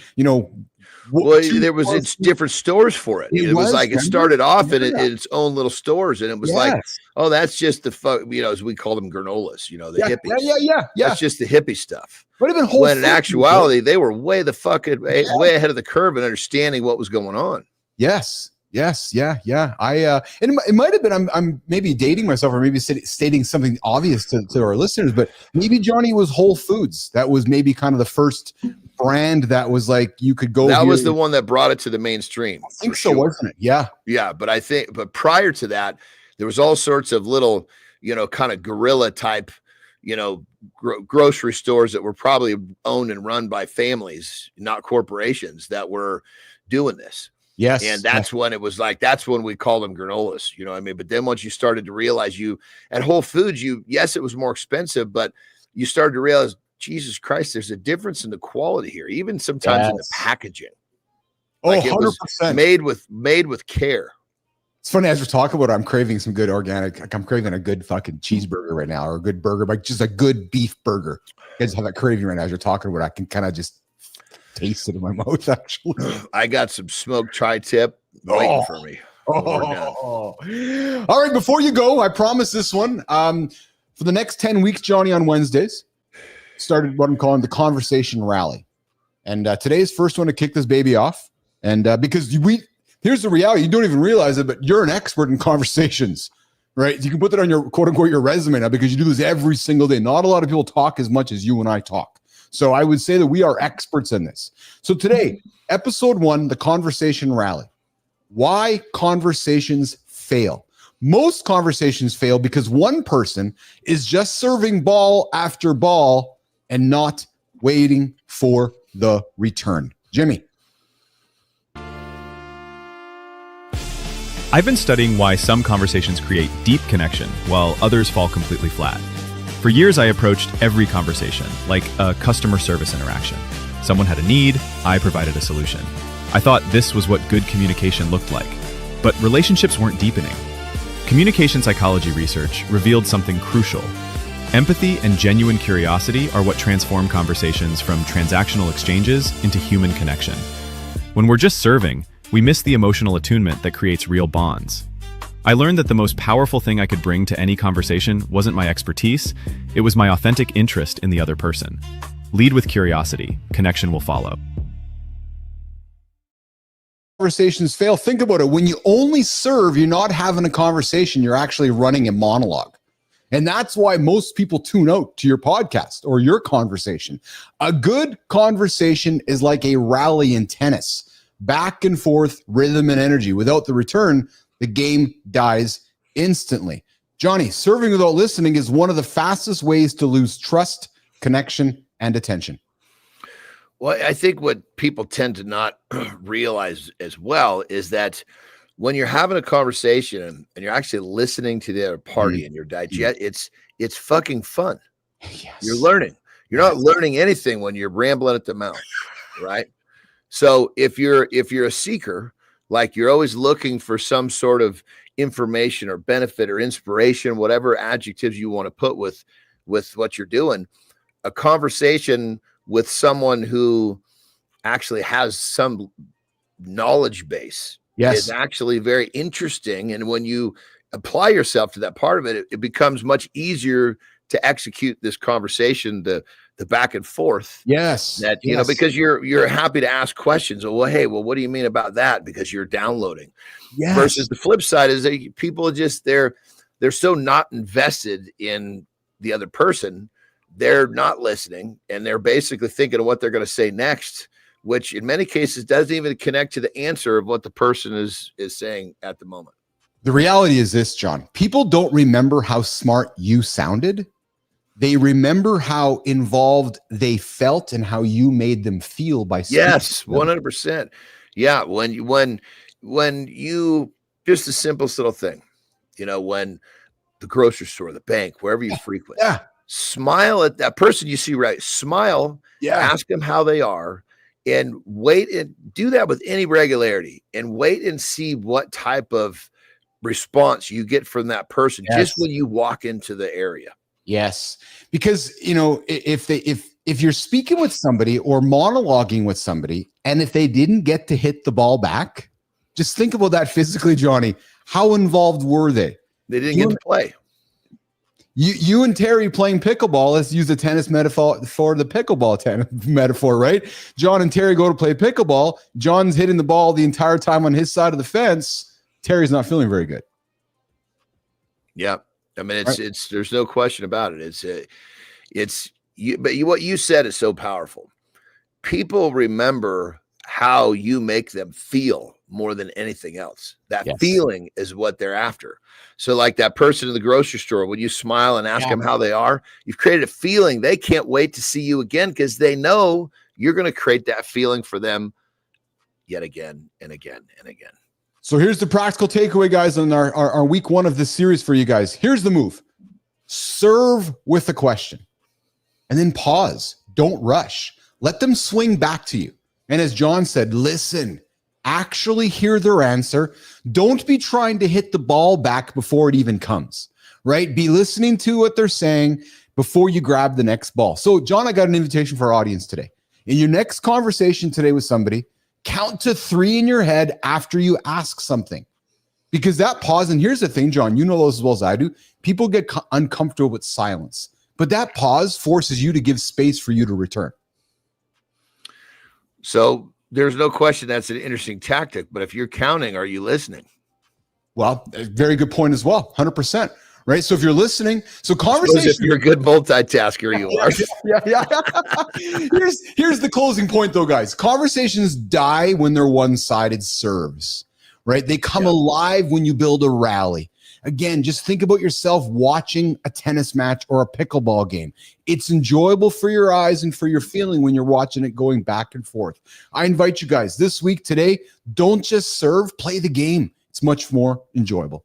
Speaker 3: well, there was it's different stores for it. It was like it started off in its own little stores, and it was like, oh, that's just the as we call them granolas, the hippies.
Speaker 1: Yeah.
Speaker 3: That's just the hippie stuff.
Speaker 1: When
Speaker 3: in actuality, they were way way ahead of the curve in understanding what was going on.
Speaker 1: Yes. Yeah. And it might have been, I'm maybe dating myself or maybe stating something obvious to our listeners, but maybe Johnny was Whole Foods. That was maybe kind of the first brand that was like, you could go.
Speaker 3: That was the one that brought it to the mainstream.
Speaker 1: I think so, wasn't it? Yeah.
Speaker 3: Yeah. But prior to that, there was all sorts of little, kind of guerrilla type, grocery stores that were probably owned and run by families, not corporations, that were doing this.
Speaker 1: Yes.
Speaker 3: And that's when it was like, that's when we called them granolas, But then once you started to realize at Whole Foods, yes, it was more expensive, but you started to realize, Jesus Christ, there's a difference in the quality here, even sometimes in the packaging. Like
Speaker 1: 100%.
Speaker 3: It was made with care.
Speaker 1: It's funny, as we're talking about it, I'm craving some good organic. Like I'm craving a good fucking cheeseburger right now, or a good burger, but just a good beef burger. You guys have that craving right now as you're talking about it. I can kind of just taste it in my mouth, actually.
Speaker 3: I got some smoked tri-tip waiting for me.
Speaker 1: All right, before you go, I promise this one. For the next 10 weeks, Johnny, on Wednesdays, started what I'm calling the Conversation Rally. And today's first one to kick this baby off. And because here's the reality, you don't even realize it, but you're an expert in conversations, right? You can put that on your quote unquote your resume now because you do this every single day. Not a lot of people talk as much as you and I talk. So I would say that we are experts in this. So today, episode 1, the Conversation Rally. Why conversations fail. Most conversations fail because one person is just serving ball after ball and not waiting for the return. Jimmy.
Speaker 4: I've been studying why some conversations create deep connection while others fall completely flat. For years, I approached every conversation like a customer service interaction. Someone had a need, I provided a solution. I thought this was what good communication looked like. But relationships weren't deepening. Communication psychology research revealed something crucial. Empathy and genuine curiosity are what transform conversations from transactional exchanges into human connection. When we're just serving, we miss the emotional attunement that creates real bonds. I learned that the most powerful thing I could bring to any conversation wasn't my expertise, it was my authentic interest in the other person. Lead with curiosity, connection will follow.
Speaker 1: Conversations fail. Think about it. When you only serve, you're not having a conversation, you're actually running a monologue. And that's why most people tune out to your podcast or your conversation. A good conversation is like a rally in tennis. Back and forth, rhythm and energy. Without the return, the game dies instantly. Johnny, serving without listening is one of the fastest ways to lose trust, connection, and attention.
Speaker 3: Well, I think what people tend to not realize as well is that when you're having a conversation and you're actually listening to the other party and you're it's fucking fun.
Speaker 1: Yes.
Speaker 3: You're learning. You're not learning anything when you're rambling at the mouth, right? So if you're a seeker, like you're always looking for some sort of information or benefit or inspiration, whatever adjectives you want to put with what you're doing, a conversation with someone who actually has some knowledge base is actually very interesting. And when you apply yourself to that part of it, it becomes much easier to execute this conversation, the back and forth.
Speaker 1: Yes.
Speaker 3: That, because you're happy to ask questions. Well, hey, what do you mean about that? Because you're downloading. Yes. Versus the flip side is that people just, they're so not invested in the other person. They're not listening and they're basically thinking of what they're going to say next, which in many cases doesn't even connect to the answer of what the person is saying at the moment.
Speaker 1: The reality is this, John. People don't remember how smart you sounded. They remember how involved they felt and how you made them feel by speaking.
Speaker 3: Yes, 100%. Yeah, when you just the simplest little thing, when the grocery store, the bank, wherever you frequent.
Speaker 1: Yeah.
Speaker 3: Smile at that person you see, right? Smile, ask them how they are, and wait and do that with any regularity, and wait and see what type of response you get from that person just when you walk into the area.
Speaker 1: Yes. Because, you know, if you're speaking with somebody or monologuing with somebody, and if they didn't get to hit the ball back, just think about that physically, Johnny. How involved were they?
Speaker 3: They didn't get to play.
Speaker 1: You and Terry playing pickleball, let's use the tennis metaphor for the pickleball metaphor, right? John and Terry go to play pickleball. John's hitting the ball the entire time on his side of the fence. Terry's not feeling very good.
Speaker 3: Yeah. I mean, it's there's no question about it. What you said is so powerful. People remember how you make them feel more than anything else. That feeling is what they're after. So like that person in the grocery store, when you smile and ask them how they are, you've created a feeling. They can't wait to see you again because they know you're going to create that feeling for them yet again and again and again.
Speaker 1: So here's the practical takeaway, guys, on our week 1 of this series for you guys. Here's the move. Serve with a question and then pause. Don't rush. Let them swing back to you. And as John said, listen, actually hear their answer. Don't be trying to hit the ball back before it even comes, right? Be listening to what they're saying before you grab the next ball. So John, I got an invitation for our audience today. In your next conversation today with somebody, count to 3 in your head after you ask something. Because that pause, and here's the thing, John, you know those as well as I do, people get uncomfortable with silence. But that pause forces you to give space for you to return.
Speaker 3: So there's no question that's an interesting tactic, but if you're counting, are you listening?
Speaker 1: Well, a very good point as well. 100%. Right. So if you're listening, so conversation.
Speaker 3: If you're a good multitasker, you are.
Speaker 1: Here's the closing point, though, guys. Conversations die when they're one-sided serves. Right. They come alive when you build a rally. Again, just think about yourself watching a tennis match or a pickleball game. It's enjoyable for your eyes and for your feeling when you're watching it going back and forth. I invite you guys this week, today, don't just serve, play the game. It's much more enjoyable.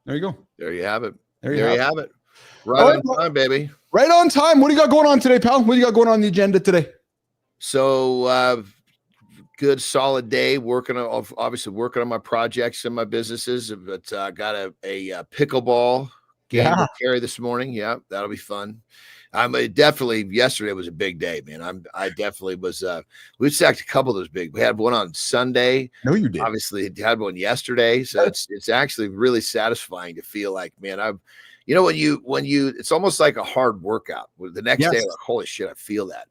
Speaker 1: There you go.
Speaker 3: There you have it.
Speaker 1: There you have it.
Speaker 3: Right on time, baby.
Speaker 1: Right on time. What do you got going on today, pal? What do you got going on the agenda today?
Speaker 3: So, good solid day obviously working on my projects and my businesses, but got a pickleball game to carry this morning. Yeah, that'll be fun. Yesterday was a big day, man. I definitely was, we stacked a couple of those big, we had one on Sunday.
Speaker 1: No, you did.
Speaker 3: Obviously had one yesterday. So it's actually really satisfying to feel like, man, when you, it's almost like a hard workout. The next day, like, holy shit, I feel that.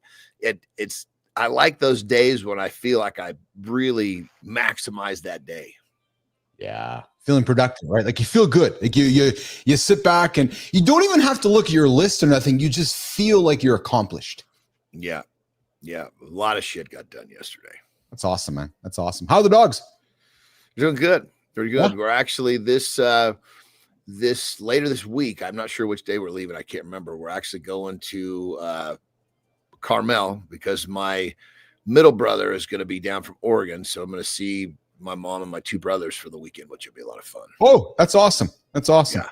Speaker 3: I like those days when I feel like I really maximize that day.
Speaker 1: Yeah. Feeling productive, right? Like you feel good. Like you sit back and you don't even have to look at your list or nothing. You just feel like you're accomplished.
Speaker 3: Yeah. Yeah. A lot of shit got done yesterday.
Speaker 1: That's awesome, man. That's awesome. How are the dogs?
Speaker 3: They're doing good. Pretty good.
Speaker 1: Yeah.
Speaker 3: We're actually this later this week. I'm not sure which day we're leaving. I can't remember. We're actually going to Carmel because my middle brother is going to be down from Oregon. So I'm going to see my mom and my 2 brothers for the weekend, which will be a lot of fun.
Speaker 1: Oh, that's awesome. That's awesome.
Speaker 3: Yeah.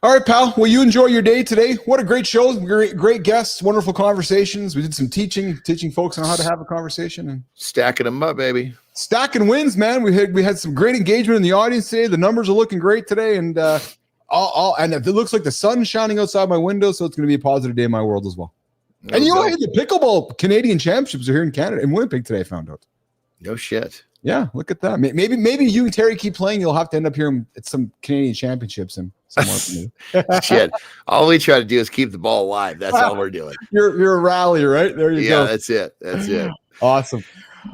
Speaker 1: All right, pal. Well, you enjoy your day today. What a great show. Great guests, wonderful conversations. We did some teaching folks on how to have a conversation and
Speaker 3: stacking them up, baby.
Speaker 1: Stacking wins, man. We had some great engagement in the audience today. The numbers are looking great today. And and it looks like the sun's shining outside my window. So it's going to be a positive day in my world as well. And you know, the pickleball Canadian championships are here in Canada, in Winnipeg today, I found out.
Speaker 3: No shit.
Speaker 1: Yeah, look at that. Maybe you and Terry keep playing. You'll have to end up here at some Canadian championships and somewhere.
Speaker 3: Shit. All we try to do is keep the ball alive. That's all we're doing.
Speaker 1: You're a rally, right? There you go.
Speaker 3: Yeah, that's it. That's it.
Speaker 1: Awesome.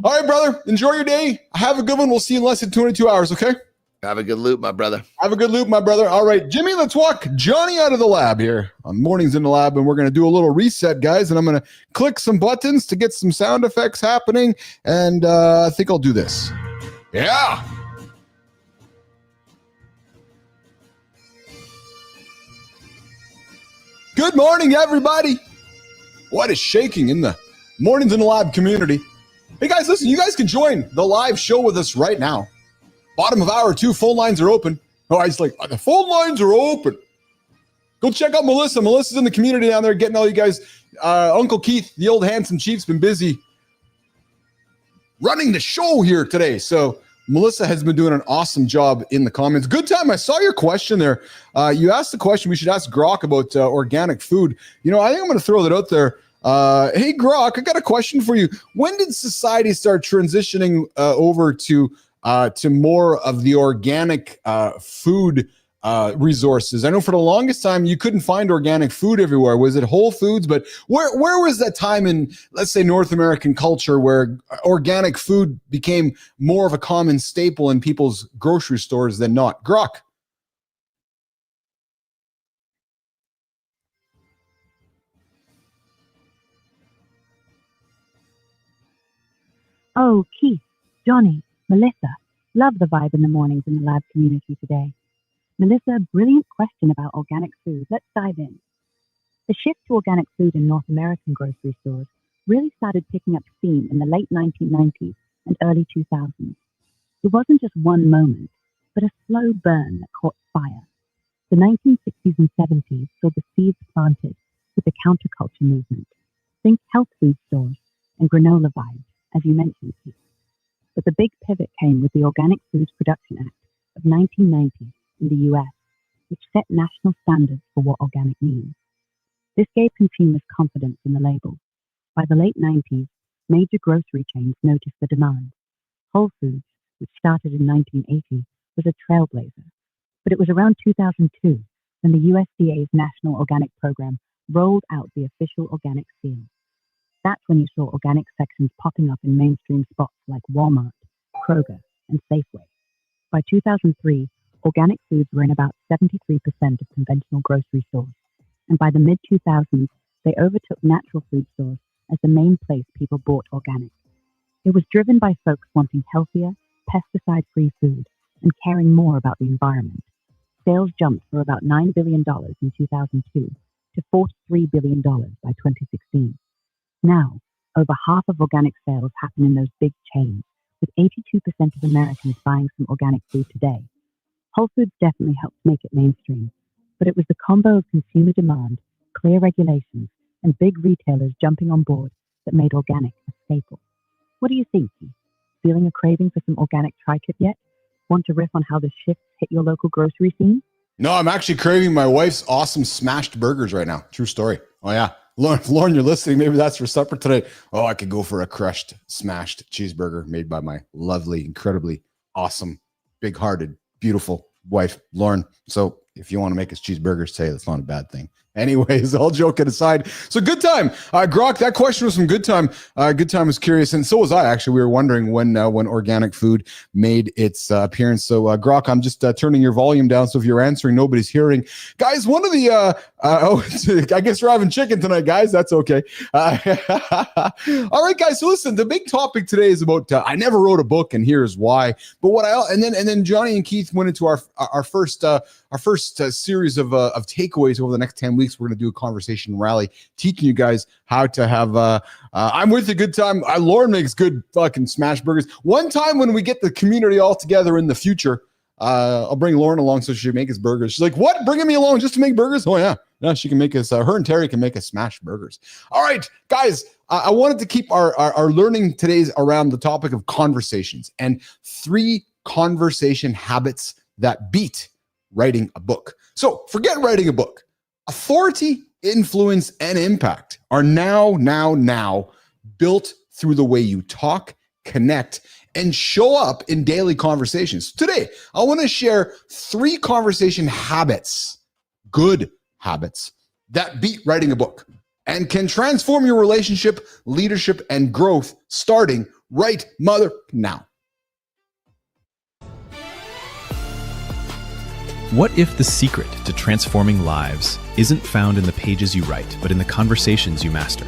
Speaker 1: All right, brother. Enjoy your day. Have a good one. We'll see you in less than 22 hours, okay?
Speaker 3: Have a good loop, my brother.
Speaker 1: Have a good loop, my brother. All right, Jimmy, let's walk Johnny out of the lab here on Mornings in the Lab, and we're going to do a little reset, guys, and I'm going to click some buttons to get some sound effects happening, and I think I'll do this. Yeah. Good morning, everybody. What is shaking in the Mornings in the Lab community? Hey, guys, listen, you guys can join the live show with us right now. Bottom of hour 2, phone lines are open. Oh, I was like, the phone lines are open. Go Go check out Melissa. Melissa's in the community down there getting all you guys. Uncle Keith, the old handsome chief's been busy running the show here today. So Melissa has been doing an awesome job in the comments. Good time. I saw your question there. You asked the question we should ask Grok about organic food. You know, I think I'm going to throw that out there. Hey, Grok, I got a question for you. When did society start transitioning over to more of the organic food resources? I know for the longest time you couldn't find organic food everywhere. Was it Whole Foods? But where was that time in, let's say, North American culture where organic food became more of a common staple in people's grocery stores than not? Grok.
Speaker 2: Oh, Keith, Johnny, Melissa, love the vibe in the mornings in the lab community today. Melissa, brilliant question about organic food. Let's dive in. The shift to organic food in North American grocery stores really started picking up steam in the late 1990s and early 2000s. It wasn't just one moment, but a slow burn that caught fire. The 1960s and 70s saw the seeds planted with the counterculture movement. Think health food stores and granola vibes, as you mentioned, Keith. But the big pivot came with the Organic Foods Production Act of 1990 in the US, which set national standards for what organic means. This gave consumers confidence in the label. By the late 90s, major grocery chains noticed the demand. Whole Foods, which started in 1980, was a trailblazer. But it was around 2002 when the USDA's National Organic Program rolled out the official organic seal. That's when you saw organic sections popping up in mainstream spots like Walmart, Kroger, and Safeway. By 2003, organic foods were in about 73% of conventional grocery stores. And by the mid-2000s, they overtook natural food stores as the main place people bought organic. It was driven by folks wanting healthier, pesticide-free food and caring more about the environment. Sales jumped from about $9 billion in 2002 to $43 billion by 2016. Now, over half of organic sales happen in those big chains, with 82% of Americans buying some organic food today. Whole Foods definitely helped make it mainstream, but it was the combo of consumer demand, clear regulations, and big retailers jumping on board that made organic a staple. What do you think, Keith? Feeling a craving for some organic tri-tip yet? Want to riff on how the shifts hit your local grocery scene?
Speaker 1: No, I'm actually craving my wife's awesome smashed burgers right now. True story. Oh, yeah. Lauren, you're listening. Maybe that's for supper today. Oh, I could go for a crushed, smashed cheeseburger made by my lovely, incredibly awesome, big-hearted, beautiful wife, Lauren. So if you want to make us cheeseburgers today, that's not a bad thing. Anyways, all joking aside. So good time. Grok, that question was from Good Time. Good Time was curious, and so was I, actually. We were wondering when organic food made its appearance. So, Grok, I'm just turning your volume down, so if you're answering, nobody's hearing. Guys, one of the, I guess you're having chicken tonight, guys. That's okay. All right, guys, so listen, the big topic today is about, I never wrote a book, and here's why. But and then Johnny and Keith went into our first series of takeaways over the next 10 weeks. We're going to do a conversation rally teaching you guys how to have I'm with you. Good time. Lauren makes good fucking smash burgers. One time when we get the community all together in the future, I'll bring Lauren along so she can make us burgers. She's like, what? Bringing me along just to make burgers? Oh, yeah. She can make us, her and Terry can make us smash burgers. All right, guys, I wanted to keep our learning today around the topic of conversations and 3 conversation habits that beat writing a book. So forget writing a book. Authority, influence, and impact are now built through the way you talk, connect, and show up in daily conversations. Today, I want to share 3 conversation habits, good habits, that beat writing a book and can transform your relationship, leadership, and growth starting right now.
Speaker 4: What if the secret to transforming lives isn't found in the pages you write, but in the conversations you master?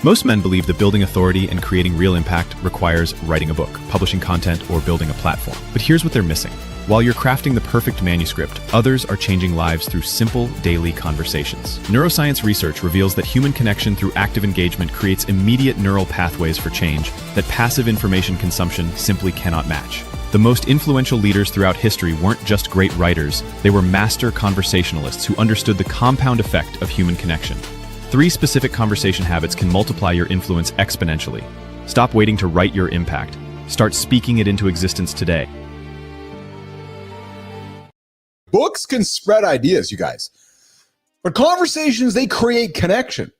Speaker 4: Most men believe that building authority and creating real impact requires writing a book, publishing content, or building a platform. But here's what they're missing. While you're crafting the perfect manuscript, others are changing lives through simple, daily conversations. Neuroscience research reveals that human connection through active engagement creates immediate neural pathways for change that passive information consumption simply cannot match. The most influential leaders throughout history weren't just great writers, they were master conversationalists who understood the compound effect of human connection. 3 specific conversation habits can multiply your influence exponentially. Stop waiting to write your impact. Start speaking it into existence today.
Speaker 1: Books can spread ideas, you guys. But conversations, they create connection.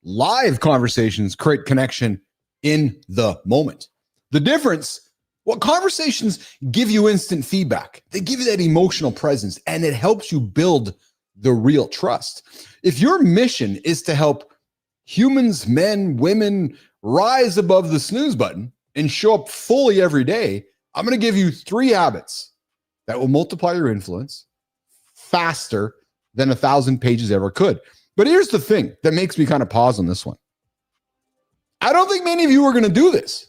Speaker 1: Live conversations create connection in the moment. The difference, well, conversations give you instant feedback. They give you that emotional presence, and it helps you build the real trust. If your mission is to help humans, men, women, rise above the snooze button and show up fully every day, I'm going to give you 3 habits that will multiply your influence faster than 1,000 pages ever could. But here's the thing that makes me kind of pause on this one. I don't think many of you are going to do this,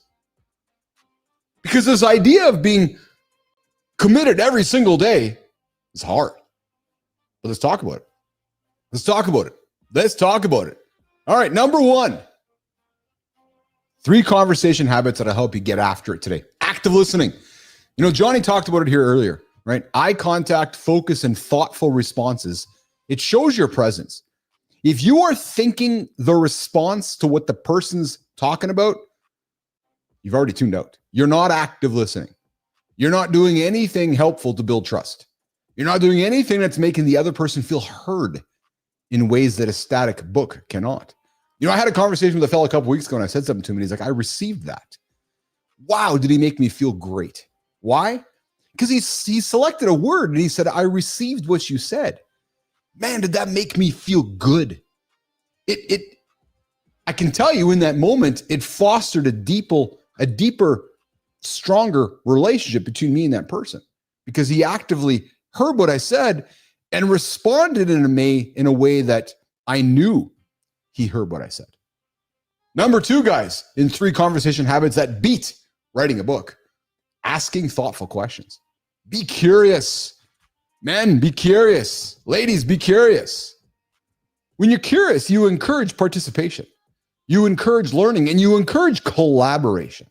Speaker 1: because this idea of being committed every single day is hard. But let's talk about it. Let's talk about it. Let's talk about it. All right, number 1. 3 conversation habits that'll help you get after it today. Active listening. You know, Johnny talked about it here earlier, right? Eye contact, focus, and thoughtful responses. It shows your presence. If you are thinking the response to what the person's talking about, you've already tuned out. You're not active listening. You're not doing anything helpful to build trust. You're not doing anything that's making the other person feel heard in ways that a static book cannot. You know, I had a conversation with a fellow a couple weeks ago, and I said something to him, and he's like, I received that. Wow, did he make me feel great? Why? Because he selected a word, and he said, I received what you said. Man, did that make me feel good? I can tell you in that moment, it fostered a deeper, stronger relationship between me and that person, because he actively heard what I said and responded in a way that I knew he heard what I said. Number 2, guys, in 3 conversation habits that beat writing a book, asking thoughtful questions. Be curious. Men, be curious. Ladies, be curious. When you're curious, you encourage participation. You encourage learning, and you encourage collaboration.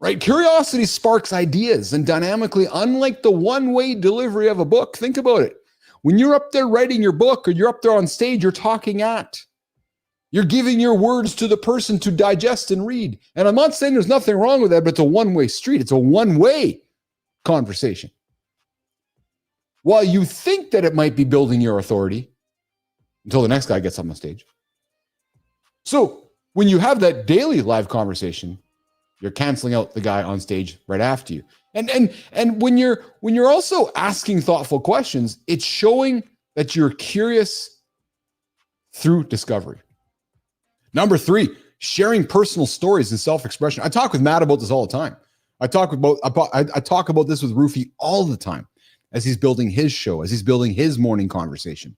Speaker 1: Right? Curiosity sparks ideas, and dynamically, unlike the one-way delivery of a book, think about it. When you're up there writing your book, or you're up there on stage, you're talking at. You're giving your words to the person to digest and read. And I'm not saying there's nothing wrong with that, but it's a one-way street. It's a one-way conversation. While you think that it might be building your authority until the next guy gets up on stage. So when you have that daily live conversation, you're canceling out the guy on stage right after you. And when you're also asking thoughtful questions, it's showing that you're curious through discovery. Number 3, sharing personal stories and self-expression. I talk with Matt about this all the time. I talk about this with Rufy all the time as he's building his show, as he's building his morning conversation.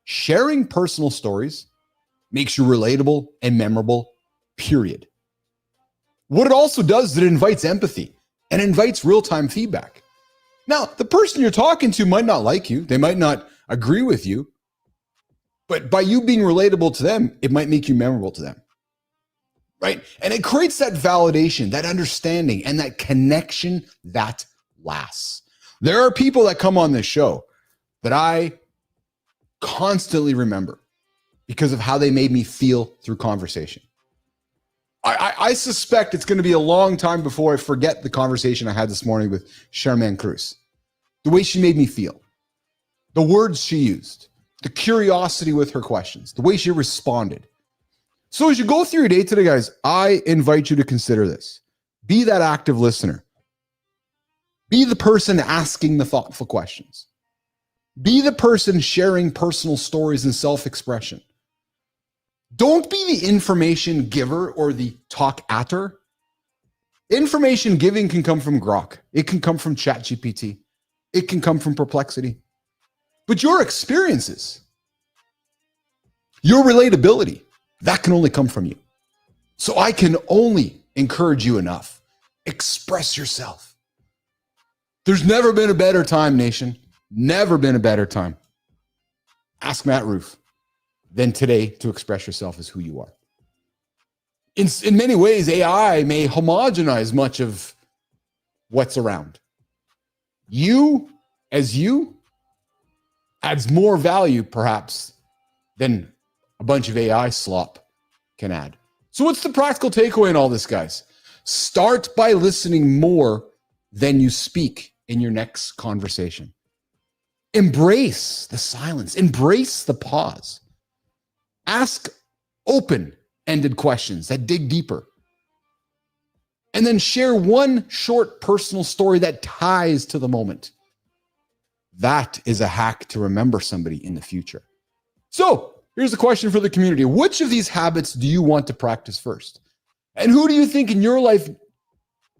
Speaker 1: Sharing personal stories makes you relatable and memorable, period. What it also does is it invites empathy and invites real-time feedback. Now, the person you're talking to might not like you. They might not agree with you. But by you being relatable to them, it might make you memorable to them. Right? And it creates that validation, that understanding, and that connection that lasts. There are people that come on this show that I constantly remember because of how they made me feel through conversation. I suspect it's going to be a long time before I forget the conversation I had this morning with Shermin Kruse. The way she made me feel, the words she used, the curiosity with her questions, the way she responded. So as you go through your day today, guys, I invite you to consider this. Be that active listener. Be the person asking the thoughtful questions. Be the person sharing personal stories and self-expression. Don't be the information giver or the talk-atter. Information giving can come from Grok. It can come from ChatGPT. It can come from Perplexity. But your experiences, your relatability, that can only come from you. So I can only encourage you enough. Express yourself. There's never been a better time, nation. Never been a better time. Ask Matt Roof than today to express yourself as who you are. In many ways, AI may homogenize much of what's around. You as you adds more value perhaps than a bunch of AI slop can add. So what's the practical takeaway in all this, guys? Start by listening more than you speak in your next conversation. Embrace the silence. Embrace the pause. Ask open-ended questions that dig deeper. And then share one short personal story that ties to the moment. That is a hack to remember somebody in the future. So here's a question for the community. Which of these habits do you want to practice first? And who do you think in your life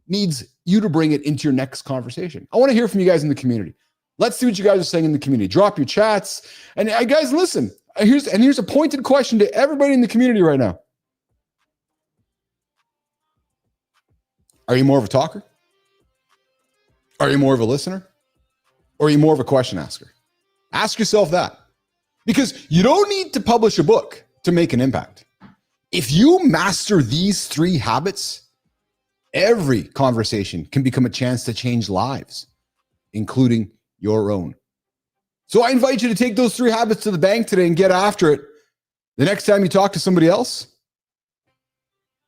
Speaker 1: needs you to bring it into your next conversation? I want to hear from you guys in the community. Let's see what you guys are saying in the community. Drop your chats. And guys, listen, here's a pointed question to everybody in the community right now. Are you more of a talker? Are you more of a listener? Or are you more of a question asker? Ask yourself that. Because you don't need to publish a book to make an impact. If you master these 3 habits, every conversation can become a chance to change lives, including your own. So I invite you to take those 3 habits to the bank today and get after it. The next time you talk to somebody else,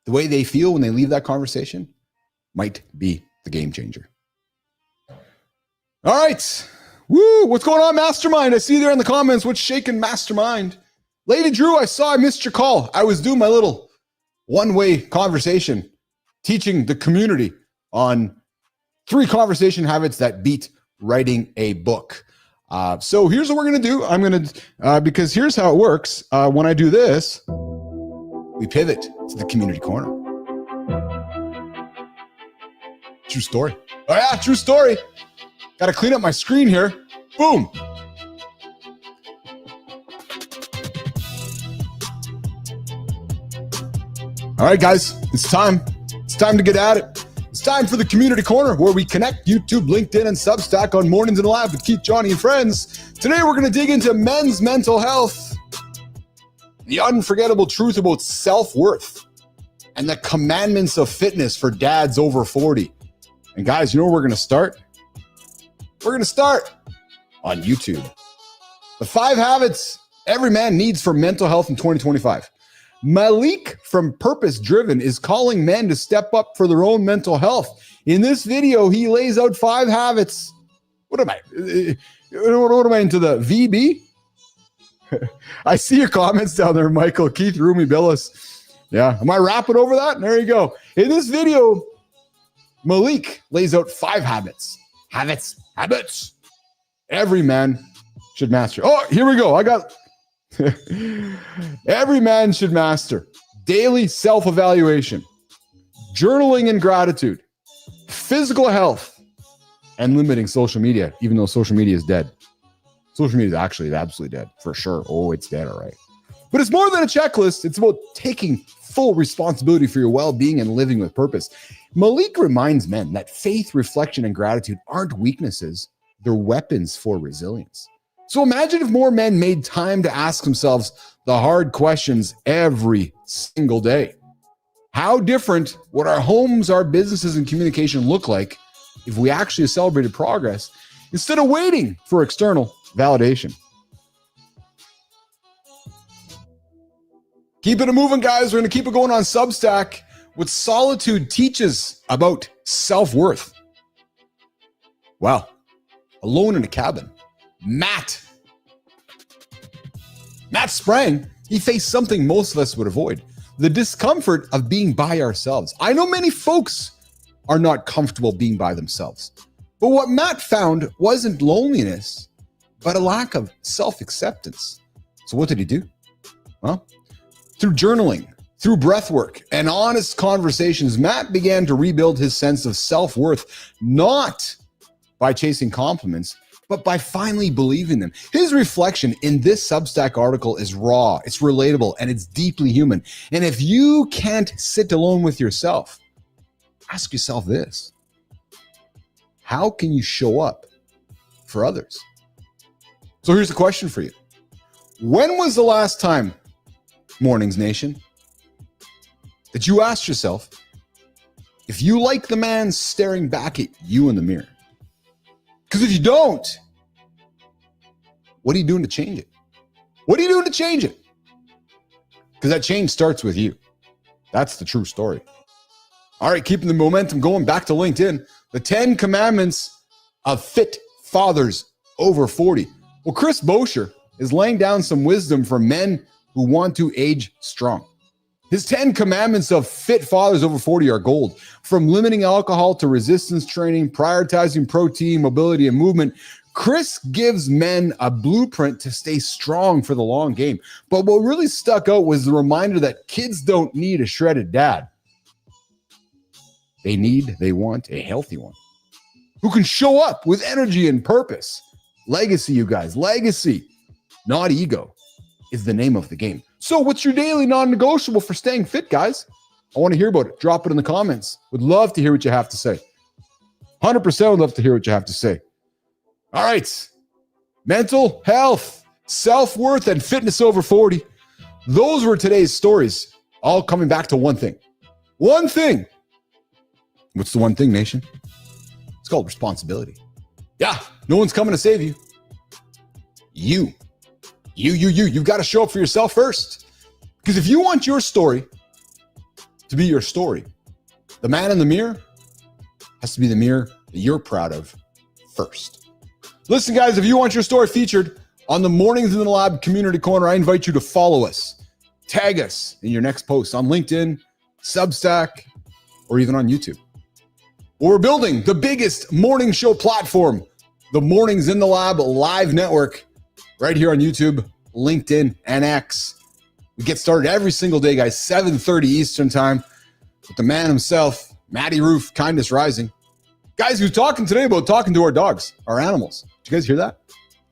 Speaker 1: the way they feel when they leave that conversation might be the game changer. All right. Woo, what's going on, Mastermind? I see you there in the comments. What's shaking, Mastermind? Lady Drew, I missed your call. I was doing my little one-way conversation, teaching the community on 3 conversation habits that beat writing a book. So here's what we're going to do. I'm going to, because here's how it works. When I do this, we pivot to the community corner. True story. Oh yeah, true story. Got to clean up my screen here. Boom. All right, guys, it's time. It's time to get at it. It's time for the community corner where we connect YouTube, LinkedIn, and Substack on Mornings in the Lab with Keith, Johnny, and friends. Today, we're going to dig into men's mental health, the unforgettable truth about self-worth, and the commandments of fitness for dads over 40. And guys, you know where we're going to start? We're going to start on YouTube. The 5 habits every man needs for mental health in 2025. Malik from Purpose Driven is calling men to step up for their own mental health. In this video, he lays out 5 habits. What am I? What am I into the VB? I see your comments down there, Michael, Keith, Rumi, Bilous. Yeah, am I rapping over that? There you go. In this video, Malik lays out 5 habits. Habits. Every man should master. Oh, here we go. I got every man should master daily self-evaluation, journaling and gratitude, physical health, and limiting social media, even though social media is dead. Social media is actually absolutely dead, for sure. Oh, it's dead, all right. But it's more than a checklist. It's about taking full responsibility for your well-being and living with purpose. Malik reminds men that faith, reflection, and gratitude aren't weaknesses. They're weapons for resilience. So imagine if more men made time to ask themselves the hard questions every single day. How different would our homes, our businesses, and communication look like if we actually celebrated progress instead of waiting for external validation? Keep it moving, guys. We're going to keep it going on Substack. What Solitude teaches about self-worth. Wow. Alone in a cabin. Matt Sprang, he faced something most of us would avoid. The discomfort of being by ourselves. I know many folks are not comfortable being by themselves. But what Matt found wasn't loneliness, but a lack of self-acceptance. So what did he do? Well, through journaling, through breath work, and honest conversations, Matt began to rebuild his sense of self-worth, not by chasing compliments, but by finally believing them. His reflection in this Substack article is raw, it's relatable, and it's deeply human. And if you can't sit alone with yourself, ask yourself this: how can you show up for others? So here's the question for you. When was the last time, Mornings Nation, that you asked yourself, if you like the man staring back at you in the mirror. Because if you don't, what are you doing to change it? What are you doing to change it? Because that change starts with you. That's the true story. All right, keeping the momentum going, back to LinkedIn. The 10 commandments of fit fathers over 40. Well, Chris Bosher is laying down some wisdom for men who want to age strong. His 10 commandments of fit fathers over 40 are gold. From limiting alcohol to resistance training, prioritizing protein, mobility, and movement, Chris gives men a blueprint to stay strong for the long game. But what really stuck out was the reminder that kids don't need a shredded dad. They want a healthy one who can show up with energy and purpose. Legacy, you guys, legacy, not ego, is the name of the game. So what's your daily non-negotiable for staying fit, guys? I want to hear about it. Drop it in the comments. Would love to hear what you have to say. 100% would love to hear what you have to say. All right. Mental health, self-worth, and fitness over 40. Those were today's stories, all coming back to one thing. One thing. What's the one thing, nation? It's called responsibility. Yeah, no one's coming to save you. You've got to show up for yourself first. Because if you want your story to be your story, the man in the mirror has to be the mirror that you're proud of first. Listen, guys, if you want your story featured on the Mornings in the Lab Community Corner, I invite you to follow us. Tag us in your next post on LinkedIn, Substack, or even on YouTube. We're building the biggest morning show platform, the Mornings in the Lab live network, right here on YouTube, LinkedIn, and X. We get started every single day, guys, 7:30 Eastern time with the man himself, Matty Roof, Kindness Rising. Guys, who's talking today about talking to our dogs, our animals. Did you guys hear that?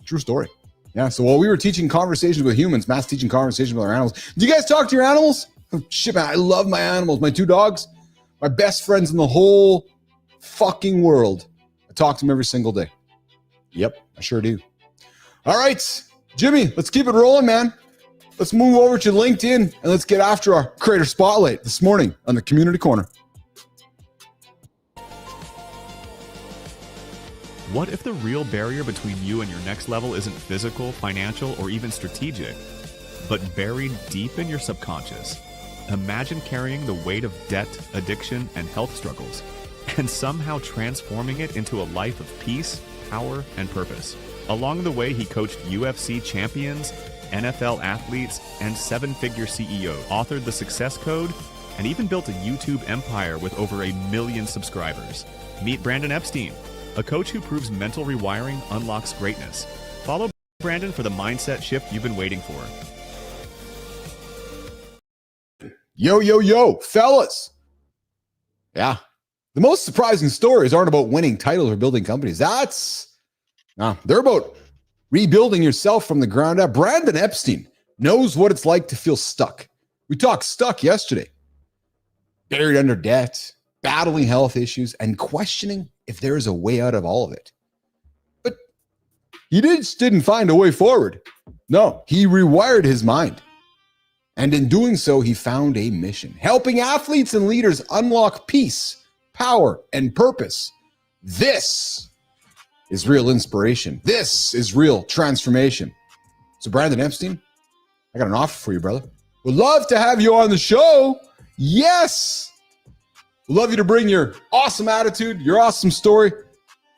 Speaker 1: True story. Yeah, so while we were teaching conversations with humans, Matt's teaching conversations with our animals. Do you guys talk to your animals? Oh, shit, man, I love my animals. My 2 dogs, my best friends in the whole fucking world. I talk to them every single day. Yep, I sure do. All right, Jimmy, let's keep it rolling, man. Let's move over to LinkedIn and let's get after our creator spotlight this morning on the Community Corner.
Speaker 4: What if the real barrier between you and your next level isn't physical, financial, or even strategic, but buried deep in your subconscious? Imagine carrying the weight of debt, addiction, and health struggles, and somehow transforming it into a life of peace, power, and purpose. Along the way, he coached UFC champions, NFL athletes, and 7-figure CEOs, authored The Success Code, and even built a YouTube empire with over 1 million subscribers. Meet Brandon Epstein, a coach who proves mental rewiring unlocks greatness. Follow Brandon for the mindset shift you've been waiting for.
Speaker 1: Yo, fellas. Yeah. The most surprising stories aren't about winning titles or building companies. They're about rebuilding yourself from the ground up. Brandon Epstein knows what it's like to feel stuck. We talked stuck yesterday. Buried under debt, battling health issues, and questioning if there is a way out of all of it. But he just didn't find a way forward. No, he rewired his mind. And in doing so, he found a mission, helping athletes and leaders unlock peace, power, and purpose. This is real inspiration. This is real transformation. So Brandon Epstein, I got an offer for you, brother. Would love to have you on the show. Yes. We'd love you to bring your awesome attitude, your awesome story,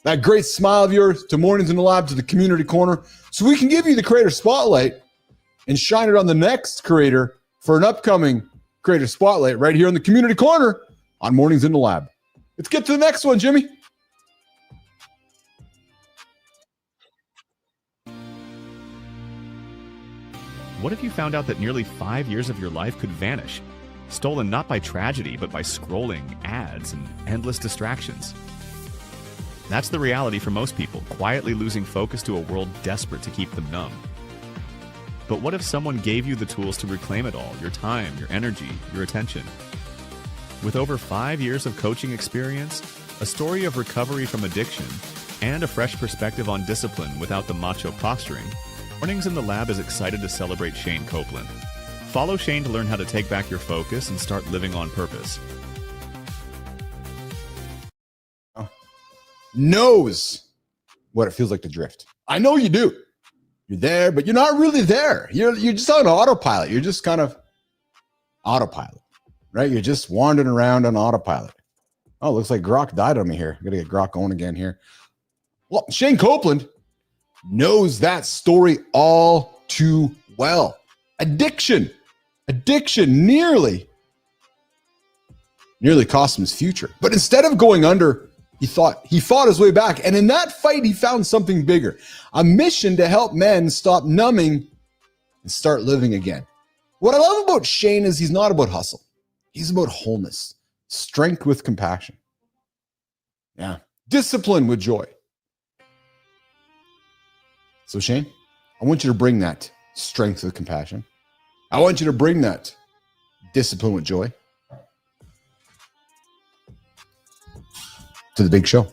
Speaker 1: that great smile of yours to Mornings in the Lab, to the Community Corner, so we can give you the creator spotlight and shine it on the next creator for an upcoming creator spotlight right here in the Community Corner on Mornings in the Lab. Let's get to the next one, Jimmy.
Speaker 4: What if you found out that nearly 5 years of your life could vanish? Stolen not by tragedy, but by scrolling, ads, and endless distractions. That's the reality for most people, quietly losing focus to a world desperate to keep them numb. But what if someone gave you the tools to reclaim it all, your time, your energy, your attention? With over 5 years of coaching experience, a story of recovery from addiction, and a fresh perspective on discipline without the macho posturing, Mornings in the Lab is excited to celebrate Shane Copeland. Follow Shane to learn how to take back your focus and start living on purpose.
Speaker 1: knows what it feels like to drift. I know you do. You're there, but you're not really there. You're just on autopilot. You're just kind of autopilot, right? You're just wandering around on autopilot. Oh, looks like Grok died on me here. I'm going to get Grok going again here. Well, Shane Copeland knows that story all too well. Addiction nearly cost him his future. But instead of going under, he fought his way back. And in that fight, he found something bigger, a mission to help men stop numbing and start living again. What I love about Shane is he's not about hustle. He's about wholeness, strength with compassion. Yeah. Discipline with joy. So Shane, I want you to bring that strength with compassion. I want you to bring that discipline with joy to the big show,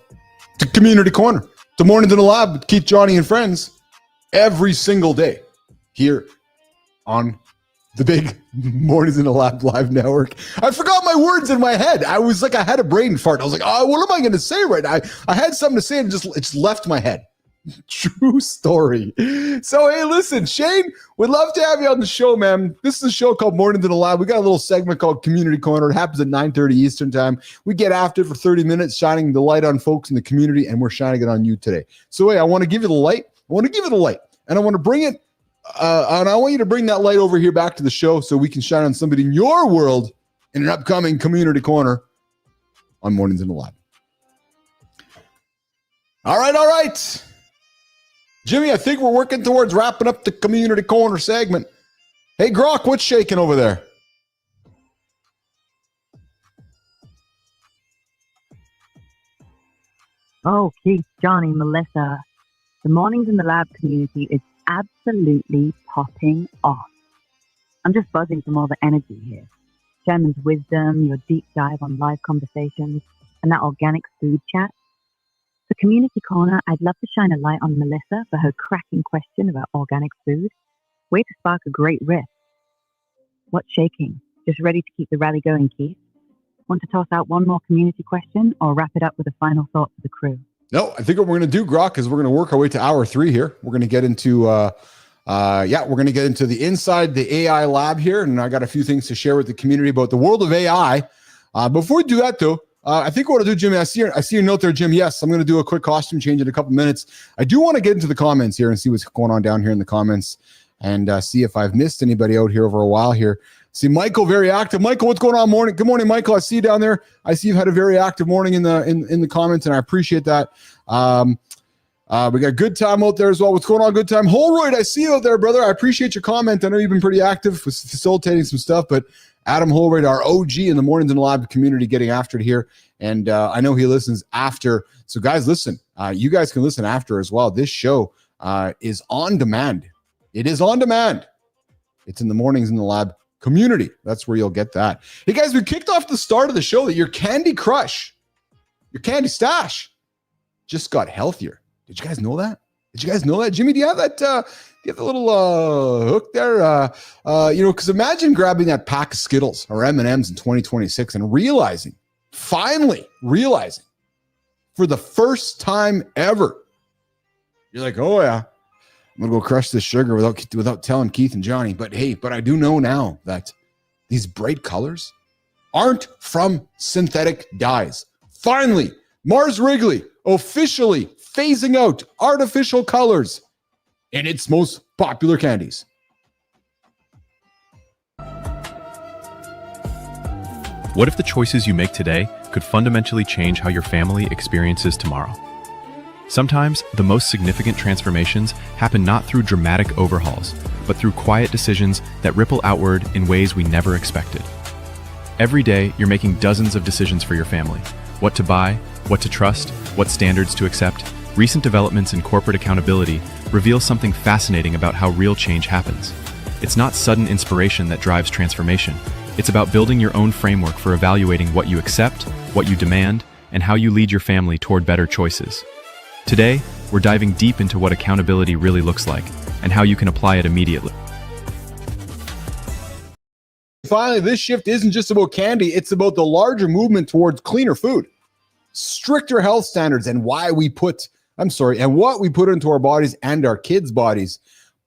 Speaker 1: to Community Corner, to Mornings in the Lab with Keith, Johnny, and friends every single day here on the big Mornings in the Lab live network. I forgot my words in my head. I was like, I had a brain fart. I was like, oh, what am I going to say right now? I had something to say and it just left my head. True story. So, hey, listen, Shane, we'd love to have you on the show, man. This is a show called Mornings in the Lab. We got a little segment called Community Corner. It happens at 9:30 Eastern time. We get after it for 30 minutes, shining the light on folks in the community, and we're shining it on you today. So, hey, I want to give you the light. And I want to bring it, and I want you to bring that light over here back to the show so we can shine on somebody in your world in an upcoming Community Corner on Mornings in the Lab. All right. Jimmy, I think we're working towards wrapping up the Community Corner segment. Hey, Grok, what's shaking over there?
Speaker 2: Oh, Keith, Johnny, Melissa. The Mornings in the Lab community is absolutely popping off. I'm just buzzing from all the energy here. Sherman's wisdom, your deep dive on live conversations, and that organic food chat. For Community Corner, I'd love to shine a light on Melissa for her cracking question about organic food. Way to spark a great riff. What's shaking? Just ready to keep the rally going, Keith? Want to toss out one more community question or wrap it up with a final thought for the crew?
Speaker 1: No, I think what we're going to do, Grok, is we're going to work our way to hour 3 here. We're going to get into, we're going to get into the inside the AI lab here. And I got a few things to share with the community about the world of AI. Before we do that, though, I think what I'll do, Jimmy, I see your note there, Jim. Yes, I'm going to do a quick costume change in a couple minutes. I do want to get into the comments here and see what's going on down here in the comments and see if I've missed anybody out here over a while here. See Michael, very active. Michael, what's going on? Morning. Good morning, Michael. I see you down there. I see you've had a very active morning in the comments, and I appreciate that. We got Good Time out there as well. What's going on, Good Time? Holroyd, I see you out there, brother. I appreciate your comment. I know you've been pretty active with facilitating some stuff, but Adam Holroyd, our OG in the Mornings in the Lab community, getting after it here. And I know he listens after. So guys, listen, you guys can listen after as well. This show is on demand. It is on demand. It's in the Mornings in the Lab community. That's where you'll get that. Hey guys, we kicked off the start of the show that your Candy Crush, your candy stash just got healthier. Did you guys know that? Jimmy, do you have that? Do you have the little hook there? Because imagine grabbing that pack of Skittles or M&Ms in 2026 and finally realizing for the first time ever, you're like, oh yeah, I'm going to go crush this sugar without telling Keith and Johnny. But I do know now that these bright colors aren't from synthetic dyes. Finally, Mars Wrigley officially phasing out artificial colors in its most popular candies.
Speaker 4: What if the choices you make today could fundamentally change how your family experiences tomorrow? Sometimes the most significant transformations happen not through dramatic overhauls, but through quiet decisions that ripple outward in ways we never expected. Every day, you're making dozens of decisions for your family. What to buy, what to trust, what standards to accept. Recent developments in corporate accountability reveal something fascinating about how real change happens. It's not sudden inspiration that drives transformation. It's about building your own framework for evaluating what you accept, what you demand, and how you lead your family toward better choices. Today, we're diving deep into what accountability really looks like and how you can apply it immediately.
Speaker 1: Finally, this shift isn't just about candy, it's about the larger movement towards cleaner food. stricter health standards and what we put into our bodies and our kids' bodies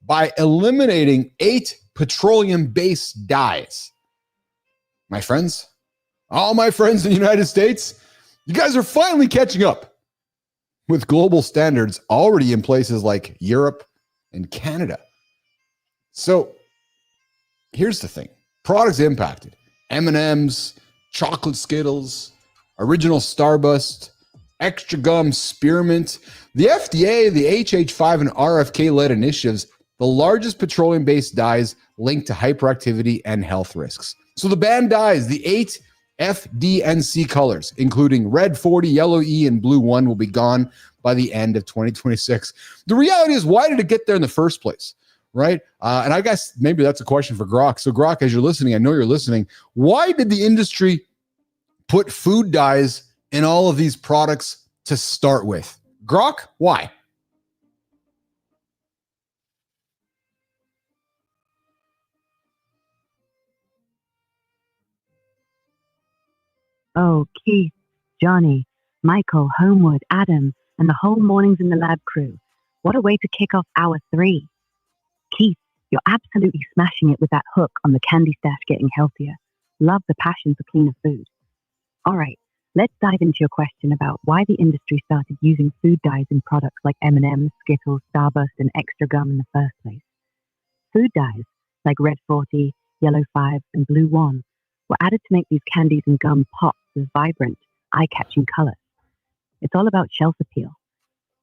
Speaker 1: by eliminating 8 petroleum-based dyes. My friends, all my friends in the United States, you guys are finally catching up with global standards already in places like Europe and Canada. So here's the thing. Products impacted. M&M's, chocolate Skittles, original Starburst, extra gum spearmint. The FDA, the HH5 and RFK-led initiatives, the largest petroleum-based dyes linked to hyperactivity and health risks. So the banned dyes, the 8 F, D, and C colors, including red 40, yellow E, and blue 1, will be gone by the end of 2026. The reality is, why did it get there in the first place? Right? And I guess maybe that's a question for Grok. So Grok, as you're listening, I know you're listening. Why did the industry put food dyes in all of these products to start with? Grok, why?
Speaker 2: Oh, Keith, Johnny, Michael, Homewood, Adam, and the whole Mornings in the Lab crew. What a way to kick off hour 3. Keith, you're absolutely smashing it with that hook on the candy stash getting healthier. Love the passion for cleaner food. All right, let's dive into your question about why the industry started using food dyes in products like M&M's, Skittles, Starburst, and extra gum in the first place. Food dyes, like red 40, yellow 5, and blue 1, were added to make these candies and gum pop with vibrant, eye-catching colors. It's all about shelf appeal.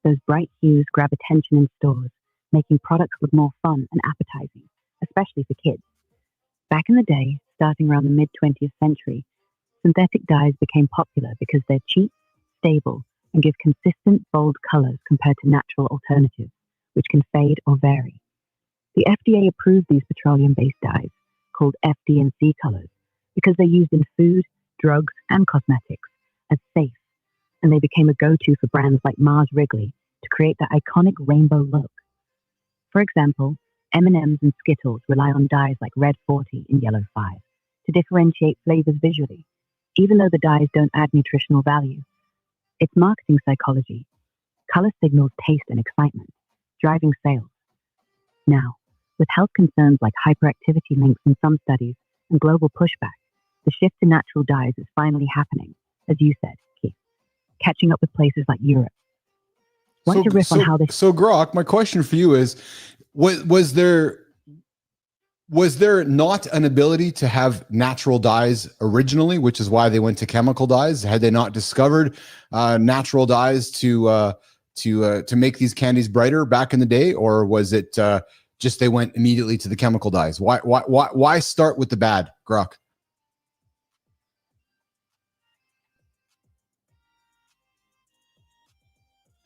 Speaker 2: Those bright hues grab attention in stores, making products look more fun and appetizing, especially for kids. Back in the day, starting around the mid-20th century, synthetic dyes became popular because they're cheap, stable, and give consistent, bold colors compared to natural alternatives, which can fade or vary. The FDA approved these petroleum-based dyes, called F, D, and C colors, because they're used in food, drugs, and cosmetics as safe, and they became a go-to for brands like Mars Wrigley to create that iconic rainbow look. For example, M&M's and Skittles rely on dyes like red 40 and yellow 5 to differentiate flavors visually, even though the dyes don't add nutritional value. It's marketing psychology. Color signals taste and excitement, driving sales. Now, with health concerns like hyperactivity links in some studies and global pushback, the shift to natural dyes is finally happening, as you said, Keith, catching up with places like Europe. Want to riff on how this...
Speaker 1: So Grok, my question for you is, was there not an ability to have natural dyes originally, which is why they went to chemical dyes? Had they not discovered natural dyes to make these candies brighter back in the day, or was it just they went immediately to the chemical dyes? Why start with the bad, Grok?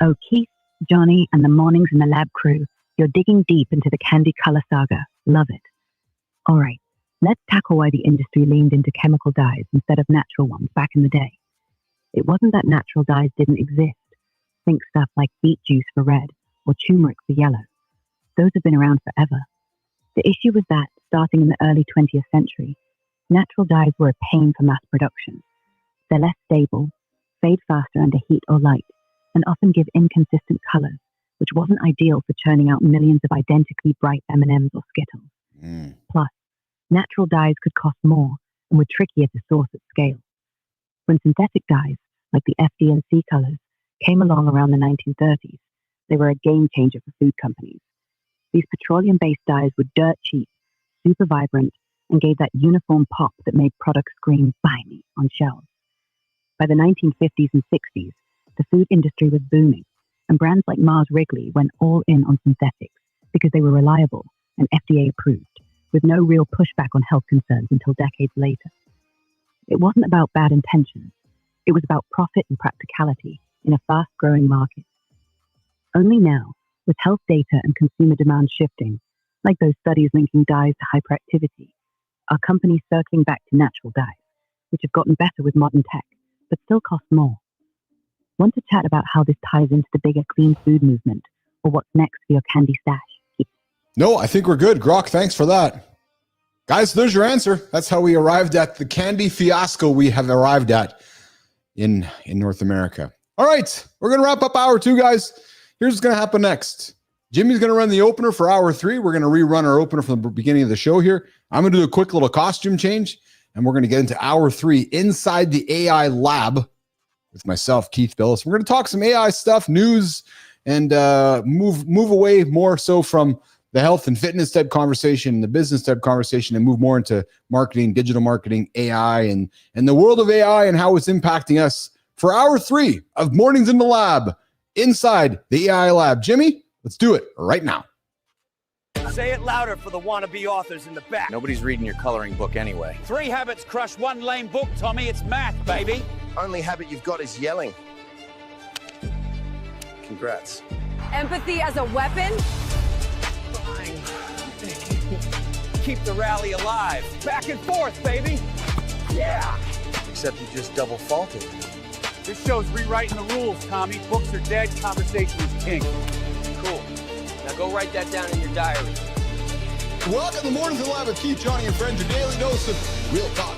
Speaker 2: Oh, Keith, Johnny, and the Mornings in the Lab crew, you're digging deep into the candy color saga. Love it. All right, let's tackle why the industry leaned into chemical dyes instead of natural ones back in the day. It wasn't that natural dyes didn't exist. Think stuff like beet juice for red or turmeric for yellow. Those have been around forever. The issue was that, starting in the early 20th century, natural dyes were a pain for mass production. They're less stable, fade faster under heat or light, and often give inconsistent colors, which wasn't ideal for churning out millions of identically bright M&Ms or Skittles. Plus, natural dyes could cost more and were trickier to source at scale. When synthetic dyes, like the FD and C colors, came along around the 1930s, they were a game changer for food companies. These petroleum-based dyes were dirt cheap, super vibrant, and gave that uniform pop that made products scream, "Buy me," on shelves. By the 1950s and 60s, the food industry was booming, and brands like Mars Wrigley went all in on synthetics because they were reliable and FDA approved, with no real pushback on health concerns until decades later. It wasn't about bad intentions. It was about profit and practicality in a fast-growing market. Only now, with health data and consumer demand shifting, like those studies linking dyes to hyperactivity, are companies circling back to natural dyes, which have gotten better with modern tech, but still cost more. Want to chat about how this ties into the bigger clean food movement, or what's next for your candy stash?
Speaker 1: No, I think we're good. Grok, thanks for that. Guys, there's your answer. That's how we arrived at the candy fiasco we have arrived at in North America. All right, we're going to wrap up hour 2, guys. Here's what's going to happen next. Jimmy's going to run the opener for hour 3. We're going to rerun our opener from the beginning of the show here. I'm going to do a quick little costume change, and we're going to get into hour 3 inside the AI lab with myself, Keith Bilous. We're going to talk some AI stuff, news, and move away more so from the health and fitness type conversation, the business type conversation, and move more into marketing, digital marketing, AI, and the world of AI and how it's impacting us for hour 3 of Mornings in the Lab inside the AI lab. Jimmy, let's do it right now.
Speaker 6: Say it louder for the wannabe authors in the back.
Speaker 7: Nobody's reading your coloring book anyway.
Speaker 6: 3 habits crush 1 lame book, Tommy. It's math, baby.
Speaker 3: Only habit you've got is yelling. Congrats.
Speaker 8: Empathy as a weapon?
Speaker 6: Fine. Keep the rally alive. Back and forth, baby. Yeah.
Speaker 3: Except you just double faulted.
Speaker 6: This show's rewriting the rules, Tommy. Books are dead. Conversation is king.
Speaker 7: Cool. Now go write that down in your diary.
Speaker 1: Welcome to Mornings in the Lab with Keith, Johnny, and friends. Your daily dose of real talk,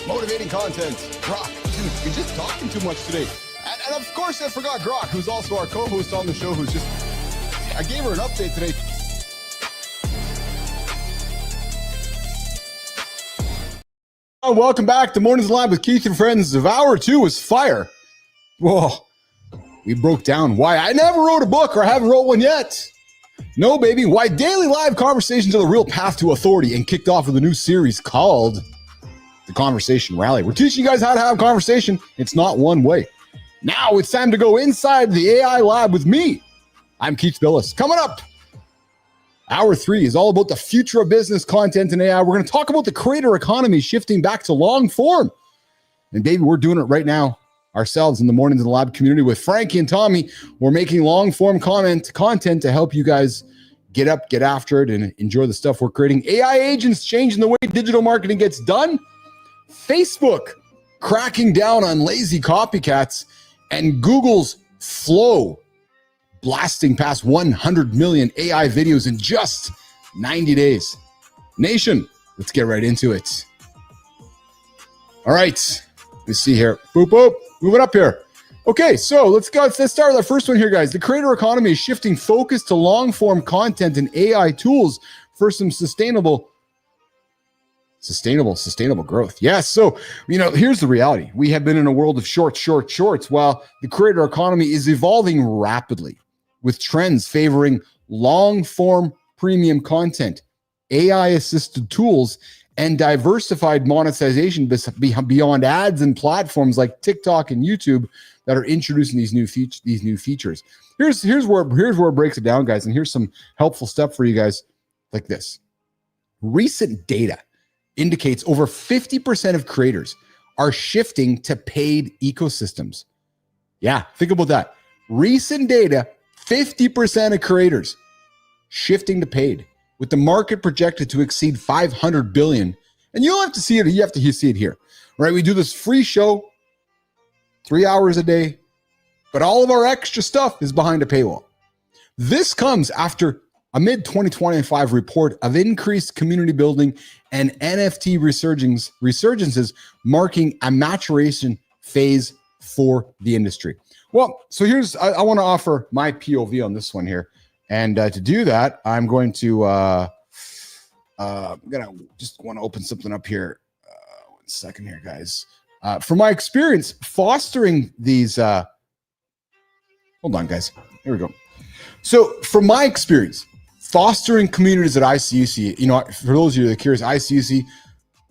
Speaker 1: motivating content. Grok, you're just talking too much today. And of course, I forgot Grok, who's also our co-host on the show, who's just, I gave her an update today. Welcome back to Mornings in the Lab with Keith and friends. Of hour 2 was fire. Whoa. We broke down why I never wrote a book or haven't wrote one yet. No, baby. Why daily live conversations are the real path to authority, and kicked off with a new series called The Conversation Rally. We're teaching you guys how to have a conversation. It's not one way. Now it's time to go inside the AI lab with me. I'm Keith Bilous. Coming up, hour 3 is all about the future of business content and AI. We're going to talk about the creator economy shifting back to long form. And baby, we're doing it right now ourselves in the Mornings in the Lab community with Frankie and Tommy. We're making long form content to help you guys get up, get after it, and enjoy the stuff we're creating. AI agents changing the way digital marketing gets done. Facebook cracking down on lazy copycats, and Google's Flow blasting past 100 million AI videos in just 90 days. Nation, let's get right into it. All right, let's see here. Boop, boop. Moving up here. Okay, so let's start with our first one here, guys. The creator economy is shifting focus to long-form content and AI tools for some sustainable growth. Yes. So, here's the reality. We have been in a world of shorts, while the creator economy is evolving rapidly with trends favoring long-form premium content, AI-assisted tools, and diversified monetization beyond ads and platforms like TikTok and YouTube that are introducing these new features. Here's where it breaks it down, guys, and here's some helpful stuff for you guys like this. Recent data indicates over 50% of creators are shifting to paid ecosystems. Yeah, think about that. Recent data, 50% of creators shifting to paid, with the market projected to exceed 500 billion. And you'll have to see it. You have to see it here, right? We do this free show, 3 hours a day, but all of our extra stuff is behind a paywall. This comes after a mid-2025 report of increased community building and NFT resurgences, marking a maturation phase for the industry. Well, so I want to offer my POV on this one here. And to do that, I'm going to just want to open something up here. 1 second here, guys. From my experience fostering these, hold on, guys. Here we go. So from my experience fostering communities at ICUC, for those of you that are curious, ICUC,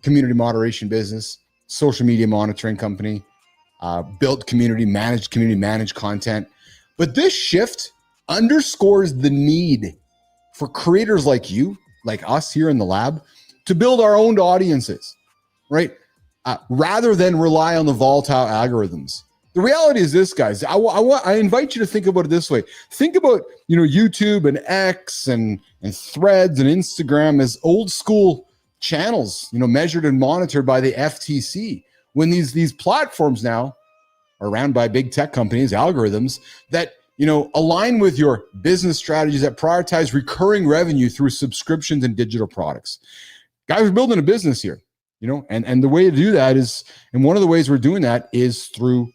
Speaker 1: community moderation business, social media monitoring company, built community, managed content. But this shift underscores the need for creators like you, like us here in the lab, to build our own audiences, right? Rather than rely on the volatile algorithms. The reality is this, guys. I invite you to think about it this way. Think about, YouTube and X and Threads and Instagram as old school channels, measured and monitored by the FTC. When these platforms now are ran by big tech companies, algorithms that align with your business strategies that prioritize recurring revenue through subscriptions and digital products. Guys, we're building a business here, and the way to do that is, and one of the ways we're doing that is through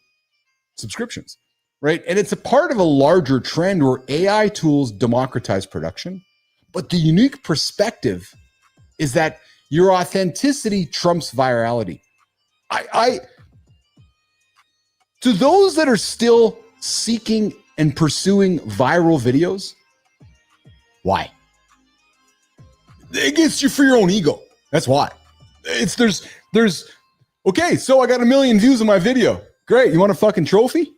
Speaker 1: subscriptions, right? And it's a part of a larger trend where AI tools democratize production. But the unique perspective is that your authenticity trumps virality. To those that are still seeking and pursuing viral videos, why? It gets you for your own ego. That's why. There's okay, so I got 1 million views on my video. Great. You want a fucking trophy?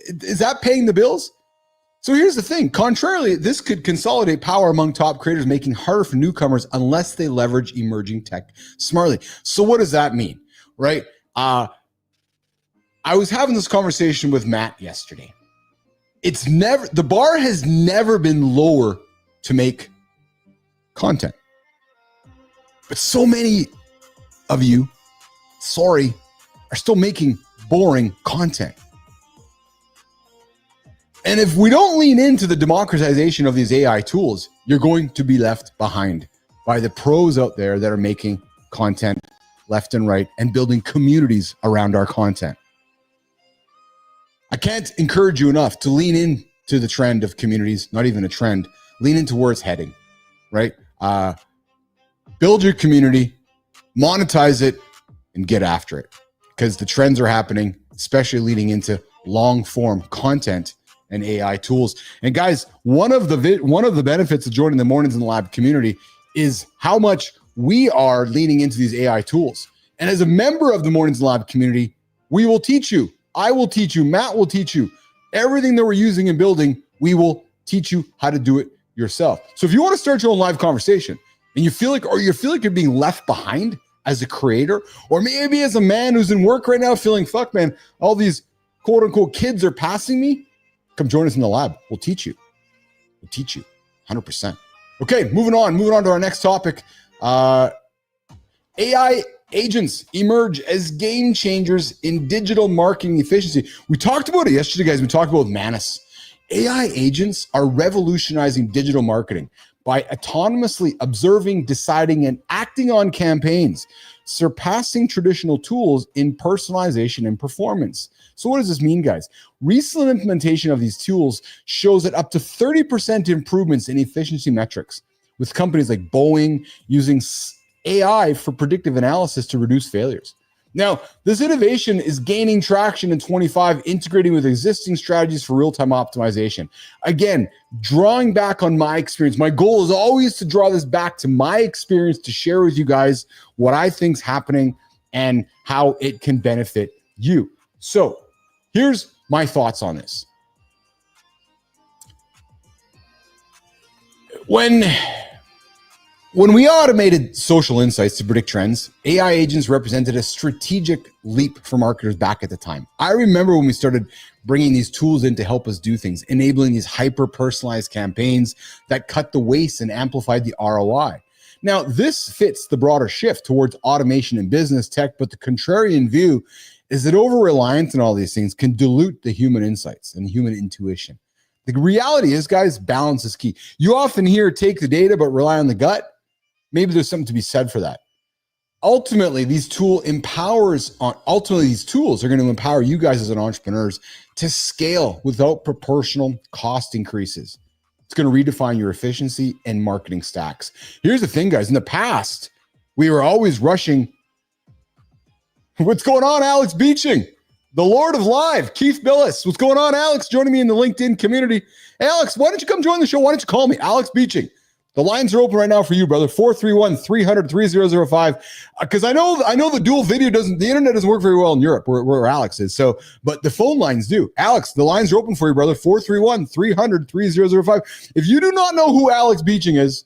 Speaker 1: Is that paying the bills? So here's the thing. Contrarily, this could consolidate power among top creators, making harder for newcomers unless they leverage emerging tech smartly. So what does that mean, right? I was having this conversation with Matt yesterday. The bar has never been lower to make content. But so many of you, are still making boring content. And if we don't lean into the democratization of these AI tools, you're going to be left behind by the pros out there that are making content left and right and building communities around our content. I can't encourage you enough to lean into the trend of communities, not even a trend, lean into where it's heading, right? Build your community, monetize it, and get after it because the trends are happening, especially leading into long form content and AI tools. And guys, one of the benefits of joining the Mornings in the Lab community is how much we are leaning into these AI tools. And as a member of the Mornings in the Lab community, we will teach you. I will teach you. Matt will teach you. Everything that we're using and building, we will teach you how to do it yourself. So if you want to start your own live conversation and you feel like you're being left behind as a creator, or maybe as a man who's in work right now feeling, fuck man, all these quote unquote kids are passing me, come join us in the lab. We'll teach you. 100%. Okay, moving on to our next topic. AI agents emerge as game changers in digital marketing efficiency. We talked about it yesterday, guys. We talked about Manus. AI agents are revolutionizing digital marketing by autonomously observing, deciding, and acting on campaigns, surpassing traditional tools in personalization and performance. So what does this mean, guys? Recent implementation of these tools shows that up to 30% improvements in efficiency metrics, with companies like Boeing using AI for predictive analysis to reduce failures. Now, this innovation is gaining traction in 25, integrating with existing strategies for real-time optimization. Again, drawing back on my experience. My goal is always to draw this back to my experience to share with you guys what I think's happening and how it can benefit you. So, here's my thoughts on this. When we automated social insights to predict trends, AI agents represented a strategic leap for marketers back at the time. I remember when we started bringing these tools in to help us do things, enabling these hyper-personalized campaigns that cut the waste and amplified the ROI. Now, this fits the broader shift towards automation in business tech, but the contrarian view is that over-reliance on all these things can dilute the human insights and human intuition. The reality is, guys, balance is key. You often hear take the data, but rely on the gut. Maybe there's something to be said for that. Ultimately, these tools are going to empower you guys as entrepreneurs to scale without proportional cost increases. It's going to redefine your efficiency and marketing stacks. Here's the thing, guys. In the past, we were always rushing. What's going on, Alex Beeching? The Lord of Live, Keith Bilous. What's going on, Alex? Joining me in the LinkedIn community. Hey, Alex, why don't you come join the show? Why don't you call me? Alex Beeching. The lines are open right now for you, brother. 431-300-3005. Because I know the dual video the internet doesn't work very well in Europe where Alex is. So, but the phone lines do. Alex, the lines are open for you, brother. 431-300-3005. If you do not know who Alex Beeching is,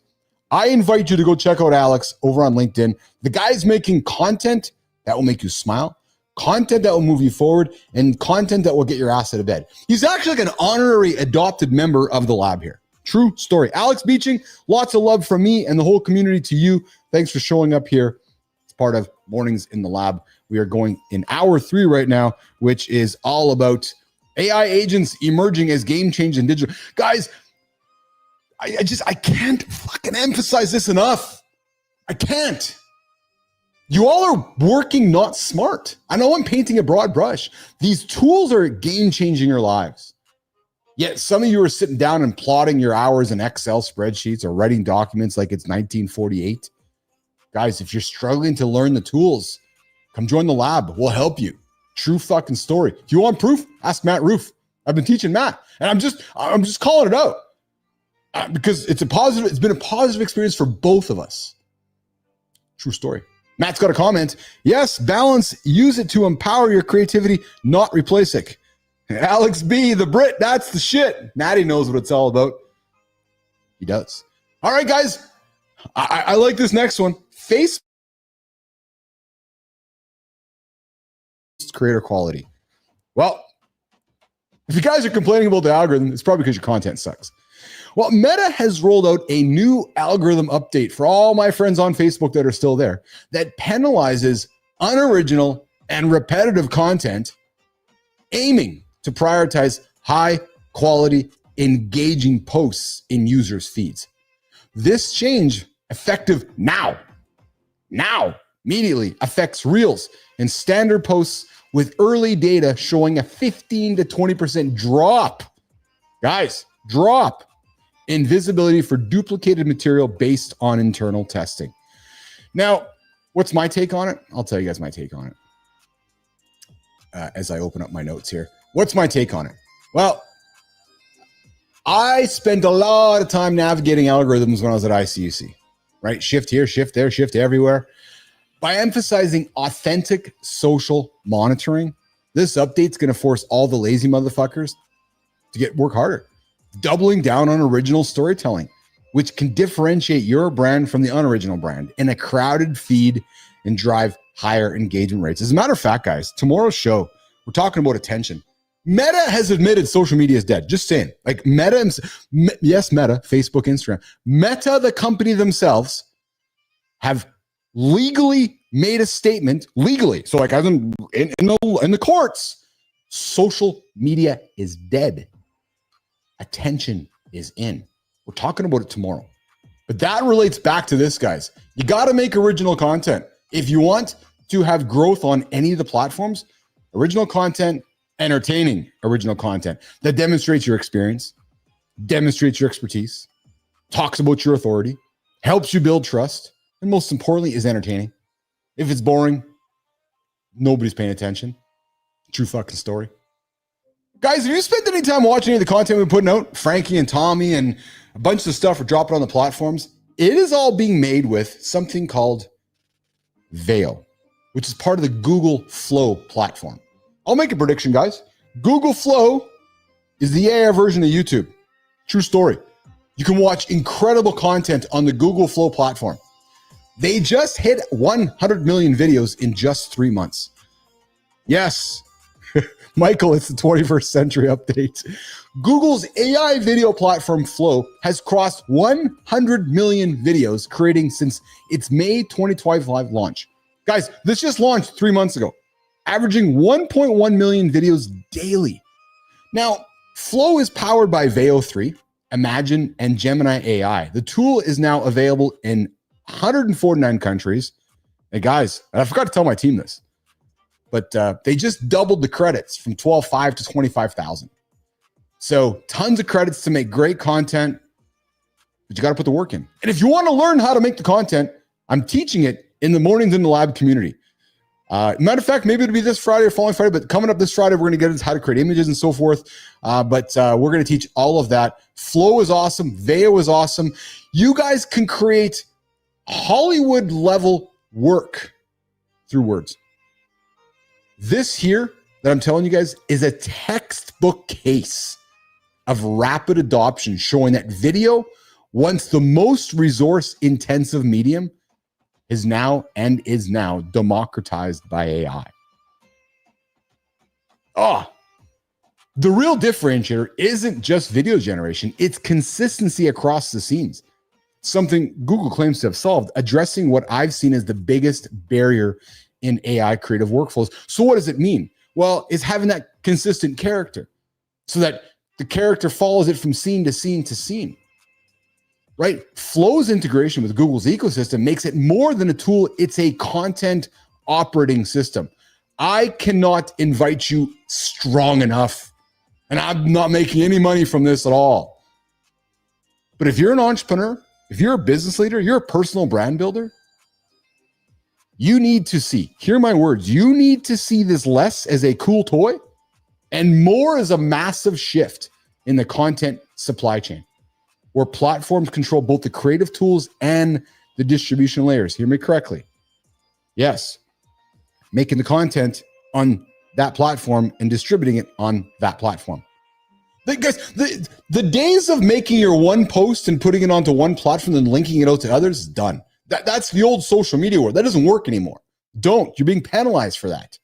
Speaker 1: I invite you to go check out Alex over on LinkedIn. The guy's making content that will make you smile, content that will move you forward, and content that will get your ass out of bed. He's actually like an honorary adopted member of the lab here. True story. Alex Beeching, lots of love from me and the whole community to you. Thanks for showing up here. It's part of Mornings in the Lab. We are going in hour 3 right now, which is all about AI agents emerging as game changers in digital. Guys, I can't fucking emphasize this enough. I can't. You all are working not smart. I know I'm painting a broad brush. These tools are game-changing your lives. Yet some of you are sitting down and plotting your hours in Excel spreadsheets or writing documents like it's 1948. Guys, if you're struggling to learn the tools, come join the lab. We'll help you. True fucking story. If you want proof, ask Matt Roof. I've been teaching Matt, and I'm just calling it out because it's been a positive experience for both of us. True story. Matt's got a comment. Yes, balance. Use it to empower your creativity, not replace it. Alex B, the Brit, that's the shit. Natty knows what it's all about. He does. All right, guys. I like this next one. Facebook creator quality. Well, if you guys are complaining about the algorithm, it's probably because your content sucks. Well, Meta has rolled out a new algorithm update for all my friends on Facebook that are still there that penalizes unoriginal and repetitive content, aiming to prioritize high quality, engaging posts in users' feeds. This change, effective now, immediately affects Reels and standard posts with early data showing a 15 to 20% drop. Guys, drop in visibility for duplicated material based on internal testing. Now, what's my take on it? I'll tell you guys my take on it as I open up my notes here. What's my take on it? Well, I spent a lot of time navigating algorithms when I was at ICUC, right? Shift here, shift there, shift everywhere. By emphasizing authentic social monitoring, this update's going to force all the lazy motherfuckers to work harder, doubling down on original storytelling, which can differentiate your brand from the unoriginal brand in a crowded feed and drive higher engagement rates. As a matter of fact, guys, tomorrow's show, we're talking about attention. Meta has admitted social media is dead. Just saying. Like Meta, yes, Meta, Facebook, Instagram. Meta, the company themselves, have legally made a statement, legally. So like as in the courts, social media is dead. Attention is in. We're talking about it tomorrow. But that relates back to this, guys. You got to make original content. If you want to have growth on any of the platforms, original content, entertaining original content that demonstrates your experience, demonstrates your expertise, talks about your authority, helps you build trust, and most importantly is entertaining. If it's boring, nobody's paying attention. True fucking story. Guys, have you spent any time watching any of the content we're putting out? Frankie and Tommy and a bunch of stuff we're dropping on the platforms. It is all being made with something called Veil, which is part of the Google Flow platform. I'll make a prediction, guys. Google Flow is the AI version of YouTube. True story. You can watch incredible content on the Google Flow platform. They just hit 100 million videos in just 3 months. Yes, Michael, it's the 21st century update. Google's AI video platform Flow has crossed 100 million videos creating since its May 2025 launch. Guys, this just launched 3 months ago, averaging 1.1 million videos daily. Now, Flow is powered by Veo 3, Imagine, and Gemini AI. The tool is now available in 149 countries. Hey, guys, and I forgot to tell my team this, but they just doubled the credits from 12,500 to 25,000. So tons of credits to make great content, but you got to put the work in. And if you want to learn how to make the content, I'm teaching it in the Mornings in the Lab community. Matter of fact, maybe it'll be this Friday or following Friday, but coming up this Friday, we're going to get into how to create images and so forth. But we're going to teach all of that. Flow is awesome. Veo is awesome. You guys can create Hollywood level work through words. This here that I'm telling you guys is a textbook case of rapid adoption, showing that video, once the most resource intensive medium, is now democratized by AI. The real differentiator isn't just video generation, it's consistency across the scenes. Something Google claims to have solved, addressing what I've seen as the biggest barrier in AI creative workflows. So what does it mean? Well, it's having that consistent character so that the character follows it from scene to scene to scene. right? Flow's integration with Google's ecosystem makes it more than a tool. It's a content operating system. I cannot invite you strong enough, and I'm not making any money from this at all. But if you're an entrepreneur, if you're a business leader, you're a personal brand builder, you need to see, hear my words, you need to see this less as a cool toy and more as a massive shift in the content supply chain, where platforms control both the creative tools and the distribution layers. Hear me correctly. Yes, making the content on that platform and distributing it on that platform. Guys, the days of making your one post and putting it onto one platform and linking it out to others is done. That's the old social media world. That doesn't work anymore. Don't. You're being penalized for that.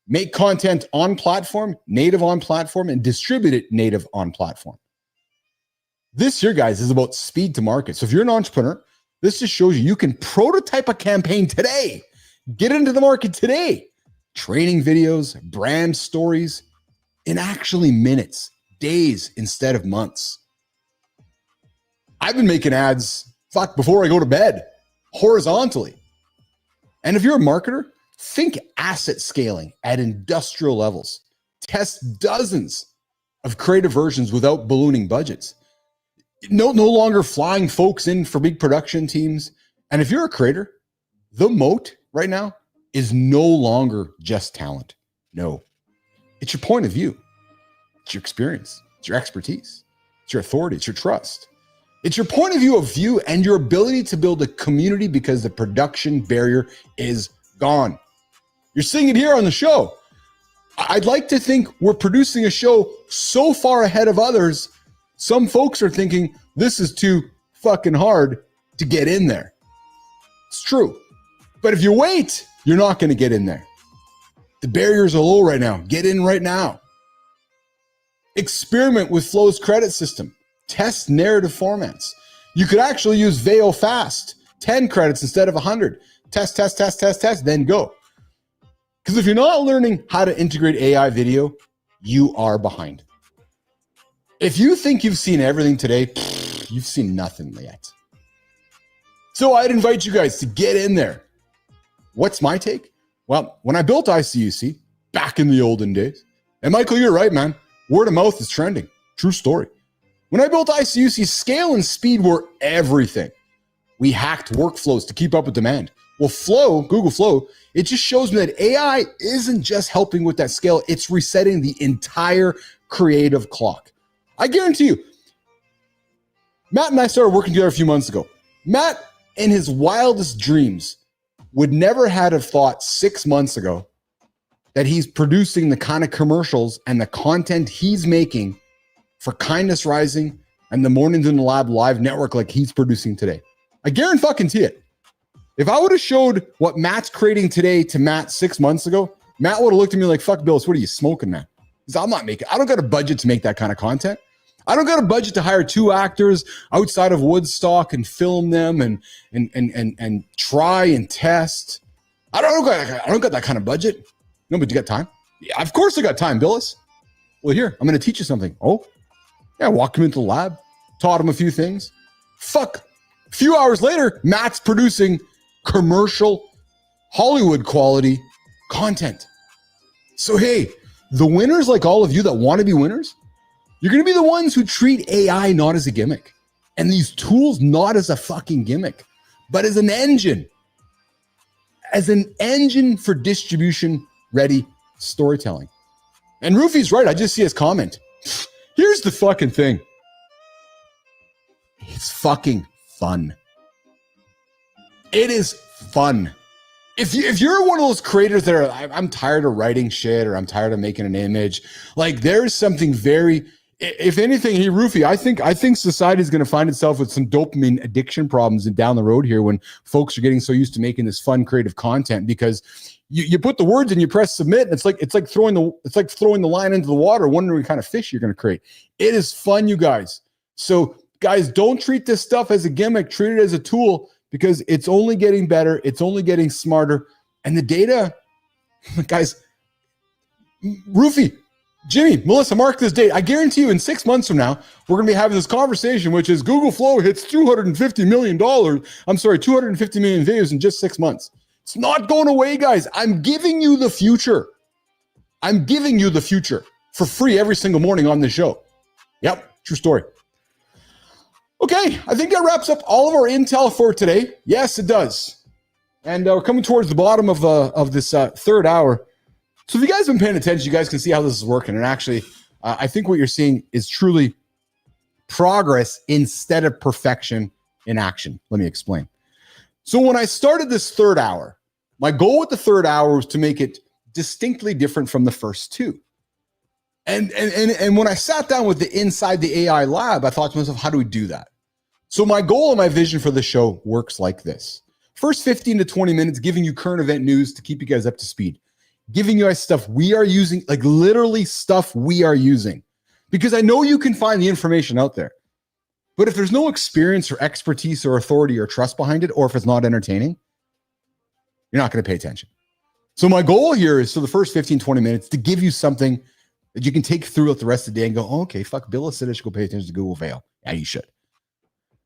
Speaker 1: Make content on platform, native on platform, and distribute it native on platform. This here, guys, is about speed to market. So if you're an entrepreneur, this just shows you can prototype a campaign today. Get into the market today. Training videos, brand stories, in actually minutes, days instead of months. I've been making ads, before I go to bed, horizontally. And if you're a marketer, think asset scaling at industrial levels. Test dozens of creative versions without ballooning budgets. No longer flying folks in for big production teams. And if you're a creator, the moat right now is no longer just talent. No, it's your point of view. It's your experience. It's your expertise. It's your authority. It's your trust. It's your point of view and your ability to build a community because the production barrier is gone. You're seeing it here on the show. I'd like to think we're producing a show so far ahead of others. Some folks are thinking this is too fucking hard to get in there. It's true. But if you wait, you're not going to get in there. The barriers are low right now. Get in right now. Experiment with Flow's credit system. Test narrative formats. You could actually use Veo fast. 10 credits instead of 100. Test, then go. Because if you're not learning how to integrate AI video, you are behind. If you think you've seen everything today, you've seen nothing yet. So I'd invite you guys to get in there. What's my take? Well, when I built ICUC back in the olden days, and Michael, you're right, man. Word of mouth is trending. True story. When I built ICUC, scale and speed were everything. We hacked workflows to keep up with demand. Well, Flow, Google Flow, it just shows me that AI isn't just helping with that scale. It's resetting the entire creative clock. I guarantee you, Matt and I started working together a few months ago. Matt, in his wildest dreams, would never have thought 6 months ago that he's producing the kind of commercials and the content he's making for Kindness Rising and the Mornings in the Lab live network like he's producing today. I guarantee it. If I would have showed what Matt's creating today to Matt 6 months ago, Matt would have looked at me like, fuck, Bilous, what are you smoking, man? He said, I don't got a budget to make that kind of content. I don't got a budget to hire 2 actors outside of Woodstock and film them and try and test. I don't got that kind of budget. No, but you got time? Yeah, of course I got time, Bilous. Well, here, I'm going to teach you something. Oh, yeah, walked him into the lab, taught him a few things. Fuck. A few hours later, Matt's producing commercial, Hollywood quality content. So, hey, the winners like all of you that want to be winners, you're going to be the ones who treat AI not as a gimmick and these tools not as a fucking gimmick, but as an engine for distribution ready storytelling. And Rufy's right. I just see his comment. Here's the fucking thing. It's fucking fun. It is fun. If you're one of those creators that are, I'm tired of writing shit or I'm tired of making an image, like there's something very, if anything, hey, Rufy, I think society is going to find itself with some dopamine addiction problems and down the road here when folks are getting so used to making this fun creative content because you put the words and you press submit. And it's like throwing the line into the water, wondering what kind of fish you're going to create. It is fun, you guys. So guys, don't treat this stuff as a gimmick. Treat it as a tool because it's only getting better. It's only getting smarter. And the data, guys, Rufy, Jimmy, Melissa, mark this date. I guarantee you in 6 months from now, we're going to be having this conversation, which is Google Flow hits $250 million. 250 million views in just 6 months. It's not going away, guys. I'm giving you the future. I'm giving you the future for free every single morning on this show. Yep, true story. Okay, I think that wraps up all of our intel for today. Yes, it does. And we're coming towards the bottom of this third hour. So if you guys have been paying attention, you guys can see how this is working. And actually, I think what you're seeing is truly progress instead of perfection in action. Let me explain. So when I started this third hour, my goal with the third hour was to make it distinctly different from the first two. And when I sat down with the Inside the AI Lab, I thought to myself, how do we do that? So my goal and my vision for the show works like this. First 15 to 20 minutes, giving you current event news to keep you guys up to speed. Giving you guys stuff we are using, like literally stuff we are using. Because I know you can find the information out there. But if there's no experience or expertise or authority or trust behind it, or if it's not entertaining, you're not going to pay attention. So my goal here is for the first 15, 20 minutes to give you something that you can take throughout the rest of the day and go, oh, okay, fuck, Bilous said I should go pay attention to Google Fail. Yeah, you should.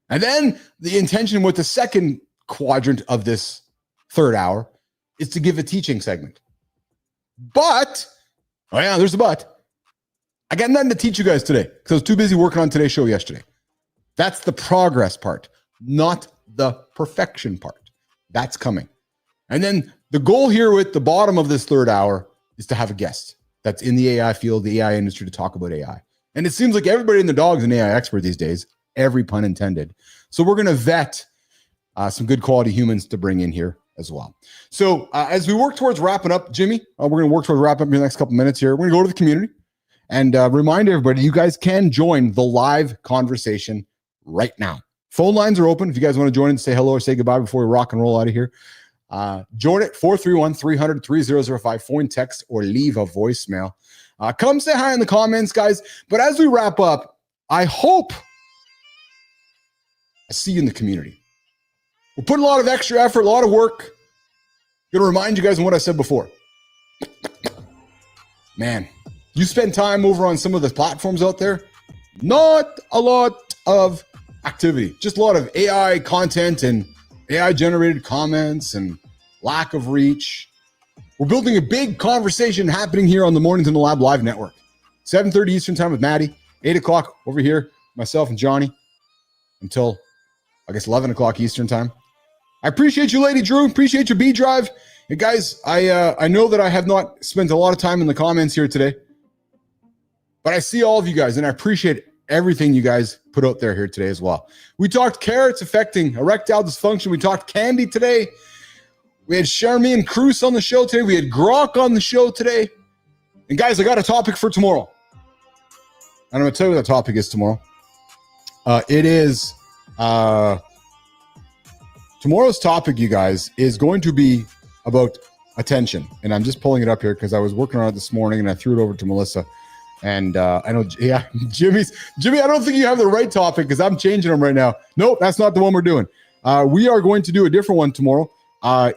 Speaker 1: And then the intention with the second quadrant of this third hour is to give a teaching segment. But, oh yeah, there's a but. I got nothing to teach you guys today because I was too busy working on today's show yesterday. That's the progress part, not the perfection part. That's coming. And then the goal here with the bottom of this third hour is to have a guest that's in the AI field, the AI industry, to talk about AI. And it seems like everybody in the dog is an AI expert these days, every pun intended. So we're going to vet some good quality humans to bring in here as well. So as we work towards wrapping up, Jimmy, we're going to work towards wrapping up in the next couple minutes here. We're going to go to the community and remind everybody, you guys can join the live conversation right now. Phone lines are open. If you guys want to join and say hello or say goodbye before we rock and roll out of here, join it 431-300-3005, phone, text, or leave a voicemail. Come say hi in the comments, guys. But as we wrap up, I hope I see you in the community. We're putting a lot of extra effort, a lot of work. Going to remind you guys of what I said before. Man, you spend time over on some of the platforms out there, not a lot of activity, just a lot of AI content and AI generated comments and lack of reach. We're building a big conversation happening here on the Mornings in the Lab live network. 7:30 Eastern time with Maddie, 8 o'clock over here, myself and Johnny, until I guess 11 o'clock Eastern time. I appreciate you, Lady Drew. Appreciate your B drive. And guys, I know that I have not spent a lot of time in the comments here today, but I see all of you guys and I appreciate everything you guys put out there here today as well. We talked carrots affecting erectile dysfunction. We talked candy today. We had Shermin Kruse on the show today. We had Grok on the show today. And guys, I got a topic for tomorrow. And I'm going to tell you what the topic is tomorrow. It is... tomorrow's topic, you guys, is going to be about attention. And I'm just pulling it up here because I was working on it this morning and I threw it over to Melissa. And I know, yeah, Jimmy, I don't think you have the right topic because I'm changing them right now. Nope, that's not the one we're doing. We are going to do a different one tomorrow.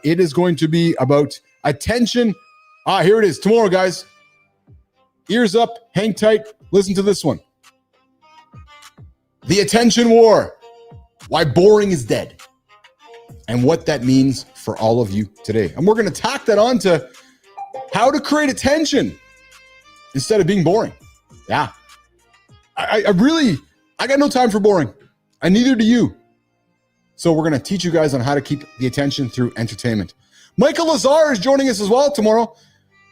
Speaker 1: It is going to be about attention. Here it is tomorrow, guys. Ears up, hang tight. Listen to this one. The attention war. Why boring is dead. And what that means for all of you today. And we're going to tack that on to how to create attention instead of being boring. Yeah. I got no time for boring. And neither do you. So we're going to teach you guys on how to keep the attention through entertainment. Michael Lazar is joining us as well tomorrow.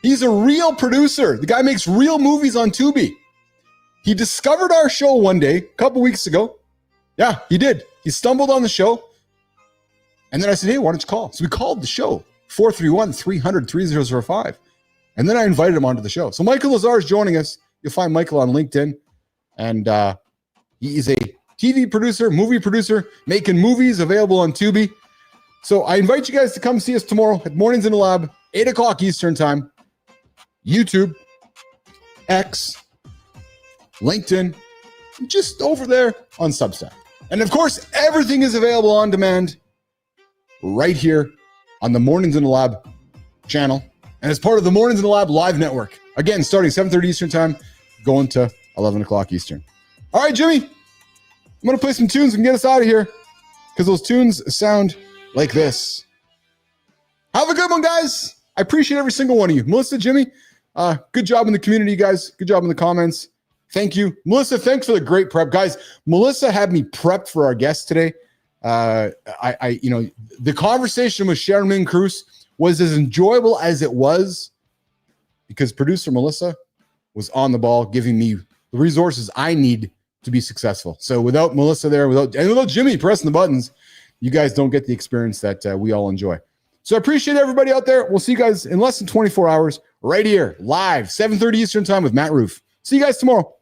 Speaker 1: He's a real producer. The guy makes real movies on Tubi. He discovered our show one day, a couple weeks ago. Yeah, he did. He stumbled on the show. And then I said, hey, why don't you call? So we called the show, 431-300-3005. And then I invited him onto the show. So Michael Lazar is joining us. You'll find Michael on LinkedIn. And he is a TV producer, movie producer, making movies available on Tubi. So I invite you guys to come see us tomorrow at Mornings in the Lab, 8 o'clock Eastern time, YouTube, X, LinkedIn, just over there on Substack. And of course, everything is available on demand right here on the Mornings in the Lab channel. And as part of the Mornings in the Lab live network. Again, starting 7:30 Eastern time, going to 11 o'clock Eastern. All right, Jimmy, I'm going to play some tunes and get us out of here because those tunes sound like this. Have a good one, guys. I appreciate every single one of you. Melissa, Jimmy, good job in the community, guys. Good job in the comments. Thank you. Melissa, thanks for the great prep. Guys, Melissa had me prepped for our guest today. The conversation with Shermin Kruse was as enjoyable as it was because producer Melissa was on the ball, giving me the resources I need to be successful. So without Melissa there, without Jimmy pressing the buttons, you guys don't get the experience that we all enjoy. So I appreciate everybody out there. We'll see you guys in less than 24 hours right here, live, 7:30 Eastern time with Matt Roof. See you guys tomorrow.